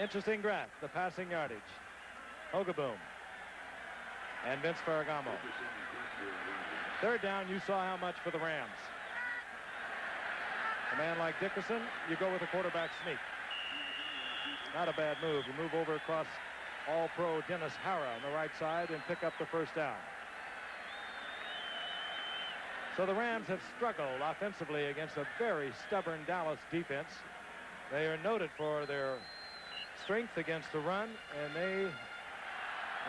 Interesting graph, the passing yardage. Hogaboom and Vince Ferragamo. Third down, you saw how much for the Rams. A man like Dickerson, you go with a quarterback sneak. Not a bad move. You move over across All-Pro Dennis Hara on the right side and pick up the first down. So the Rams have struggled offensively against a very stubborn Dallas defense. They are noted for their strength against the run, and they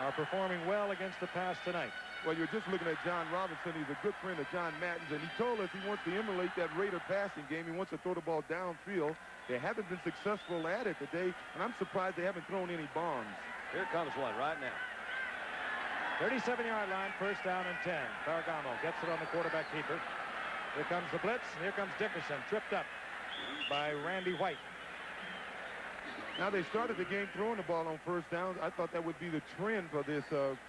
are performing well against the pass tonight. Well, you're just looking at John Robinson. He's a good friend of John Madden's, and he told us he wants to emulate that Raider passing game. He wants to throw the ball downfield. They haven't been successful at it today, and I'm surprised they haven't thrown any bombs. Here comes one right now. 37-yard line, first down and 10. Ferragamo gets it on the quarterback keeper. Here comes the blitz, and here comes Dickerson, tripped up by Randy White. Now, they started the game throwing the ball on first down. I thought that would be the trend for this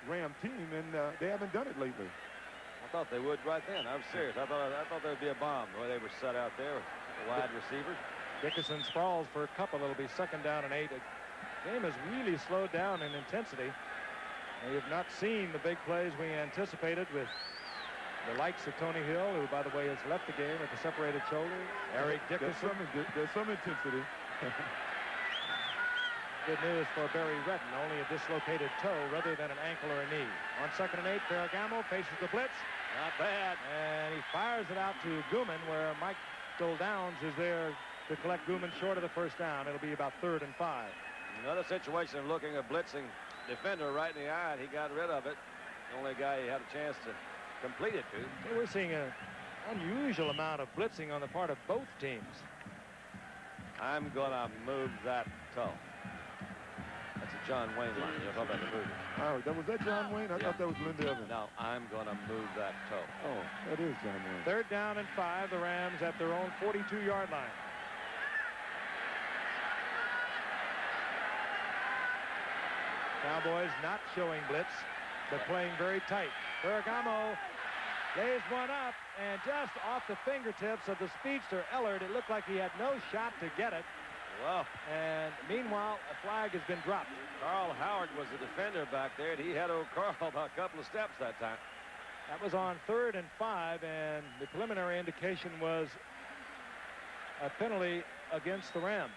Ram team, and they haven't done it lately. I thought they would right then. I'm serious. I thought there'd be a bomb the way they were set out there with the wide receivers. Dickerson sprawls for a couple. It'll be second down and 8. The game has really slowed down in intensity. We have not seen the big plays we anticipated with the likes of Tony Hill, who, by the way, has left the game with a separated shoulder. Eric Dickerson. There's some intensity. Good news for Barry Redden, only a dislocated toe rather than an ankle or a knee. On second and 8, Ferragamo faces the blitz. Not bad. And he fires it out to Gooman, where Michael Downs is there to collect Gooman short of the first down. It'll be about 3rd and 5. Another situation of looking a blitzing defender right in the eye, and he got rid of it. The only guy he had a chance to complete it to. Hey, we're seeing an unusual amount of blitzing on the part of both teams. I'm going to move that toe. That's a John Wayne line. You're talking about the movie. Oh, was that John Wayne? I thought that was Linda Evans. No, I'm going to move that toe. Oh, that is John Wayne. 3rd down and 5. The Rams at their own 42-yard line. Cowboys not showing blitz, but playing very tight. Ferragamo lays one up, and just off the fingertips of the speedster Ellard, it looked like he had no shot to get it. Well, And meanwhile, a flag has been dropped. Carl Howard was the defender back there, and he had old Carl about a couple of steps that time. That was on 3rd and 5, and the preliminary indication was a penalty against the Rams.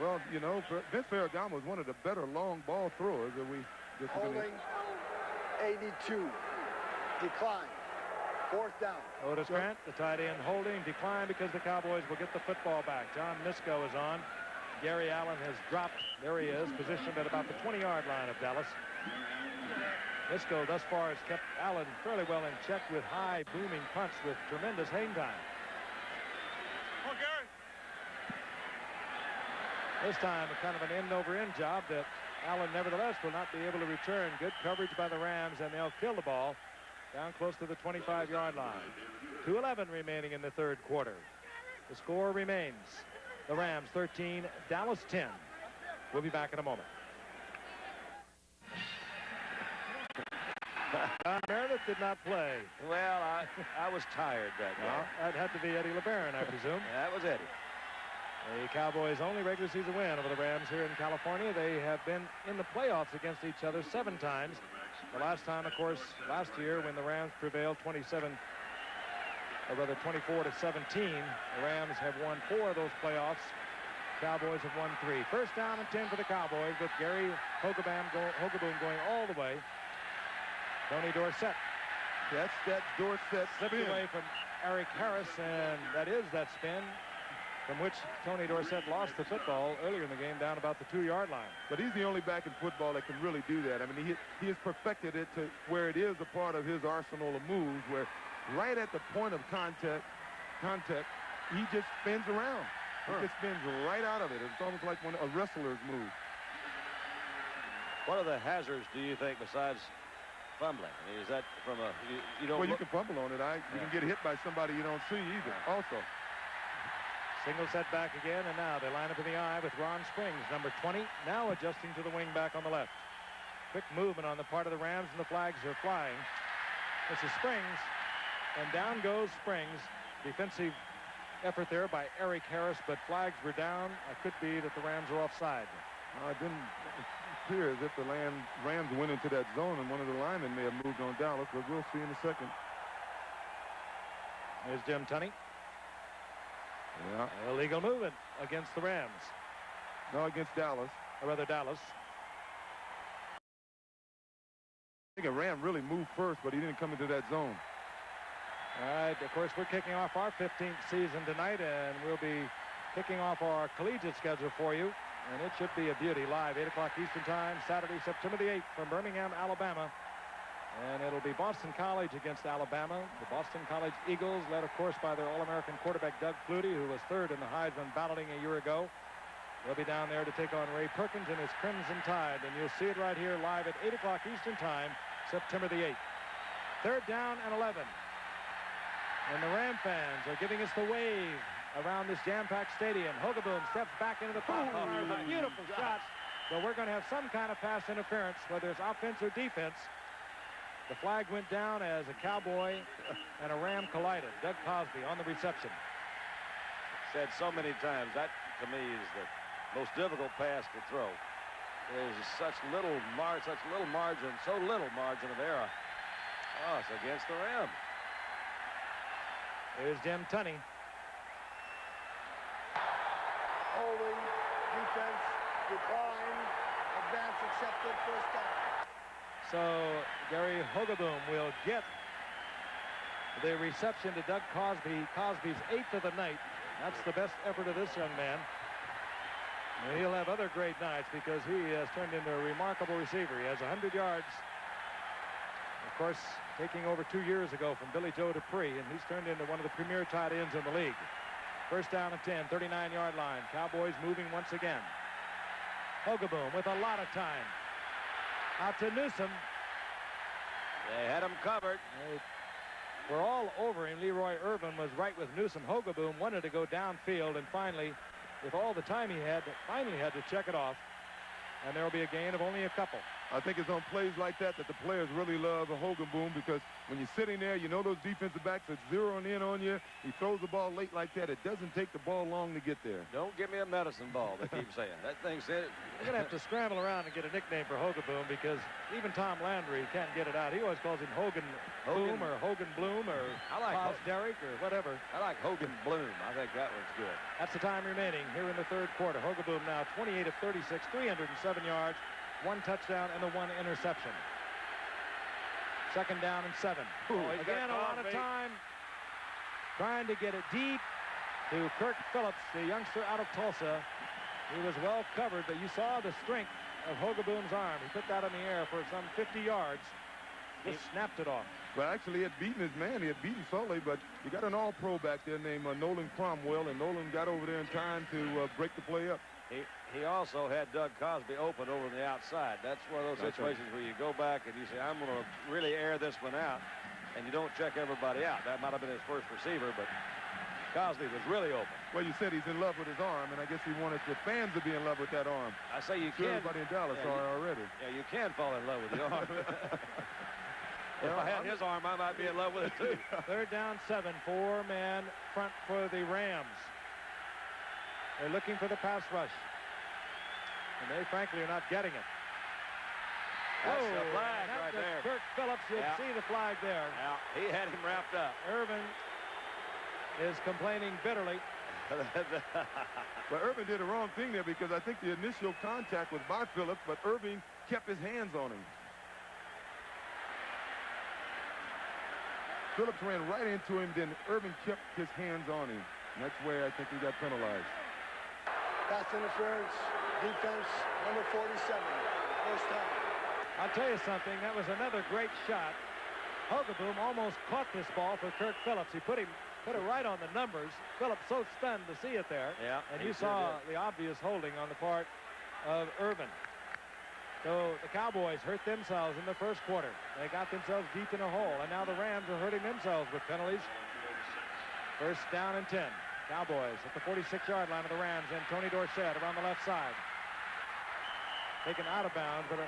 Well, you know, Vince Ferragamo is one of the better long ball throwers that we just Holding 82. Decline. 4th down. Otis Grant, the tight end, holding, decline because the Cowboys will get the football back. John Misko is on. Gary Allen has dropped. There he is, positioned at about the 20-yard line of Dallas. Nisco thus far has kept Allen fairly well in check with high booming punts with tremendous hang time. This time a kind of an end-over-end job that Allen nevertheless will not be able to return. Good coverage by the Rams, and they'll kill the ball down close to the 25-yard line. 2:11 remaining in the third quarter. The score remains the Rams 13, Dallas 10. We'll be back in a moment. Meredith did not play. Well, I was tired that day. Well, that had to be Eddie LeBaron, I presume. That was Eddie. The Cowboys' only regular season win over the Rams here in California. They have been in the playoffs against each other 7 times. The last time, of course, last year when the Rams prevailed 24 to 17. The Rams have won 4 of those playoffs. Cowboys have won 3. First down and 10 for the Cowboys with Gary Hogaboom going all the way. Tony Dorsett. That's that Dorsett Slipped away from Eric Harris, and that is that spin from which Tony Dorsett lost the football earlier in the game down about the 2-yard line. But he's the only back in football that can really do that. I mean, he has perfected it to where it is a part of his arsenal of moves, where right at the point of contact, he just spins around. He just spins right out of it. It's almost like one a wrestler's move. What are the hazards, do you think, besides fumbling? I mean, is that from a you don't? Well, you can fumble on it. You can get hit by somebody you don't see either. Also. Single set back again, and now they line up in the eye with Ron Springs, number 20, now adjusting to the wing back on the left. Quick movement on the part of the Rams, and the flags are flying. This is Springs, and down goes Springs. Defensive effort there by Eric Harris, but flags were down. It could be that the Rams are offside. It didn't appear as if the Rams went into that zone, and one of the linemen may have moved on Dallas, but we'll see in a second. There's Jim Tunney. Yeah. Illegal movement against the Rams. No, against Dallas. Or rather, Dallas. I think a Ram really moved first, but he didn't come into that zone. All right, of course, we're kicking off our 15th season tonight, and we'll be kicking off our collegiate schedule for you. And it should be a beauty. Live, 8 o'clock Eastern Time, Saturday, September the 8th from Birmingham, Alabama. And it'll be Boston College against Alabama. The Boston College Eagles, led, of course, by their All-American quarterback, Doug Flutie, who was 3rd in the Heisman balloting a year ago. They'll be down there to take on Ray Perkins and his Crimson Tide. And you'll see it right here live at 8 o'clock Eastern Time, September the 8th. 3rd down and 11. And the Ram fans are giving us the wave around this jam-packed stadium. Hogaboom steps back into the pocket. A beautiful shot. So we're going to have some kind of pass interference, whether it's offense or defense. The flag went down as a Cowboy and a Ram collided. Doug Cosby on the reception. Said so many times, that to me is the most difficult pass to throw. There's such little margin, so little margin of error. Oh, it's against the Ram. Here's Jim Tunney. Holding, defense, decline, advance accepted, first down. So Gary Hogaboom will get the reception to Doug Cosby. Cosby's 8th of the night. That's the best effort of this young man. And he'll have other great nights because he has turned into a remarkable receiver. He has 100 yards. Of course, taking over 2 years ago from Billy Joe Dupree, and he's turned into one of the premier tight ends in the league. First down and 10, 39-yard line. Cowboys moving once again. Hogaboom with a lot of time. Out to Newsom. They had him covered. We're all over him. Leroy Irvin was right with Newsom. Hogaboom wanted to go downfield, and finally, with all the time he had, finally had to check it off. And there will be a gain of only a couple. I think it's on plays like that the players really love a Hogaboom, because when you're sitting there, you know those defensive backs are zeroing in on you. He throws the ball late like that. It doesn't take the ball long to get there. Don't give me a medicine ball, they keep saying. That thing said it. We're going to have to scramble around and get a nickname for Hogaboom, because even Tom Landry can't get it out. He always calls him Hogan Boom or Hogan Bloom or Miles Derrick or whatever. I like Hogan Bloom. I think that one's good. That's the time remaining here in the third quarter. Hogaboom now 28 of 36, 307 yards, 1 touchdown and the 1 interception. Second down and 7. Again, a lot of time trying to get it deep to Kirk Phillips, the youngster out of Tulsa. He was well covered, but you saw the strength of Hogaboom's arm. He put that in the air for some 50 yards. Just snapped it off. Well, actually, he had beaten his man. He had beaten Sully, but you got an all-pro back there named Nolan Cromwell, and Nolan got over there in time to break the play up. He also had Doug Cosby open over on the outside. That's one of those situations where you go back and you say, I'm going to really air this one out, and you don't check everybody out. That might have been his first receiver, but Cosby was really open. Well, you said he's in love with his arm, and I guess he wanted the fans to be in love with that arm. I say you Sure, can. everybody in Dallas are already. Yeah, you can fall in love with the arm. If I had his arm, I might be in love with it too. Third down 7, 4-man front for the Rams. They're looking for the pass rush. And they, frankly, are not getting it. That's a flag right there. Kirk Phillips, you'll see the flag there. Yeah, he had him wrapped up. Irvin is complaining bitterly. But Irvin did the wrong thing there because I think the initial contact was by Phillips, but Irvin kept his hands on him. Phillips ran right into him, then Irvin kept his hands on him. And that's where I think he got penalized. Pass interference, defense, number 47, first down. I'll tell you something, that was another great shot. Hogaboom almost caught this ball for Kirk Phillips. He put it right on the numbers. Phillips so stunned to see it there. Yeah, and you saw the obvious holding on the part of Irvin. So the Cowboys hurt themselves in the first quarter. They got themselves deep in a hole, and now the Rams are hurting themselves with penalties. First down and 10. Cowboys at the 46-yard line of the Rams, and Tony Dorsett around the left side. Taken out of bounds, but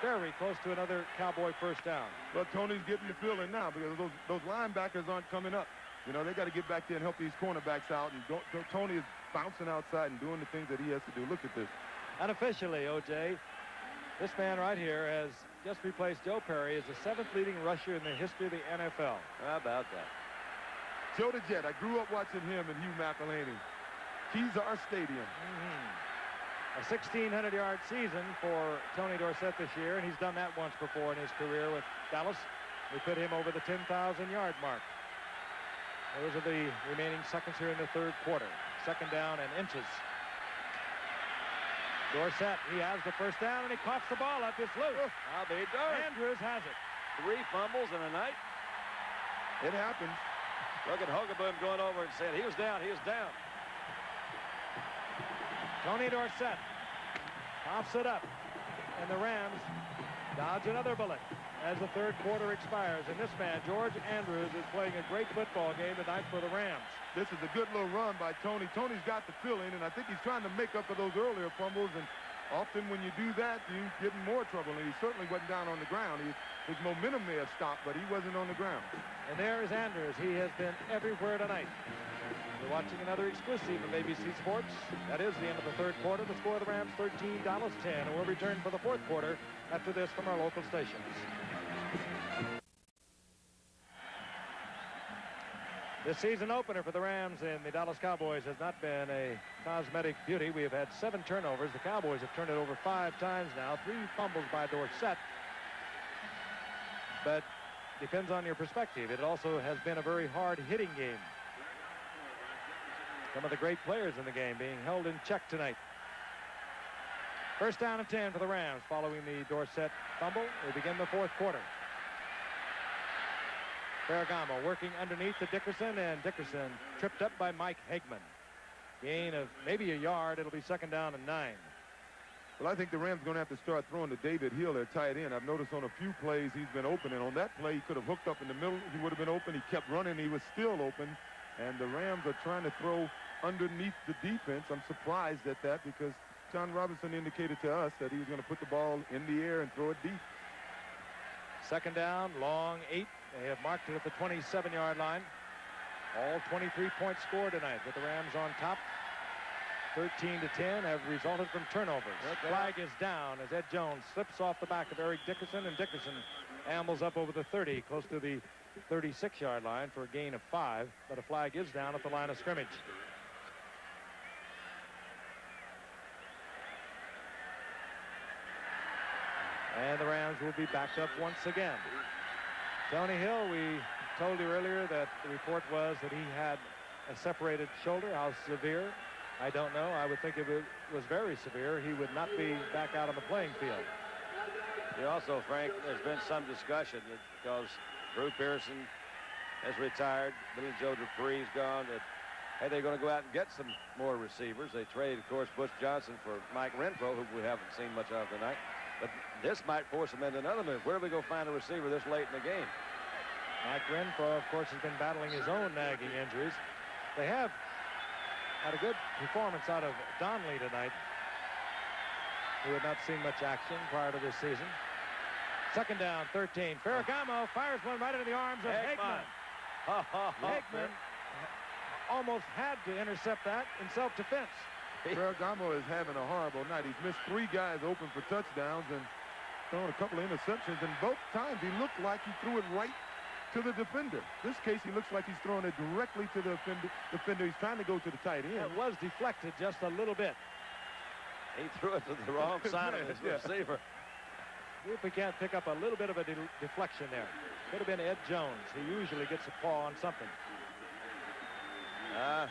very close to another Cowboy first down. Well, Tony's getting the feeling now because those linebackers aren't coming up. You know, they got to get back there and help these cornerbacks out, and Tony is bouncing outside and doing the things that he has to do. Look at this. Unofficially, O.J., this man right here has just replaced Joe Perry as the 7th leading rusher in the history of the NFL. How about that? Joe the Jet. I grew up watching him and Hugh McElhaney. He's our stadium. A 1,600-yard season for Tony Dorsett this year, and he's done that once before in his career with Dallas. We put him over the 10,000-yard mark. Those are the remaining seconds here in the third quarter. Second down and inches. Dorsett, he has the first down, and he coughs the ball up. It's loose. I'll be darned. Andrews has it. 3 fumbles in a night. It happens. Look at Hogaboom going over and saying he was down, he was down. Tony Dorsett coughs it up, and the Rams dodge another bullet as the third quarter expires. And this man, George Andrews, is playing a great football game tonight for the Rams. This is a good little run by Tony. Tony's got the feeling, and I think he's trying to make up for those earlier fumbles. And often when you do that, you get in more trouble. And he certainly wasn't down on the ground. His momentum may have stopped, but he wasn't on the ground. And there is Andrews. He has been everywhere tonight. We're watching another exclusive of ABC Sports. That is the end of the third quarter. The score of the Rams, 13, Dallas 10. And we'll return for the fourth quarter after this from our local stations. The season opener for the Rams and the Dallas Cowboys has not been a cosmetic beauty. We have had 7 turnovers. The Cowboys have turned it over 5 times now. 3 fumbles by Dorsett. But depends on your perspective. It also has been a very hard-hitting game. Some of the great players in the game being held in check tonight. First down and 10 for the Rams following the Dorsett fumble. We begin the fourth quarter. Ferragamo working underneath to Dickerson, and Dickerson tripped up by Mike Hagman. Gain of maybe a yard. It'll be second down and 9. Well, I think the Rams are going to have to start throwing to David Hill, their tight end. I've noticed on a few plays he's been open, and on that play he could have hooked up in the middle. He would have been open. He kept running. He was still open, and the Rams are trying to throw underneath the defense. I'm surprised at that because John Robinson indicated to us that he was going to put the ball in the air and throw it deep. Second down, long 8. They have marked it at the 27-yard line. All 23 points scored tonight with the Rams on top. 13-10 have resulted from turnovers. Flag is down as Ed Jones slips off the back of Eric Dickerson, and Dickerson ambles up over the 30, close to the 36-yard line for a gain of 5, but a flag is down at the line of scrimmage. And the Rams will be backed up once again. Tony Hill, we told you earlier that the report was that he had a separated shoulder. How severe? I don't know. I would think if it was very severe, he would not be back out on the playing field. You also, Frank, there's been some discussion that because Drew Pearson has retired, Billy Joe Dupree's gone, that, hey, they're going to go out and get some more receivers. They traded, of course, Butch Johnson for Mike Renfro, who we haven't seen much of tonight. But this might force them into another move. Where do we go find a receiver this late in the game? Mike Renfro, of course, has been battling his own nagging injuries. They have had a good performance out of Donnelly tonight, who had not seen much action prior to this season. Second down, 13. Ferragamo fires one right into the arms of Hagman. Hagman almost had to intercept that in self-defense. Ferragamo is having a horrible night. He's missed 3 guys open for touchdowns and thrown a couple of interceptions, and both times he looked like he threw it right to the defender. This case, he looks like he's throwing it directly to the defender. He's trying to go to the tight end. It was deflected just a little bit. He threw it to the wrong side of his receiver. See if we can't pick up a little bit of a deflection there. Could have been Ed Jones. He usually gets a paw on something. I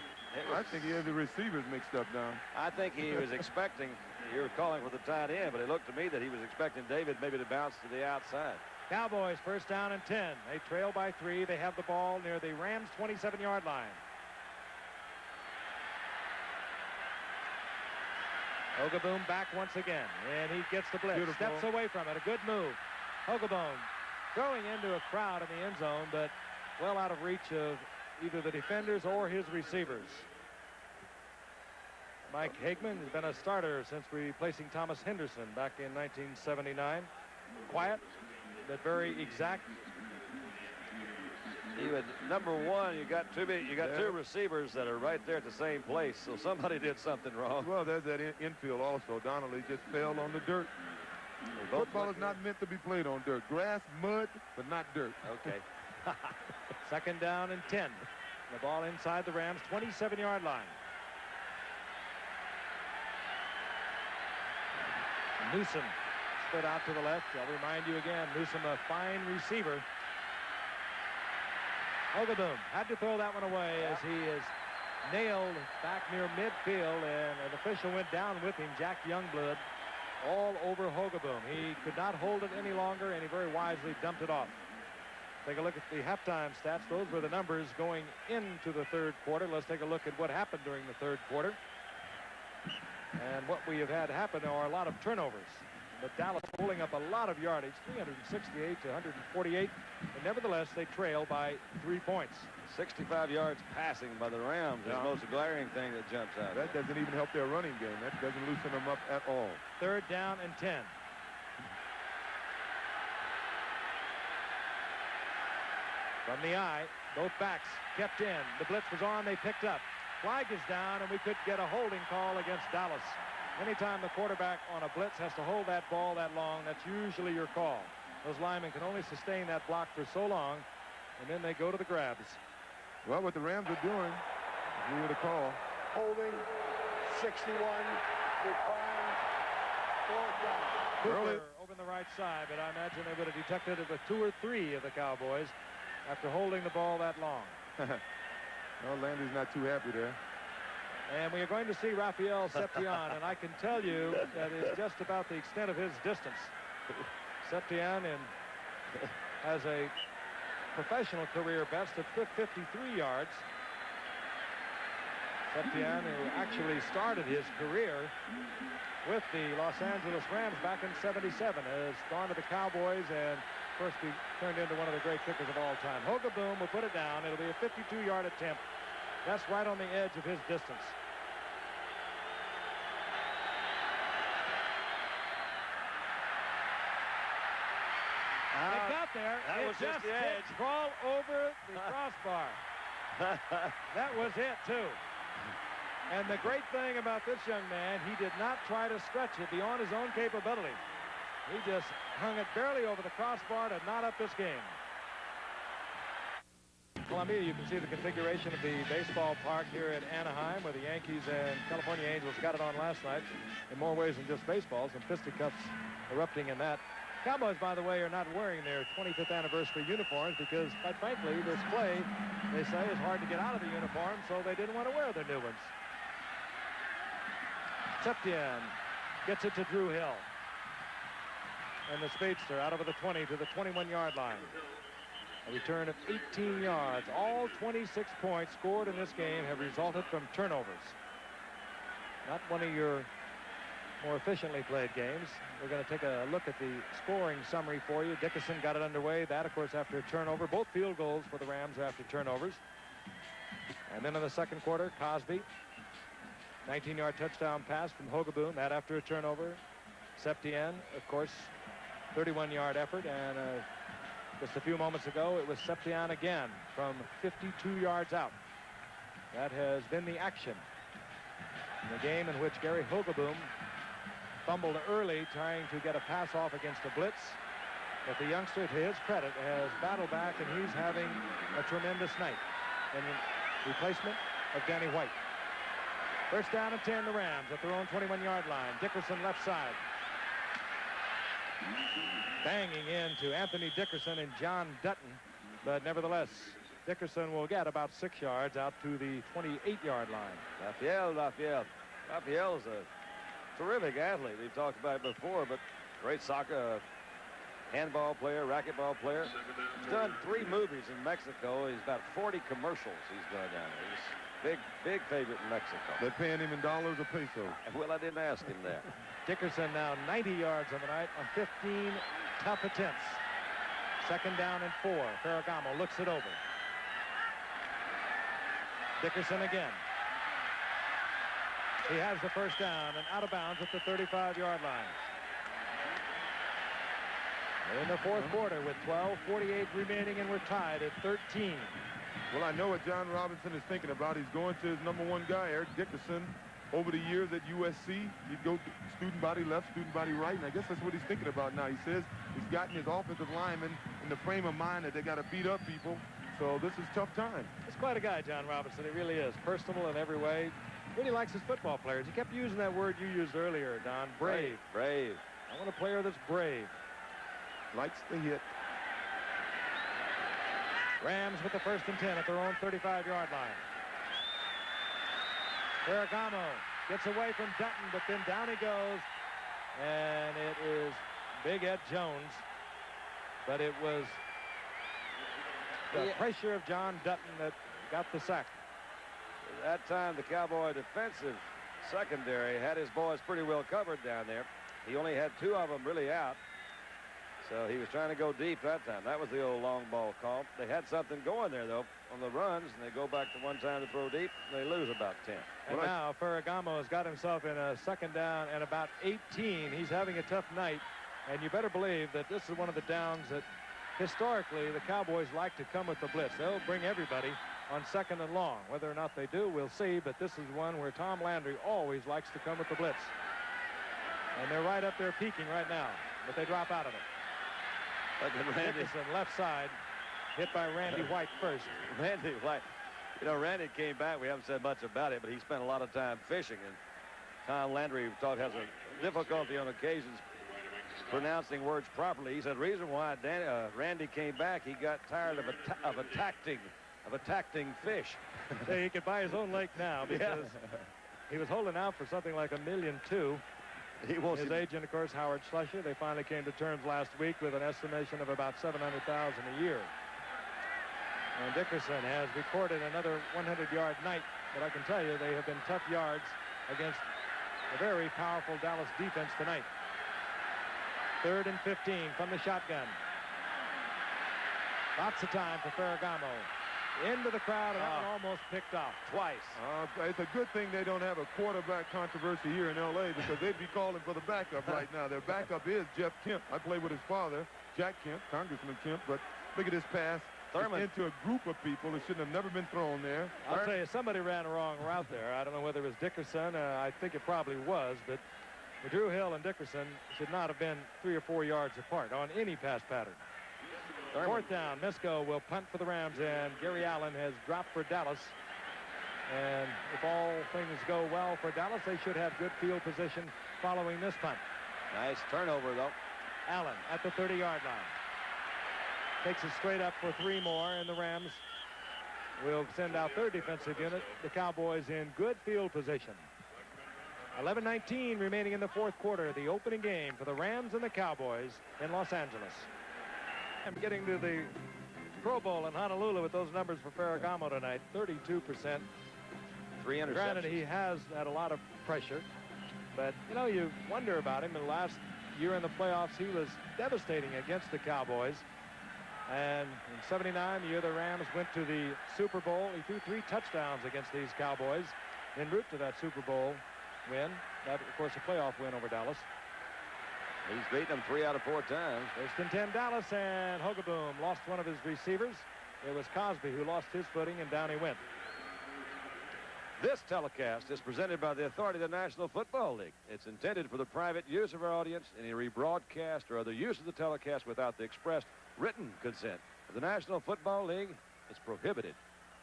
think he has the receivers mixed up now. I think he was expecting, you were calling for the tight end, but it looked to me that he was expecting David maybe to bounce to the outside. Cowboys first down and 10. They trail by 3. They have the ball near the Rams' 27-yard line. Hogeboom back once again, and he gets the blitz. Beautiful. Steps away from it. A good move. Hogeboom throwing into a crowd in the end zone, but well out of reach of either the defenders or his receivers. Mike Hagman has been a starter since replacing Thomas Henderson back in 1979. Quiet, but very exact. He would, number one, you got two receivers that are right there at the same place, so somebody did something wrong. Well, there's that infield also. Donnelly just fell on the dirt. Football is not meant to be played on dirt. Grass, mud, but not dirt. Okay. Second down and 10. The ball inside the Rams' 27-yard line. Newsom split out to the left. I'll remind you again, Newsom, a fine receiver. Hogeboom had to throw that one away as he is nailed back near midfield, and an official went down with him, Jack Youngblood, all over Hogeboom. He could not hold it any longer, and he very wisely dumped it off. Take a look at the halftime stats. Those were the numbers going into the third quarter. Let's take a look at what happened during the third quarter. And what we have had happen are a lot of turnovers. But Dallas pulling up a lot of yardage, 368 to 148. And nevertheless, they trail by 3 points. 65 yards passing by the Rams is the most glaring thing that jumps out. That doesn't even help their running game. That doesn't loosen them up at all. Third down and 10. From the eye, both backs kept in. The blitz was on. They picked up. Flag is down, and we could get a holding call against Dallas. Anytime the quarterback on a blitz has to hold that ball that long, that's usually your call. Those linemen can only sustain that block for so long, and then they go to the grabs. Well, what the Rams are doing, if we were to call. Holding, 61, decline, fourth down. Cooper over on the right side, but I imagine they would have detected it with 2 or 3 of the Cowboys after holding the ball that long. Well, Landry's not too happy there. And we are going to see Rafael Septian, and I can tell you that is just about the extent of his distance. Septian has a professional career best of 53 yards. Septian, who actually started his career with the Los Angeles Rams back in '77, has gone to the Cowboys and first he turned into one of the great kickers of all time. Hogeboom will put it down. It'll be a 52-yard attempt. That's right on the edge of his distance. It got there. That was just the edge. Crawl over the crossbar. That was it, too. And the great thing about this young man, he did not try to stretch it beyond his own capability. He just hung it barely over the crossbar to knot up this game. Columbia, you can see the configuration of the baseball park here at Anaheim, where the Yankees and California Angels got it on last night in more ways than just baseballs, and fisticuffs erupting in that. Cowboys, by the way, are not wearing their 25th anniversary uniforms because, quite frankly, this play, they say, is hard to get out of the uniform, so they didn't want to wear their new ones. Septien gets it to Drew Hill. And the speedster out over the 20 to the 21-yard line. A return of 18 yards. All 26 points scored in this game have resulted from turnovers. Not one of your more efficiently played games. We're going to take a look at the scoring summary for you. Dickerson got it underway. That, of course, after a turnover. Both field goals for the Rams after turnovers. And then in the second quarter, Cosby, 19-yard touchdown pass from Hogaboom. That after a turnover. Septien, of course, 31-yard effort. And just a few moments ago, it was Septien again from 52 yards out. That has been the action in the game in which Gary Hogaboom fumbled early trying to get a pass off against a blitz. But the youngster, to his credit, has battled back, and he's having a tremendous night in replacement of Danny White. First down and 10, the Rams at their own 21-yard line. Dickerson left side. Banging into Anthony Dickerson and John Dutton. But nevertheless, Dickerson will get about 6 yards out to the 28-yard line. Raphael is a terrific athlete. We've talked about it before, but great soccer, handball player, racquetball player. He's done 3 movies in Mexico. He's about 40 commercials he's done down there. He's big favorite in Mexico. They're paying him in dollars or pesos. Well, I didn't ask him that. Dickerson now 90 yards on the night on 15 tough attempts. Second down and 4. Ferragamo looks it over. Dickerson again. He has the first down and out of bounds at the 35-yard line. In the fourth quarter with 12:48 remaining, and we're tied at 13. Well, I know what John Robinson is thinking about. He's going to his #1 guy, Eric Dickerson. Over the years at USC, he'd go student body left, student body right, and I guess that's what he's thinking about now. He says he's gotten his offensive linemen in the frame of mind that they got to beat up people, so this is tough time. He's quite a guy, John Robinson. He really is. Personal in every way. Really likes his football players. He kept using that word you used earlier, Don. Brave. Brave. I want a player that's brave. Likes the hit. Rams with the first and 10 at their own 35-yard line. Ferragamo gets away from Dutton, but then down he goes, and it is Big Ed Jones. But it was the pressure of John Dutton that got the sack. At that time, the Cowboy defensive secondary had his boys pretty well covered down there. He only had 2 of them really out. So he was trying to go deep that time. That was the old long ball call. They had something going there, though, on the runs, and they go back to one time to throw deep, and they lose about 10. And now Ferragamo has got himself in a second down and about 18. He's having a tough night, and you better believe that this is one of the downs that historically the Cowboys like to come with the blitz. They'll bring everybody on second and long. Whether or not they do, we'll see, but this is one where Tom Landry always likes to come with the blitz. And they're right up there peaking right now, but they drop out of it. Dickerson left side, hit by Randy White first. Randy White. You know, Randy came back. We haven't said much about it, but he spent a lot of time fishing. And Tom Landry, we thought, has a difficulty on occasions pronouncing words properly. He said the reason why Randy came back, he got tired of attacking fish. He could buy his own lake now because he was holding out for something like $1.2 million. His agent, of course, Howard Schlecher. They finally came to terms last week with an estimation of about $700,000 a year. And Dickerson has recorded another 100-yard night, but I can tell you they have been tough yards against a very powerful Dallas defense tonight. 3rd and 15 from the shotgun. Lots of time for Ferragamo. Into the crowd, and that one almost picked off twice. It's a good thing they don't have a quarterback controversy here in L.A. because they'd be calling for the backup right now. Their backup is Jeff Kemp. I played with his father, Jack Kemp, Congressman Kemp, but look at this pass. Thurman. Into a group of people that shouldn't have never been thrown there. I'll tell you, somebody ran a wrong route there. I don't know whether it was Dickerson. I think it probably was, but Drew Hill and Dickerson should not have been 3 or 4 yards apart on any pass pattern. Fourth down, Misko will punt for the Rams, and Gary Allen has dropped for Dallas. And if all things go well for Dallas, they should have good field position following this punt. Nice turnover, though. Allen at the 30-yard line. Takes it straight up for 3 more, and the Rams will send out their defensive unit. The Cowboys in good field position. 11:19 remaining in the fourth quarter. The opening game for the Rams and the Cowboys in Los Angeles. I'm getting to the Pro Bowl in Honolulu with those numbers for Ferragamo tonight. 32%. 3 interceptions. Granted, he has had a lot of pressure, but you know, you wonder about him. In the last year in the playoffs, he was devastating against the Cowboys. And in '79, the year the Rams went to the Super Bowl, he threw 3 touchdowns against these Cowboys en route to that Super Bowl win. That, of course, a playoff win over Dallas. He's beaten them 3 out of 4 times. First and 10 Dallas, and Hogaboom lost one of his receivers. It was Cosby who lost his footing, and down he went. This telecast is presented by the authority of the National Football League. It's intended for the private use of our audience. Any rebroadcast or other use of the telecast without the expressed written consent of the National Football League is prohibited.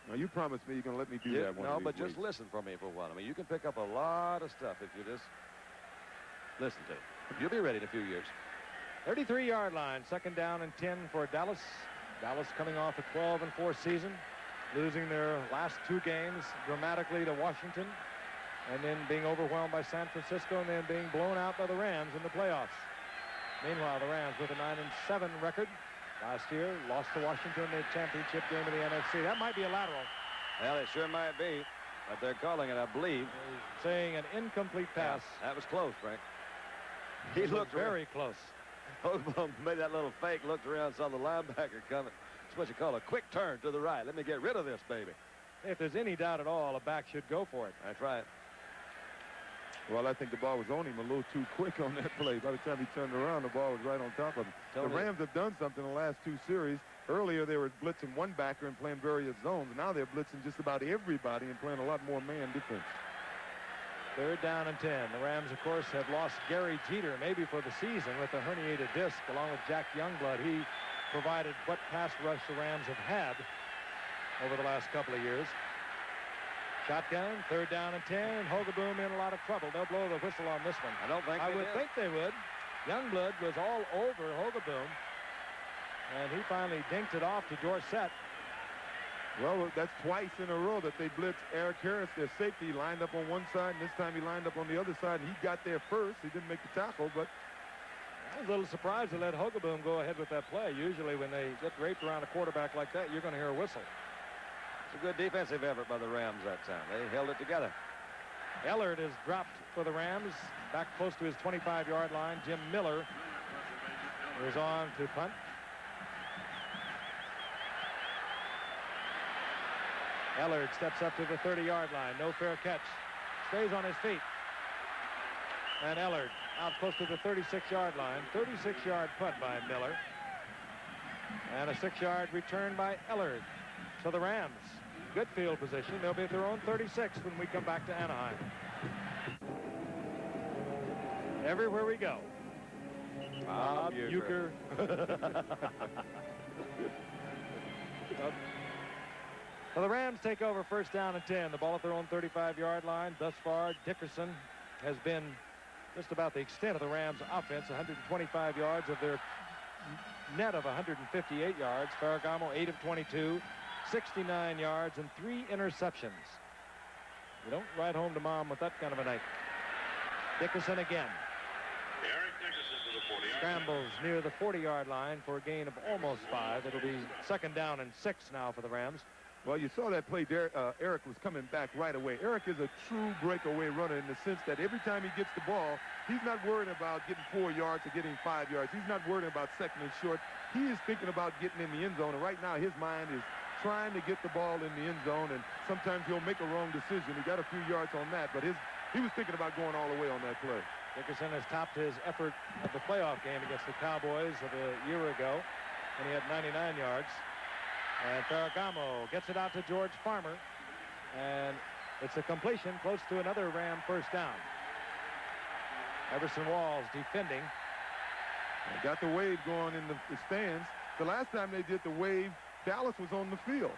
Now, you promised me you're going to let me do that one No, of these but just weeks. listen for me for a while. I mean, you can pick up a lot of stuff if you just listen to it. You'll be ready in a few years. 33-yard line, second down and 10 for Dallas. Dallas coming off a 12-4 season, losing their last 2 games dramatically to Washington, and then being overwhelmed by San Francisco, and then being blown out by the Rams in the playoffs. Meanwhile, the Rams with a 9-7 record last year, lost to Washington in the championship game of the NFC. That might be a lateral. Well, it sure might be, but they're calling it, I believe. Saying an incomplete pass. Yeah, that was close, Frank. He looked very close. Hogaboom made that little fake, looked around, saw the linebacker coming. It's what you call a quick turn to the right. Let me get rid of this, baby. If there's any doubt at all, a back should go for it. That's right. Well, I think the ball was on him a little too quick on that play. By the time he turned around, the ball was right on top of him. The Rams have done something in the last 2 series. Earlier, they were blitzing one backer and playing various zones. Now they're blitzing just about everybody and playing a lot more man defense. Third down and 10. The Rams, of course, have lost Gary Jeter, maybe for the season, with a herniated disc, along with Jack Youngblood. He provided what pass rush the Rams have had over the last couple of years. Shotgun, third down and 10. Hogaboom in a lot of trouble. They'll blow the whistle on this one. I don't think I would think they would. Youngblood was all over Hogaboom, and he finally dinked it off to Dorsett. Well, that's twice in a row that they blitzed Eric Harris, their safety, lined up on one side, and this time he lined up on the other side, and he got there first. He didn't make the tackle, but I was a little surprised to let Hogaboom go ahead with that play. Usually when they get draped around a quarterback like that, you're going to hear a whistle. It's a good defensive effort by the Rams that time. They held it together. Ellard is dropped for the Rams, back close to his 25-yard line. Jim Miller is on to punt. Ellard steps up to the 30-yard line. No fair catch. Stays on his feet. And Ellard out close to the 36-yard line. 36-yard punt by Miller. And a 6-yard return by Ellard. So the Rams, good field position. They'll be at their own 36 when we come back to Anaheim. Everywhere we go. Bob Uecker. Well, the Rams take over first down and 10. The ball at their own 35-yard line. Thus far, Dickerson has been just about the extent of the Rams' offense. 125 yards of their net of 158 yards. Ferragamo, 8 of 22, 69 yards, and 3 interceptions. You don't ride home to mom with that kind of a night. Dickerson again. Eric Dickerson to the 40-yard Scrambles near the 40-yard line for a gain of almost 5. It'll be second down and 6 now for the Rams. well, you saw that play there. Eric was coming back right away. Eric is a true breakaway runner in the sense that every time he gets the ball, he's not worried about getting 4 yards or getting 5 yards. He's not worried about second and short. He is thinking about getting in the end zone, and right now his mind is trying to get the ball in the end zone, and sometimes he'll make a wrong decision. He got a few yards on that, but he was thinking about going all the way on that play. Dickerson has topped his effort of the playoff game against the Cowboys of a year ago, and he had 99 yards. And Ferragamo gets it out to George Farmer, and it's a completion close to another Ram first down. Everson Walls defending. They got the wave going in the stands. The last time they did the wave, Dallas was on the field.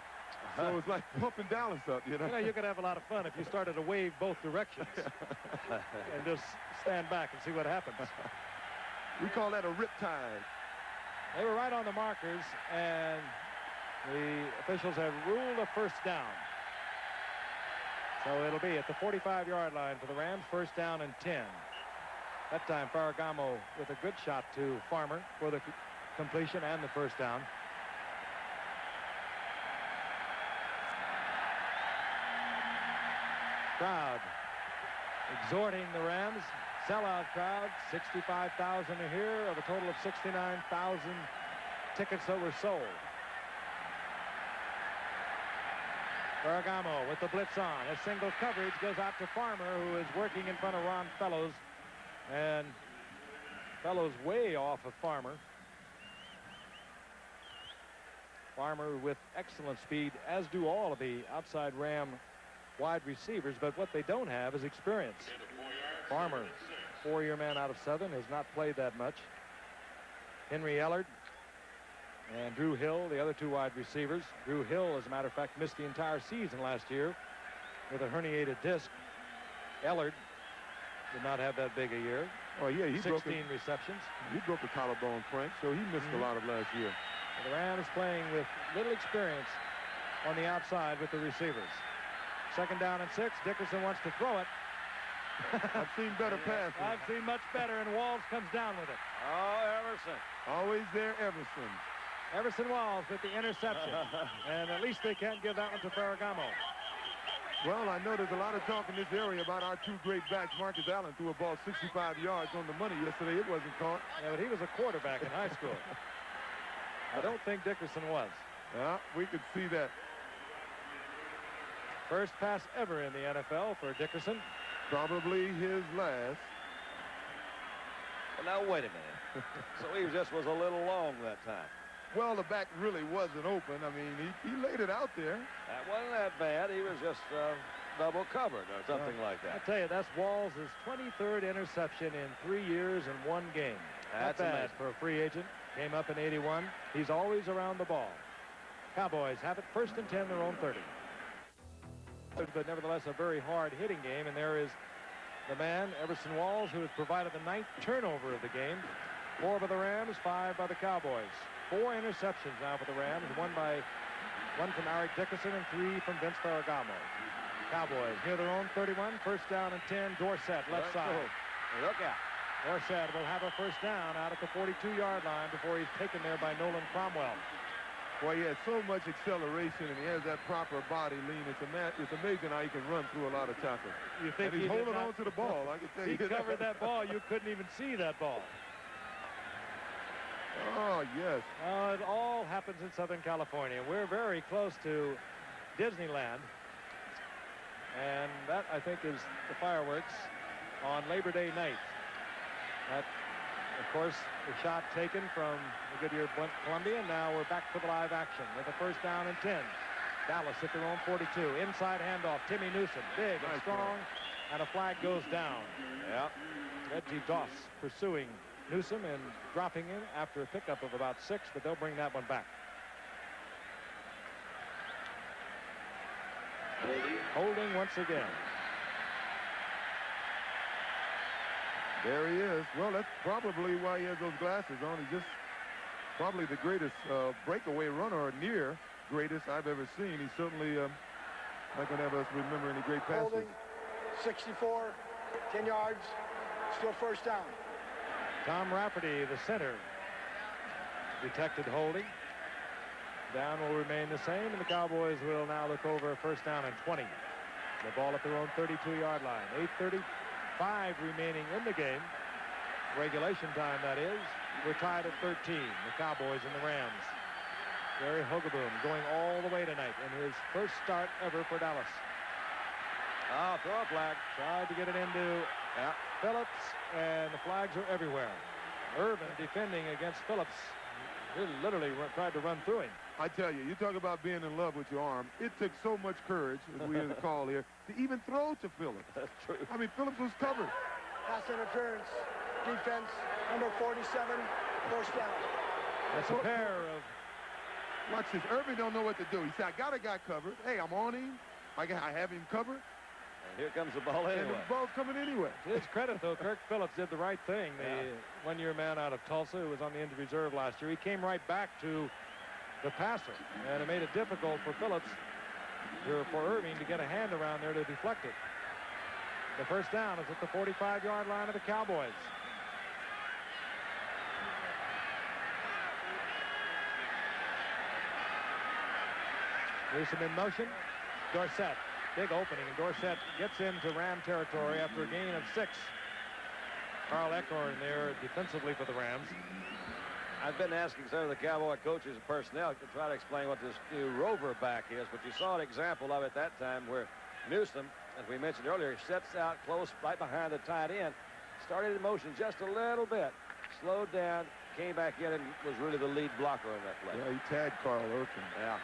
So it was like pumping Dallas up, you know. You know, you could have a lot of fun if you started to wave both directions and just stand back and see what happens. We call that a riptide. They were right on the markers, and the officials have ruled a first down. So it'll be at the 45-yard line for the Rams, first down and 10. That time Ferragamo with a good shot to Farmer for the completion and the first down. Crowd exhorting the Rams. Sellout crowd, 65,000 here of a total of 69,000 tickets that were sold. Ferragamo with the blitz on. A single coverage goes out to Farmer, who is working in front of Ron Fellows. And Fellows way off of Farmer. Farmer with excellent speed, as do all of the outside Ram wide receivers. But what they don't have is experience. Farmer, four-year man out of Southern, has not played that much. Henry Ellard and Drew Hill, the other two wide receivers. Drew Hill, as a matter of fact, missed the entire season last year with a herniated disc. Ellard did not have that big a year. Oh, yeah, he 16 broke receptions. He broke a collarbone, Frank, so he missed a lot of last year. The Rams playing with little experience on the outside with the receivers. Second down and 6. Dickerson wants to throw it. I've seen better passes. I've seen much better, and Walls comes down with it. Oh, Everson. Always there, Everson. Everson Walls with the interception. And at least they can't give that one to Ferragamo. Well, I know there's a lot of talk in this area about our two great backs. Marcus Allen threw a ball 65 yards on the money yesterday. It wasn't caught. Yeah, but he was a quarterback in high school. I don't think Dickerson was. Yeah, we could see that. First pass ever in the NFL for Dickerson. Probably his last. Well, now, wait a minute. So he just was a little long that time. Well, the back really wasn't open. I mean, he laid it out there. That wasn't that bad. He was just double covered or something like I that. tell you, that's Walls' 23rd interception in 3 years and 1 game. That's not bad amazing for a free agent. Came up in 81. He's always around the ball. Cowboys have it first and 10, their own 30. But nevertheless, a very hard-hitting game. And there is the man, Everson Walls, who has provided the 9th turnover of the game. 4 by the Rams, 5 by the Cowboys. 4 interceptions now for the Rams. One from Eric Dickerson and 3 from Vince Ferragamo. Cowboys near their own 31. First down and 10. Dorsett left side. Look out. Dorsett will have a first down out at the 42-yard line before he's taken there by Nolan Cromwell. Boy, he has so much acceleration, and he has that proper body lean. It's amazing how he can run through a lot of tackles. You think and he's he holding on to the ball, I can tell you. He covered that ball. You couldn't even see that ball. Oh, yes. It all happens in Southern California. We're very close to Disneyland. And that, I think, is the fireworks on Labor Day night. That, of course, the shot taken from the Goodyear Blimp Columbia. Now we're back to the live action with a first down and 10. Dallas at their own 42. Inside handoff. Timmy Newsom, big and strong, and a flag goes down. Yep. Reggie Doss pursuing Newsom and dropping in after a pickup of about 6, but they'll bring that one back. Holding once again. There he is. Well, that's probably why he has those glasses on. He's just probably the greatest breakaway runner, or near greatest I've ever seen. He's certainly not going to have us remember any great passes. Holding, 64, 10 yards, still first down. Tom Rafferty, the center, detected holding. Down will remain the same, and the Cowboys will now look over a first down and 20. The ball at their own 32-yard line. 8:35 remaining in the game. Regulation time, that is. We're tied at 13, the Cowboys and the Rams. Gary Hogaboom going all the way tonight in his first start ever for Dallas. Throw a flag. Tried to get it into Phillips, and the flags are everywhere. Irvin defending against Phillips. He literally tried to run through him. I tell you, you talk about being in love with your arm. It took so much courage, as we hear the call here, to even throw to Phillips. That's true. I mean, Phillips was covered. Pass interference, defense, number 47, first down. That's a pair of... Watch this. Irvin don't know what to do. He said, I got a guy covered. Hey, I'm on him. I have him covered. And here comes the ball And anyway. the ball's coming anyway. To his credit, though, Kirk Phillips did the right thing. The one-year man out of Tulsa who was on the injured reserve last year, he came right back to the passer, and it made it difficult for Phillips for Irving to get a hand around there to deflect it. The first down is at the 45-yard line of the Cowboys. Newsom in motion. Dorsett, big opening, and Dorsett gets into Ram territory after a gain of 6. Carl Eckhorn there defensively for the Rams. I've been asking some of the Cowboy coaches and personnel to try to explain what this new rover back is, but you saw an example of it that time where Newsom, as we mentioned earlier, sets out close right behind the tight end, started in motion just a little bit, slowed down, came back in, and was really the lead blocker on that play. Yeah, he tagged Carl Irving. Yeah.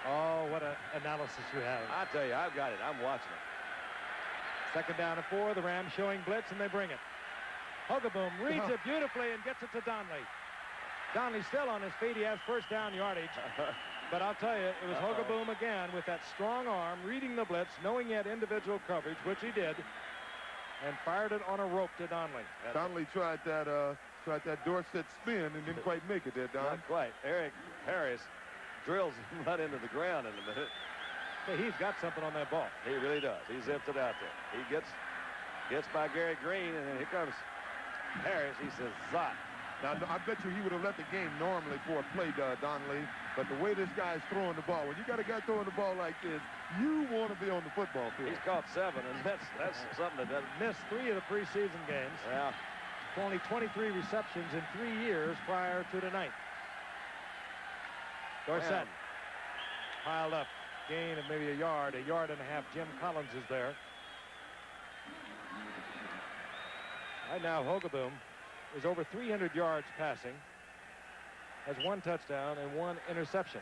Oh, what an analysis you have. I tell you, I've got it. I'm watching it. Second down and 4. The Rams showing blitz, and they bring it. Hogaboom reads it beautifully and gets it to Donnelly. Donnelly still on his feet. He has first down yardage. But I'll tell you, it was Hogaboom again with that strong arm, reading the blitz, knowing he had individual coverage, which he did, and fired it on a rope to Donnelly. Donnelly tried that Dorsett spin and didn't quite make it there, Don. Not quite. Eric Harris drills him right into the ground in a minute. Hey, he's got something on that ball. He really does. He zips it out there. He gets by Gary Green, and then here comes Harris. He says, "Zot." Now, I bet you he would have let the game normally for a play, Donnelly, but the way this guy is throwing the ball, when you got a guy throwing the ball like this, you want to be on the football field. He's caught 7, and that's something that doesn't Missed 3 of the preseason games. Yeah. Only 23 receptions in 3 years prior to tonight. Dorsett piled up. Gain of maybe a yard and a half. Jim Collins is there. Right now, Hogaboom is over 300 yards passing, has 1 touchdown and 1 interception.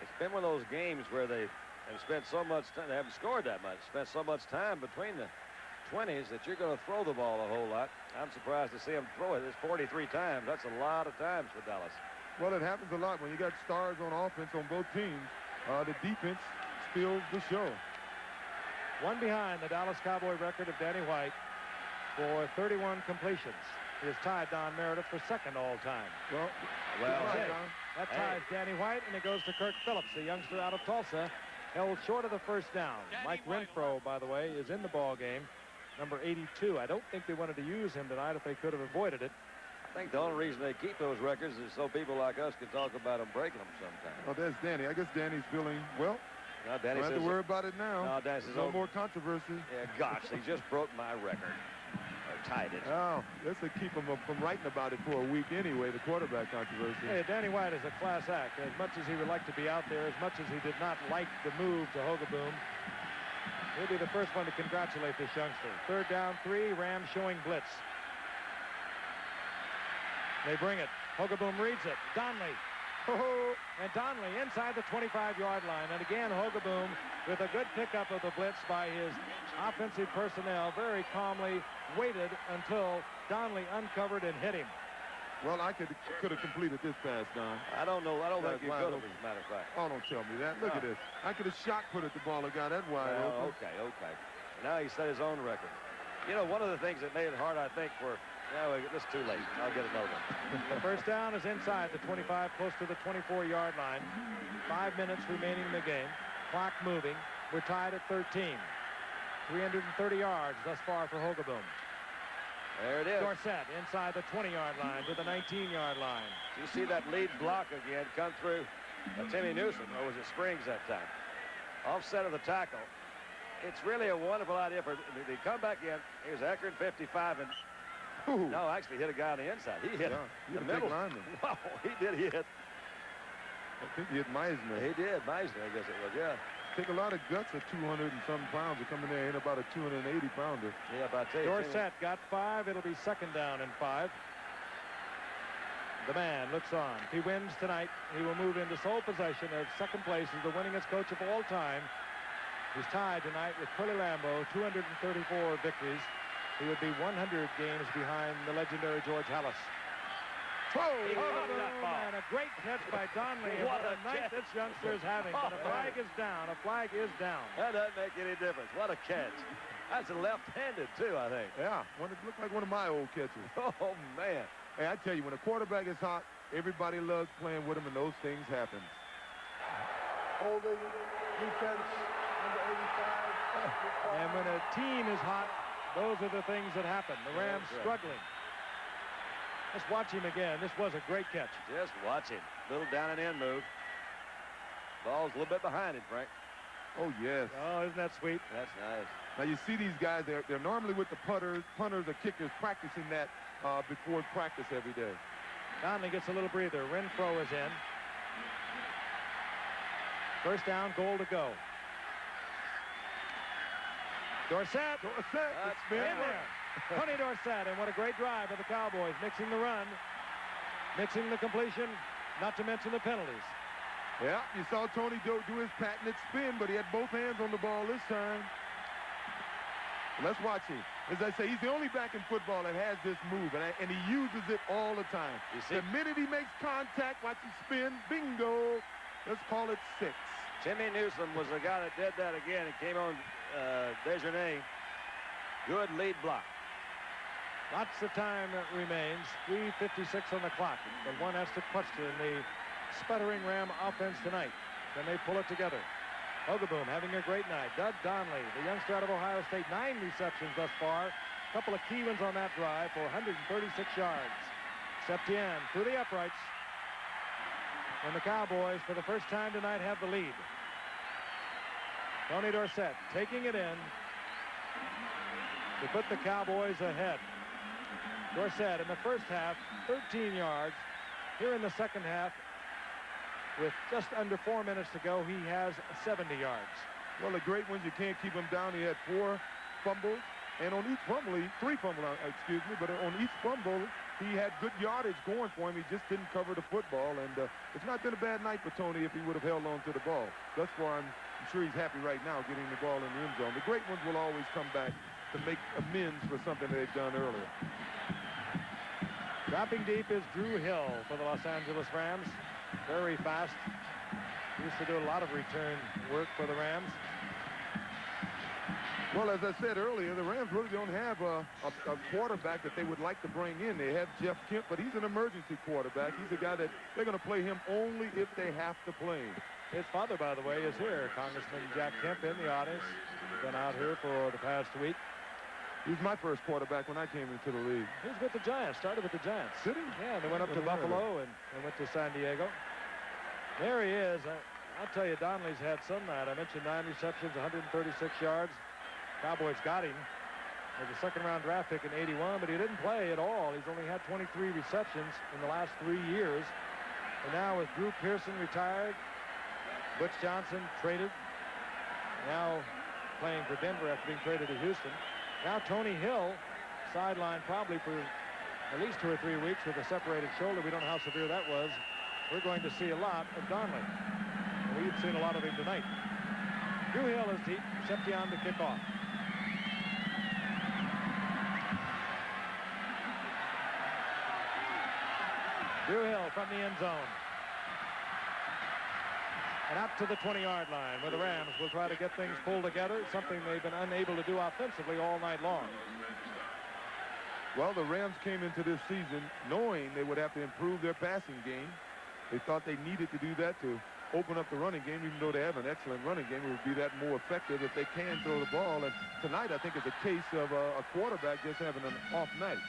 It's been one of those games where they have spent so much time, they haven't scored that much, spent so much time between the 20s that you're going to throw the ball a whole lot. I'm surprised to see him throw it. It's 43 times. That's a lot of times for Dallas. Well, it happens a lot when you got stars on offense on both teams. The defense steals the show. 1 behind the Dallas Cowboy record of Danny White for 31 completions. He has tied Don Meredith for 2nd all-time. Well, that ties Danny White, and it goes to Kirk Phillips, the youngster out of Tulsa, held short of the first down. Mike Renfro, by the way, is in the ball game, number 82. I don't think they wanted to use him tonight if they could have avoided it. I think the only reason they keep those records is so people like us can talk about them breaking them sometime. Oh, there's Danny. I guess Danny's feeling, well, no, Danny don't have to worry about it now. No, Danny says, no more controversy. Yeah, gosh, he just broke my record. Or tied it. Oh, this will keep him from writing about it for a week anyway, the quarterback controversy. Hey, Danny White is a class act. As much as he would like to be out there, as much as he did not like the move to Hogaboom, he'll be the first one to congratulate this youngster. 3rd down, 3. Rams showing blitz. They bring it. Hogaboom reads it. Donnelly. And Donnelly inside the 25-yard line. And again, Hogaboom with a good pickup of the blitz by his offensive personnel. Very calmly waited until Donnelly uncovered and hit him. Well, I could have completed this pass, Don. I don't know. I don't think you could have, open. as a matter of fact. Oh, don't tell me that. Look at this. I could have shot put at the ball and got that wide open. Okay. Now he set his own record. You know, one of the things that made it hard, I think, for... No, it's too late. I'll get another one. The first down is inside the 25, close to the 24-yard line. 5 minutes remaining in the game. Clock moving. We're tied at 13. 330 yards thus far for Hogaboom. There it is. Dorsett inside the 20-yard line to the 19-yard line. You see that lead block again come through Timmy Newsom, or was it Springs that time? Offset of the tackle. It's really a wonderful idea for they come back in. Here's Eckert, 55, and no, actually hit a guy on the inside. He hit the middle. Wow, he did hit. I think he hit Meisner. He did. Meisner, I guess it was, yeah. Take a lot of guts at 200 and some pounds to come in there and about a 280 pounder. Yeah, but I tell you, Dorsett got 5. It'll be 2nd down and 5. The man looks on. If he wins tonight, he will move into sole possession of 2nd place as the winningest coach of all time. He's tied tonight with Curly Lambeau, 234 victories. He would be 100 games behind the legendary George Hallis. He caught that ball. And a great catch by Donnelly. What a night this youngster is having. But a flag is down. A flag is down. That doesn't make any difference. What a catch. That's a left-handed, too, I think. Yeah, it looked like one of my old catches. Oh, man. Hey, I tell you, when a quarterback is hot, everybody loves playing with him, and those things happen. Holding Defense, number 85. And when a team is hot, those are the things that happen. The Rams struggling. Let's watch him again. This was a great catch. Just watch him. Little down and in move. Ball's a little bit behind him, Frank. Oh, yes. Oh, isn't that sweet? That's nice. Now, you see these guys, they're normally with the punters or kickers practicing that before practice every day. Conley gets a little breather. Renfro is in. First down, goal to go. Dorsett. That's In there. Tony Dorsett, and what a great drive by the Cowboys. Mixing the run, mixing the completion, not to mention the penalties. Yeah, you saw Tony do his patented spin, but he had both hands on the ball this time. Let's watch him. As I say, he's the only back in football that has this move, and he uses it all the time. You see? The minute he makes contact, watch him spin, bingo. Let's call it 6. Jimmy Newsome was the guy that did that again. It came on Desjardins. Good lead block. Lots of time remains. 3:56 on the clock. But one has to question the sputtering Ram offense tonight. Can they pull it together? Hogaboom having a great night. Doug Donnelly, the youngster out of Ohio State, 9 receptions thus far. A couple of key ones on that drive for 136 yards. Septien through the uprights. And the Cowboys, for the first time tonight, have the lead. Tony Dorsett taking it in to put the Cowboys ahead. Dorsett in the first half, 13 yards. Here in the second half, with just under 4 minutes to go, he has 70 yards. Well, the great ones, you can't keep him down. He had 4 fumbles, and on each fumble, 3 fumbles, excuse me, but on each fumble, he had good yardage going for him. He just didn't cover the football, and it's not been a bad night for Tony if he would have held on to the ball. Thus far, I'm sure he's happy right now getting the ball in the end zone. The great ones will always come back to make amends for something they've done earlier. Dropping deep is Drew Hill for the Los Angeles Rams. Very fast. Used to do a lot of return work for the Rams. Well, as I said earlier, the Rams really don't have a quarterback that they would like to bring in. They have Jeff Kemp, but he's an emergency quarterback. He's a guy that they're going to play him only if they have to play him. His father, by the way, is here. Congressman Jack Kemp in the audience. Been out here for the past week. He was my first quarterback when I came into the league. He was with the Giants. Started with the Giants. Did he? Yeah, they went up to Buffalo and went to San Diego. There he is. I'll tell you, Donnelly's had some night. I mentioned 9 receptions, 136 yards. Cowboys got him. He was a second-round draft pick in '81, but he didn't play at all. He's only had 23 receptions in the last 3 years. And now with Drew Pearson retired, Butch Johnson traded, now playing for Denver after being traded to Houston. Now Tony Hill sidelined probably for at least 2 or 3 weeks with a separated shoulder. We don't know how severe that was. We're going to see a lot of Donnelly. We've seen a lot of him tonight. Drew Hill is deep. Septien to kick off. Drew Hill from the end zone. And out to the 20-yard line where the Rams will try to get things pulled together, something they've been unable to do offensively all night long. Well, the Rams came into this season knowing they would have to improve their passing game. They thought they needed to do that to open up the running game. Even though they have an excellent running game, it would be that more effective if they can throw the ball. And tonight, I think, is a case of a quarterback just having an off night.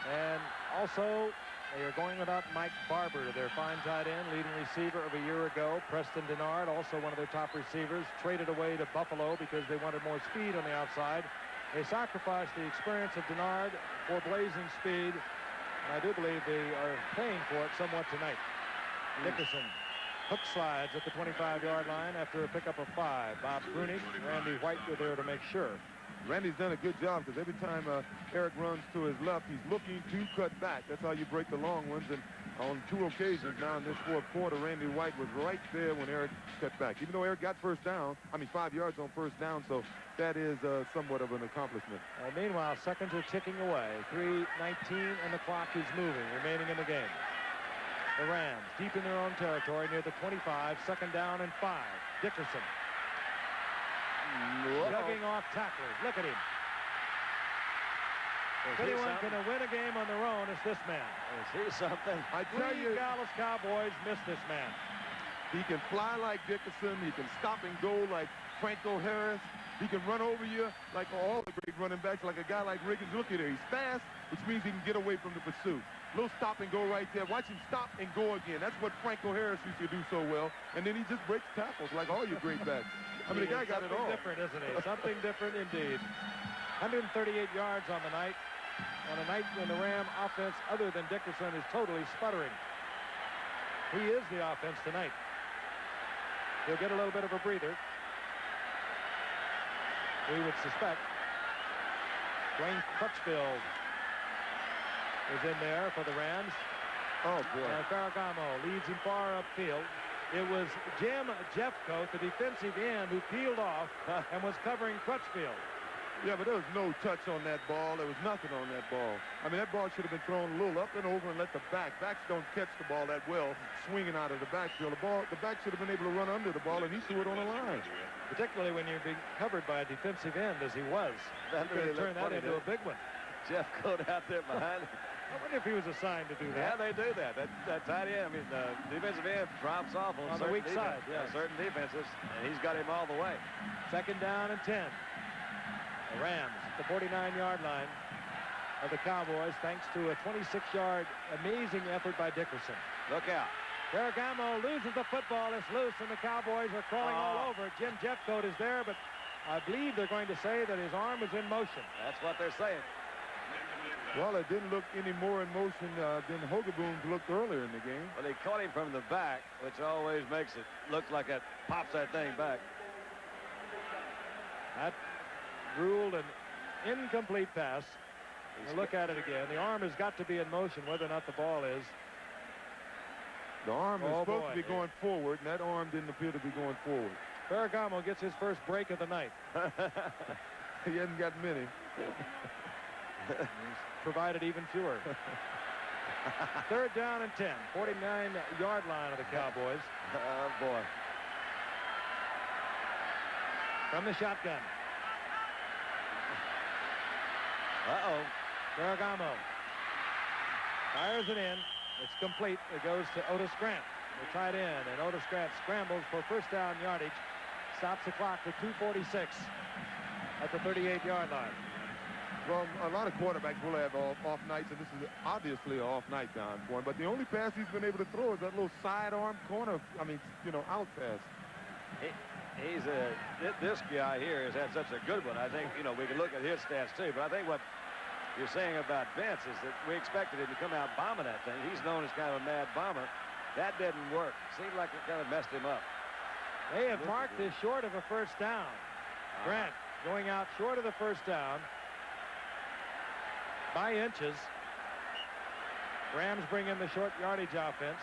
And also, they are going without Mike Barber, their fine tight end, leading receiver of a year ago. Preston Denard, also one of their top receivers, traded away to Buffalo because they wanted more speed on the outside. They sacrificed the experience of Denard for blazing speed, and I do believe they are paying for it somewhat tonight. Dickerson hook slides at the 25-yard line after a pickup of 5. Bob Brunick, Randy White were there to make sure. Randy's done a good job because every time Eric runs to his left, he's looking to cut back. That's how you break the long ones. And on 2 occasions now in this fourth quarter, Randy White was right there when Eric cut back. Even though Eric got 5 yards on first down, so that is somewhat of an accomplishment. Meanwhile, seconds are ticking away. 3:19 and the clock is moving, remaining in the game. The Rams deep in their own territory near the 25, second down and 5. Dickerson. Lugging off tacklers. Look at him. If anyone can win a game on their own, it's this man. Is he something? I tell you, Dallas Cowboys miss this man. He can fly like Dickerson. He can stop and go like Franco Harris. He can run over you like all the great running backs, like a guy like Riggins. Look at there. He's fast, which means he can get away from the pursuit. Little stop and go right there. Watch him stop and go again. That's what Franco Harris used to do so well. And then he just breaks tackles like all your great backs. I mean, the guy got it all. Something different, isn't he? Something different indeed. 138 yards on the night. On a night when the Ram offense, other than Dickerson, is totally sputtering. He is the offense tonight. He'll get a little bit of a breather, we would suspect. Dwayne Crutchfield is in there for the Rams. Oh, boy. And Ferragamo leads him far upfield. It was Jim Jeffcoat, the defensive end, who peeled off and was covering Crutchfield. Yeah, but there was no touch on that ball. There was nothing on that ball. I mean, that ball should have been thrown a little up and over and let the backs don't catch the ball that well, swinging out of the backfield. The back should have been able to run under the ball, and he threw it on the line. Particularly when you're being covered by a defensive end, as he was. That He could really have turned that looked into funny, a big one. Jeff Coat out there behind. I wonder if he was assigned to do Yeah, that. they do that. That tight end, I mean, the defensive end drops off on the weak side, yes. certain defenses, and he's got him all the way. Second down and 10. The Rams at the 49-yard line of the Cowboys, thanks to a 26-yard amazing effort by Dickerson. Look out. Ferragamo loses the football. It's loose, and the Cowboys are crawling all over it. Jim Jeffcoat is there, but I believe they're going to say that his arm was in motion. That's what they're saying. Well, it didn't look any more in motion than Hogaboom's looked earlier in the game. Well, he caught him from the back, which always makes it look like it pops that thing back. That ruled an incomplete pass. We'll look at it again. The arm has got to be in motion, whether or not the ball is. The arm is supposed boy. to be going forward, and that arm didn't appear to be going forward. Ferragamo gets his first break of the night. He hasn't got many. Provided even fewer. Third down and 10. 49-yard line of the Cowboys. Oh, boy. From the shotgun. Uh-oh. Ferragamo fires it in. It's complete. It goes to Otis Grant, the tight end, and Otis Grant scrambles for first down yardage. Stops the clock with 2:46 at the 38-yard line. Well, a lot of quarterbacks will have off nights, and this is obviously an off night down for him. But the only pass he's been able to throw is that little sidearm corner, out pass. This guy here has had such a good one. I think, we can look at his stats too, but I think what you're saying about Vince is that we expected him to come out bombing that thing. He's known as kind of a mad bomber. That didn't work. Seemed like it kind of messed him up. They have marked this short of a first down. Grant going out short of the first down by inches. Rams bring in the short yardage offense.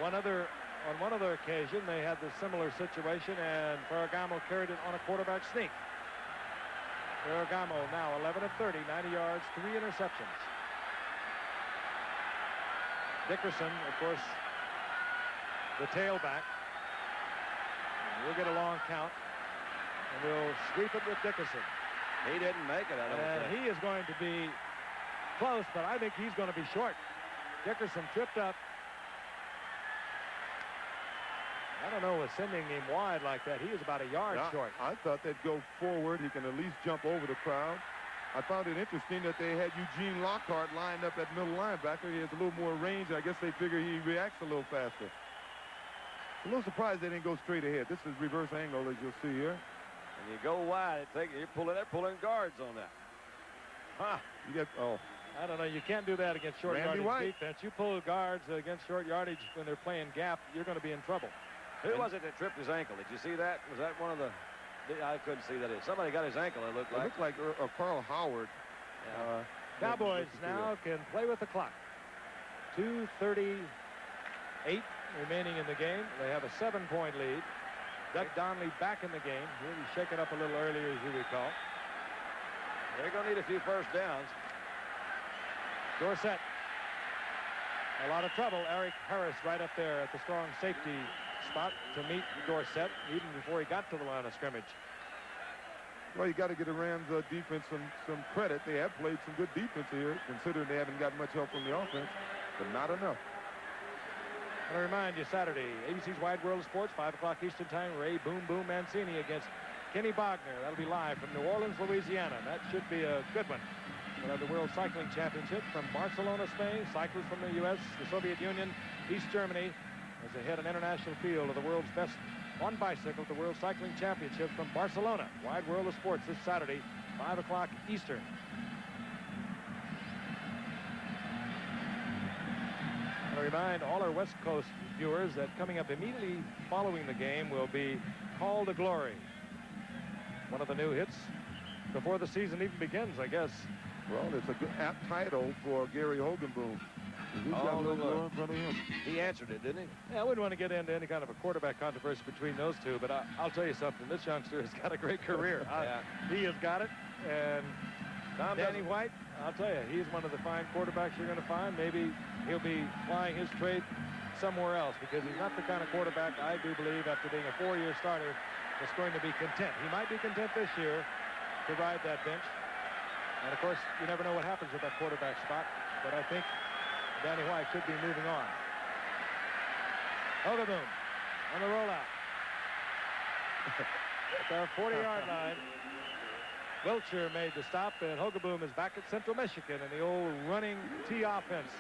On one other occasion, they had the similar situation, and Ferragamo carried it on a quarterback sneak. Ferragamo now 11 of 30, 90 yards, 3 interceptions. Dickerson, of course, the tailback. We'll get a long count, and we'll sweep it with Dickerson. He didn't make it, I don't And think. he is going to be close, but I think he's going to be short. Dickerson tripped up. I don't know, with sending him wide like that. He is about a yard short. I thought they'd go forward. He can at least jump over the crowd. I found it interesting that they had Eugene Lockhart lined up at middle linebacker. He has a little more range. I guess they figure he reacts a little faster. A little surprised they didn't go straight ahead. This is reverse angle, as you'll see here. And you go wide, they're pulling guards on that. Ha! I don't know. You can't do that against short Randy yardage White. defense. You pull guards against short yardage when they're playing gap, you're going to be in trouble. Who was it that tripped his ankle? Did you see that? Was that one of the... I couldn't see that. Somebody got his ankle, it looked It like. looked like Carl Howard. Yeah. Cowboys now can play with the clock. 2:38 remaining in the game. They have a 7-point lead. Doug Donnelly back in the game. He'll be shaken up a little earlier, as you recall. They're going to need a few first downs. Dorsett. A lot of trouble. Eric Harris right up there at the strong safety spot to meet Dorsett even before he got to the line of scrimmage. Well, you got to give the Rams defense some credit. They have played some good defense here, considering they haven't got much help from the offense, but not enough. I remind you, Saturday, ABC's Wide World of Sports, 5 o'clock Eastern Time, Ray Boom Boom Mancini against Kenny Bogner. That'll be live from New Orleans, Louisiana. That should be a good one. We'll have the World Cycling Championship from Barcelona, Spain. Cyclists from the U.S., the Soviet Union, East Germany, as they head an international field of the world's best on bicycle, the World Cycling Championship from Barcelona. Wide World of Sports this Saturday, 5 o'clock Eastern. I remind all our West Coast viewers that coming up immediately following the game will be Call to Glory. One of the new hits before the season even begins, I guess. Well, it's a good apt title for Gary Hogenboom. He's got a little glory in front of him. He answered it, didn't he? Yeah, I wouldn't want to get into any kind of a quarterback controversy between those two, but I'll tell you something. This youngster has got a great career. He has got it. And Danny White, I'll tell you, he's one of the fine quarterbacks you're going to find. Maybe he'll be plying his trade somewhere else because he's not the kind of quarterback, I do believe, after being a 4-year starter, that's going to be content. He might be content this year to ride that bench. And, of course, you never know what happens with that quarterback spot. But I think Danny White should be moving on. Hogaboom on the rollout. At the 40-yard line, Wiltshire made the stop, and Hogaboom is back at Central Michigan in the old running T offense.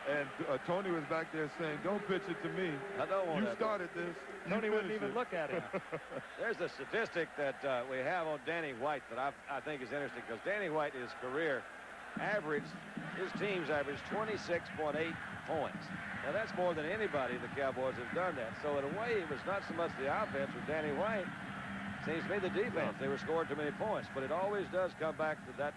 And Tony was back there saying, don't pitch it to me. I don't want You that. started this. Tony wouldn't even look at him. There's a statistic that we have on Danny White that I think is interesting because Danny White, his career average, his teams averaged 26.8 points. Now, that's more than anybody the Cowboys have done that. So, in a way, it was not so much the offense with Danny White. Seems to me the defense. They were scoring too many points. But it always does come back to that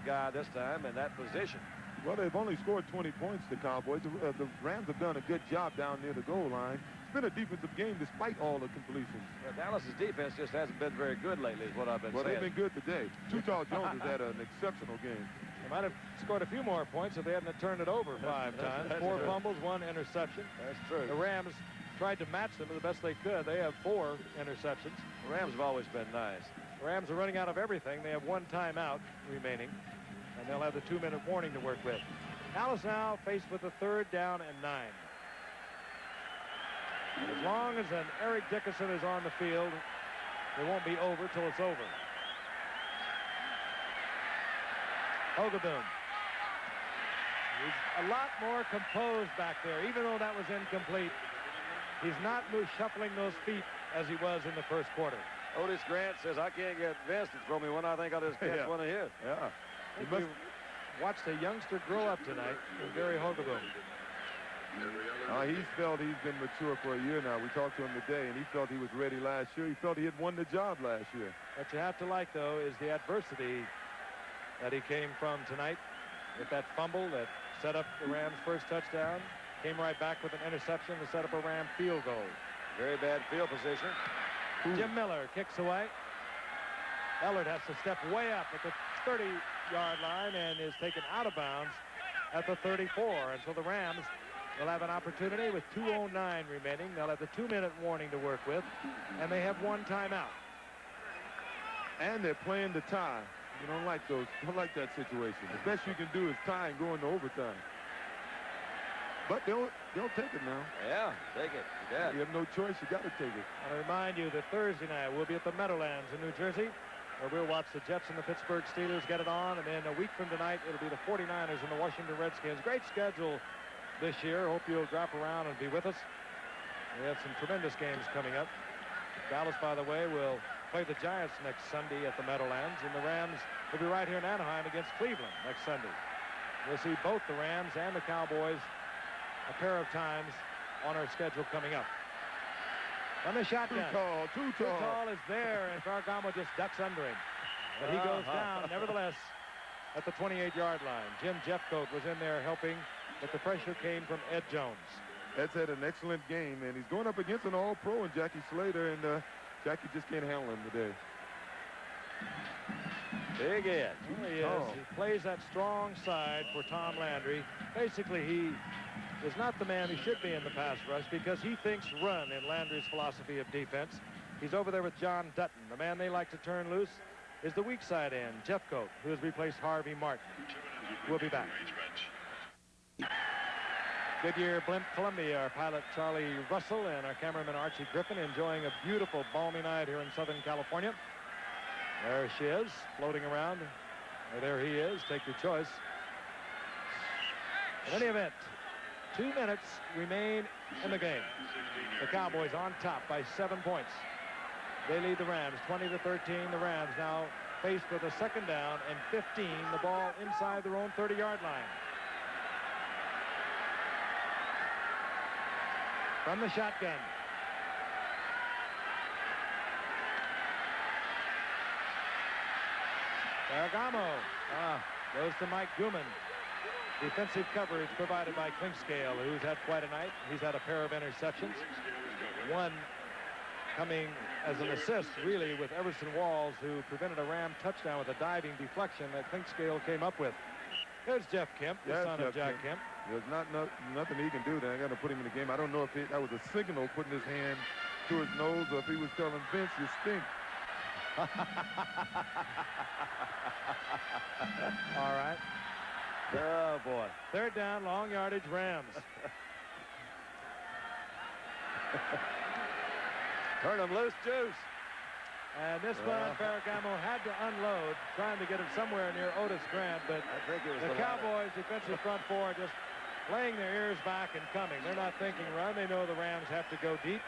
guy this time and that position. Well, they've only scored 20 points, the Cowboys. The Rams have done a good job down near the goal line. It's been a defensive game despite all the completions. Well, Dallas's defense just hasn't been very good lately is what I've been saying. Well, they've been good today. Tall Jones has had an exceptional game. They might have scored a few more points if they hadn't turned it over 5 times. 4 fumbles, 1 interception. That's true. The Rams tried to match them the best they could. They have 4 interceptions. The Rams have always been nice. The Rams are running out of everything. They have 1 timeout remaining, and they'll have the 2-minute warning to work with. Dallas now faced with a 3rd down and 9. As long as an Eric Dickerson is on the field, it won't be over till it's over. Hogaboom. He's a lot more composed back there, even though that was incomplete. He's not shuffling those feet as he was in the first quarter. Otis Grant says, I can't get Vince to throw me one. I think I'll just catch one of his. Yeah. He must watched a youngster grow up tonight with Gary Hogaboom. He felt he's been mature for a year now. We talked to him today, and he felt he was ready last year. He felt he had won the job last year. What you have to like, though, is the adversity that he came from tonight with that fumble that set up the Rams' first touchdown. Came right back with an interception to set up a Ram field goal. Very bad field position. Jim Miller kicks away. Ellard has to step way up at the 30-yard line and is taken out of bounds at the 34. And so the Rams will have an opportunity with 2:09 remaining. They'll have the 2-minute warning to work with, and they have 1 timeout. And they're playing the tie. You don't like those. Don't like that situation. The best you can do is tie and go into overtime. But they'll take it now. Yeah, take it. Yeah. You have no choice. You got to take it. I remind you that Thursday night we'll be at the Meadowlands in New Jersey, where we'll watch the Jets and the Pittsburgh Steelers get it on. And then a week from tonight, it'll be the 49ers and the Washington Redskins. Great schedule this year. Hope you'll drop around and be with us. We have some tremendous games coming up. Dallas, by the way, will play the Giants next Sunday at the Meadowlands, and the Rams will be right here in Anaheim against Cleveland next Sunday. We'll see both the Rams and the Cowboys a pair of times on our schedule coming up. On the shotgun. Too tall. Too tall is there, and Gargamo just ducks under him. But he goes down, nevertheless, at the 28-yard line. Jim Jeffcoat was in there helping, but the pressure came from Ed Jones. Ed's had an excellent game, and he's going up against an all-pro in Jackie Slater, and Jackie just can't handle him today. Big Ed. There he is. He plays that strong side for Tom Landry. Basically, he is not the man he should be in the pass rush because he thinks run in Landry's philosophy of defense. He's over there with John Dutton. The man they like to turn loose is the weak side end, Jeffcoat, who has replaced Harvey Martin. We'll be back. Goodyear Blimp Columbia, our pilot Charlie Russell and our cameraman Archie Griffin enjoying a beautiful balmy night here in Southern California. There she is, floating around. Or there he is, take your choice. In any event, 2 minutes remain in the game. The Cowboys on top by 7 points. They lead the Rams 20-13. The Rams now faced with a second down and 15. The ball inside their own 30-yard line. From the shotgun. Ferragamo goes to Mike Gooman. Defensive coverage provided by Clinkscale, who's had quite a night. He's had a pair of interceptions. One coming as an assist, really, with Everson Walls, who prevented a Ram touchdown with a diving deflection that Clinkscale came up with. There's Jeff Kemp, the son of Jack Kemp. There's nothing he can do there. I got to put him in the game. I don't know if that was a signal putting his hand to his nose or if he was telling Vince, you stink. All right. Oh, boy. Third down, long yardage, Rams. Turn him loose, Juice. And this one, Ferragamo had to unload, trying to get it somewhere near Otis Grant, but I think it was the Cowboys' defensive front four just laying their ears back and coming. They're not thinking run. They know the Rams have to go deep.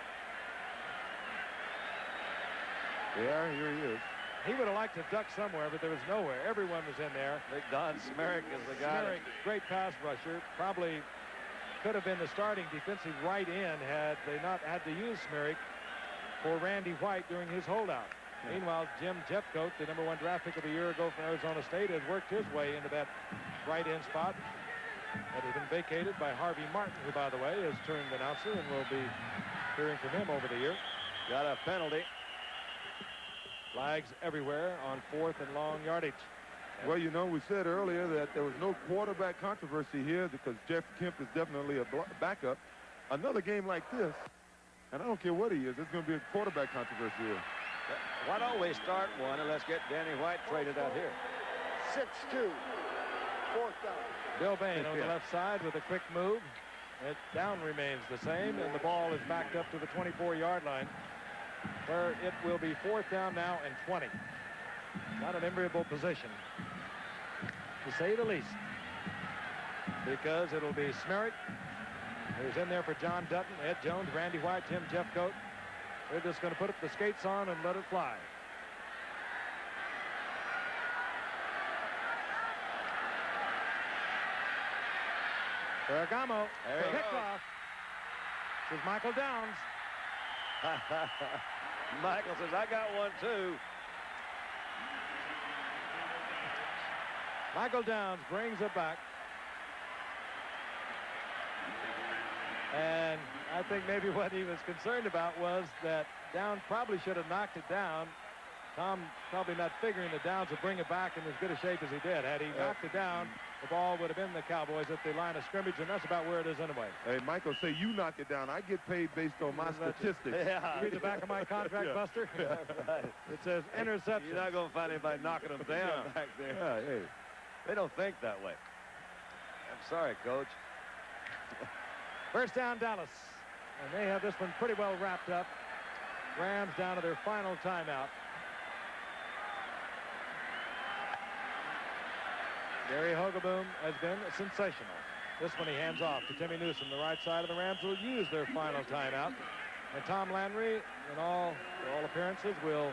Yeah, here he is. He would have liked to duck somewhere, but there was nowhere. Everyone was in there. Big Don Smerick is the guy. Smerick, great pass rusher. Probably could have been the starting defensive right end had they not had to use Smerick for Randy White during his holdout. Yeah. Meanwhile, Jim Jeffcoat, the #1 draft pick of a year ago from Arizona State, has worked his way into that right end spot. That has been vacated by Harvey Martin, who, by the way, is turned announcer, and we'll be hearing from him over the year. Got a penalty. Flags everywhere on 4th and long yardage. Well, you know, we said earlier that there was no quarterback controversy here because Jeff Kemp is definitely a backup. Another game like this, and I don't care what he is, there's going to be a quarterback controversy here. Why don't we start one and let's get Danny White traded out here? 6-2. 4th down. Bill Bain on the left side with a quick move. It down remains the same, and the ball is backed up to the 24-yard line, where it will be 4th down now and 20. Not an enviable position, to say the least, because it'll be Smerick, who's in there for John Dutton, Ed Jones, Randy White, Jim Jeffcoat. They're just going to put the skates on and let it fly. Ferragamo, kickoff. This is Michael Downs. Michael says, I got one, too. Michael Downs brings it back. And I think maybe what he was concerned about was that Downs probably should have knocked it down. Tom probably not figuring that Downs would bring it back in as good a shape as he did. Had he knocked it down, the ball would have been the Cowboys at the line of scrimmage, and that's about where it is anyway. Hey, Michael, say you knocked it down. I get paid based on my statistics. Yeah. You read the back of my contract, Buster? Right. It says interception. You're not going to find anybody knocking them down back there. Yeah, hey. They don't think that way. I'm sorry, Coach. First down, Dallas. And they have this one pretty well wrapped up. Rams down to their final timeout. Gary Hogaboom has been sensational. This one he hands off to Timmy Newsom. The right side of the Rams will use their final timeout. And Tom Landry, for all appearances, will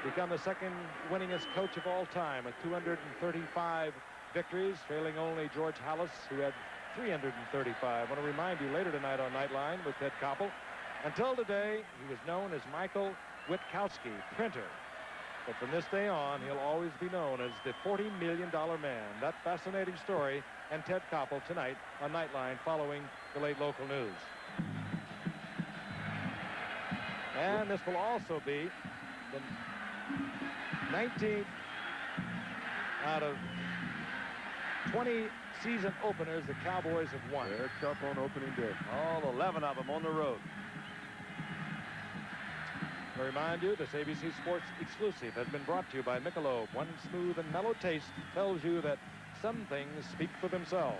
become the second winningest coach of all time with 235 victories, trailing only George Halas, who had 335. I want to remind you later tonight on Nightline with Ted Koppel. Until today, he was known as Michael Witkowski, printer. But from this day on, he'll always be known as the $40 million man. That fascinating story and Ted Koppel tonight on Nightline following the late local news. And this will also be the 19th out of 20 season openers the Cowboys have won. They're tough on opening day. All 11 of them on the road. I remind you, this ABC Sports exclusive has been brought to you by Michelob. One smooth and mellow taste tells you that some things speak for themselves.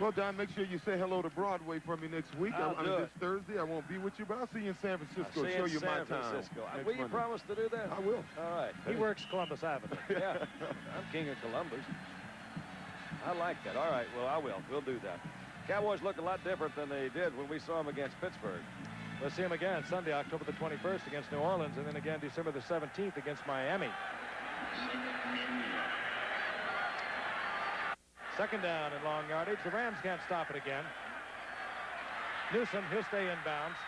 Well, Don, make sure you say hello to Broadway for me next week. I'll do this Thursday. I won't be with you, but I'll see you in San Francisco. Show you my town. Will you promise to do that? I will. All right. He works Columbus Avenue. Yeah. I'm king of Columbus. I like that. All right. Well, I will. We'll do that. Cowboys look a lot different than they did when we saw them against Pittsburgh. We'll see him again Sunday, October the 21st against New Orleans, and then again December the 17th against Miami. Second down in long yardage. The Rams can't stop it again. Newsom, he'll stay inbounds.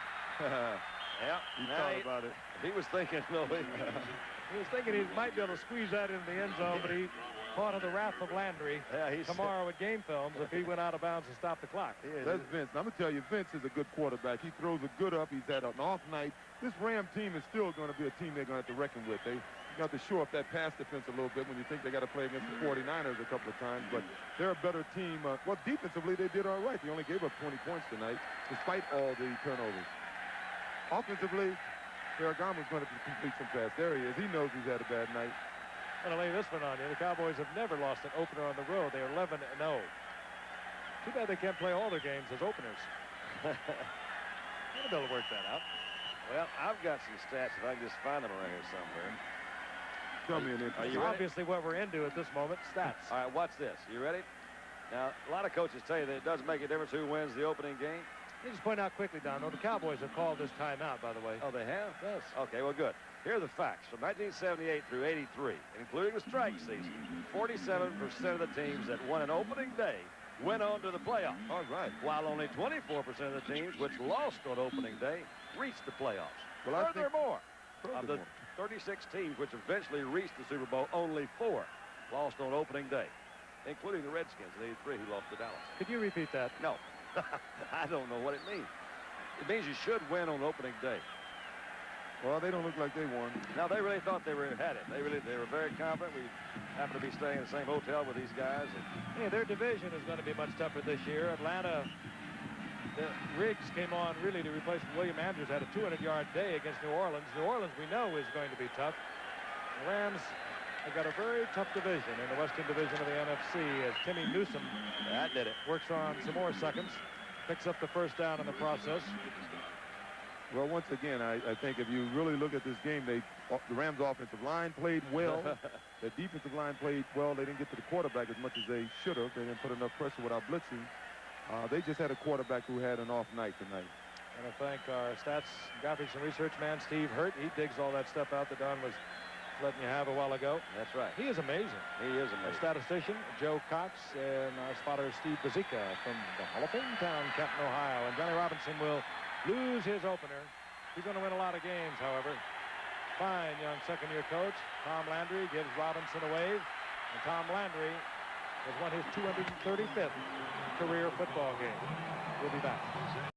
Yeah, He thought about it. He was thinking, no, He was thinking he might be able to squeeze that into the end zone, but he thought of the wrath of Landry tomorrow at game films if he went out of bounds to stop the clock. That's Vince. I'm going to tell you, Vince is a good quarterback. He throws it good up. He's had an off night. This Ram team is still going to be a team they're going to have to reckon with. They got to shore up that pass defense a little bit when you think they got to play against the 49ers a couple of times, but they're a better team. Well, defensively, they did all right. They only gave up 20 points tonight, despite all the turnovers. Offensively, Ferragamo's going to complete some pass. There he is. He knows he's had a bad night. I'm going to lay this one on you. The Cowboys have never lost an opener on the road. They're 11-0. Too bad they can't play all their games as openers. They'll be able to work that out. Well, I've got some stats if I can just find them around here somewhere. Tell me an Are interesting. you ready? Obviously what we're into at this moment, stats. All right, watch this. You ready? Now, a lot of coaches tell you that it doesn't make a difference who wins the opening game. Let me just point out quickly, Don, the Cowboys have called this timeout, by the way. Oh, they have? Yes. Okay, well, good. Here are the facts. From 1978 through 83, including the strike season, 47% of the teams that won an opening day went on to the playoffs. All right. While only 24% of the teams which lost on opening day reached the playoffs. Well, I think- Furthermore, of the 36 teams which eventually reached the Super Bowl, only 4 lost on opening day, including the Redskins in '83 who lost to Dallas. Could you repeat that? No, I don't know what it means. It means you should win on opening day. Well, they don't look like they won. Now, they really thought they had it. They were very confident. We happen to be staying in the same hotel with these guys. And Hey, their division is going to be much tougher this year. Atlanta, Riggs came on really to replace William Andrews, had a 200-yard day against New Orleans. New Orleans, we know, is going to be tough. The Rams have got a very tough division in the Western Division of the NFC as Timmy Newsom that did it. works on some more seconds, picks up the first down in the process. Well, once again, I think if you really look at this game, the Rams' offensive line played well. The defensive line played well. They didn't get to the quarterback as much as they should have. They didn't put enough pressure without blitzing. They just had a quarterback who had an off night tonight. And I thank our stats, graphics, and research man, Steve Hurt. He digs all that stuff out that Don was letting you have a while ago. That's right. He is amazing. He is Our amazing. statistician, Joe Cox, and our spotter, Steve Bazika from the Hall of Fame town, Canton, Ohio. And Johnny Robinson will lose his opener. He's going to win a lot of games, however. Fine young second-year coach. Tom Landry gives Robinson a wave. And Tom Landry has won his 235th career football game. We'll be back.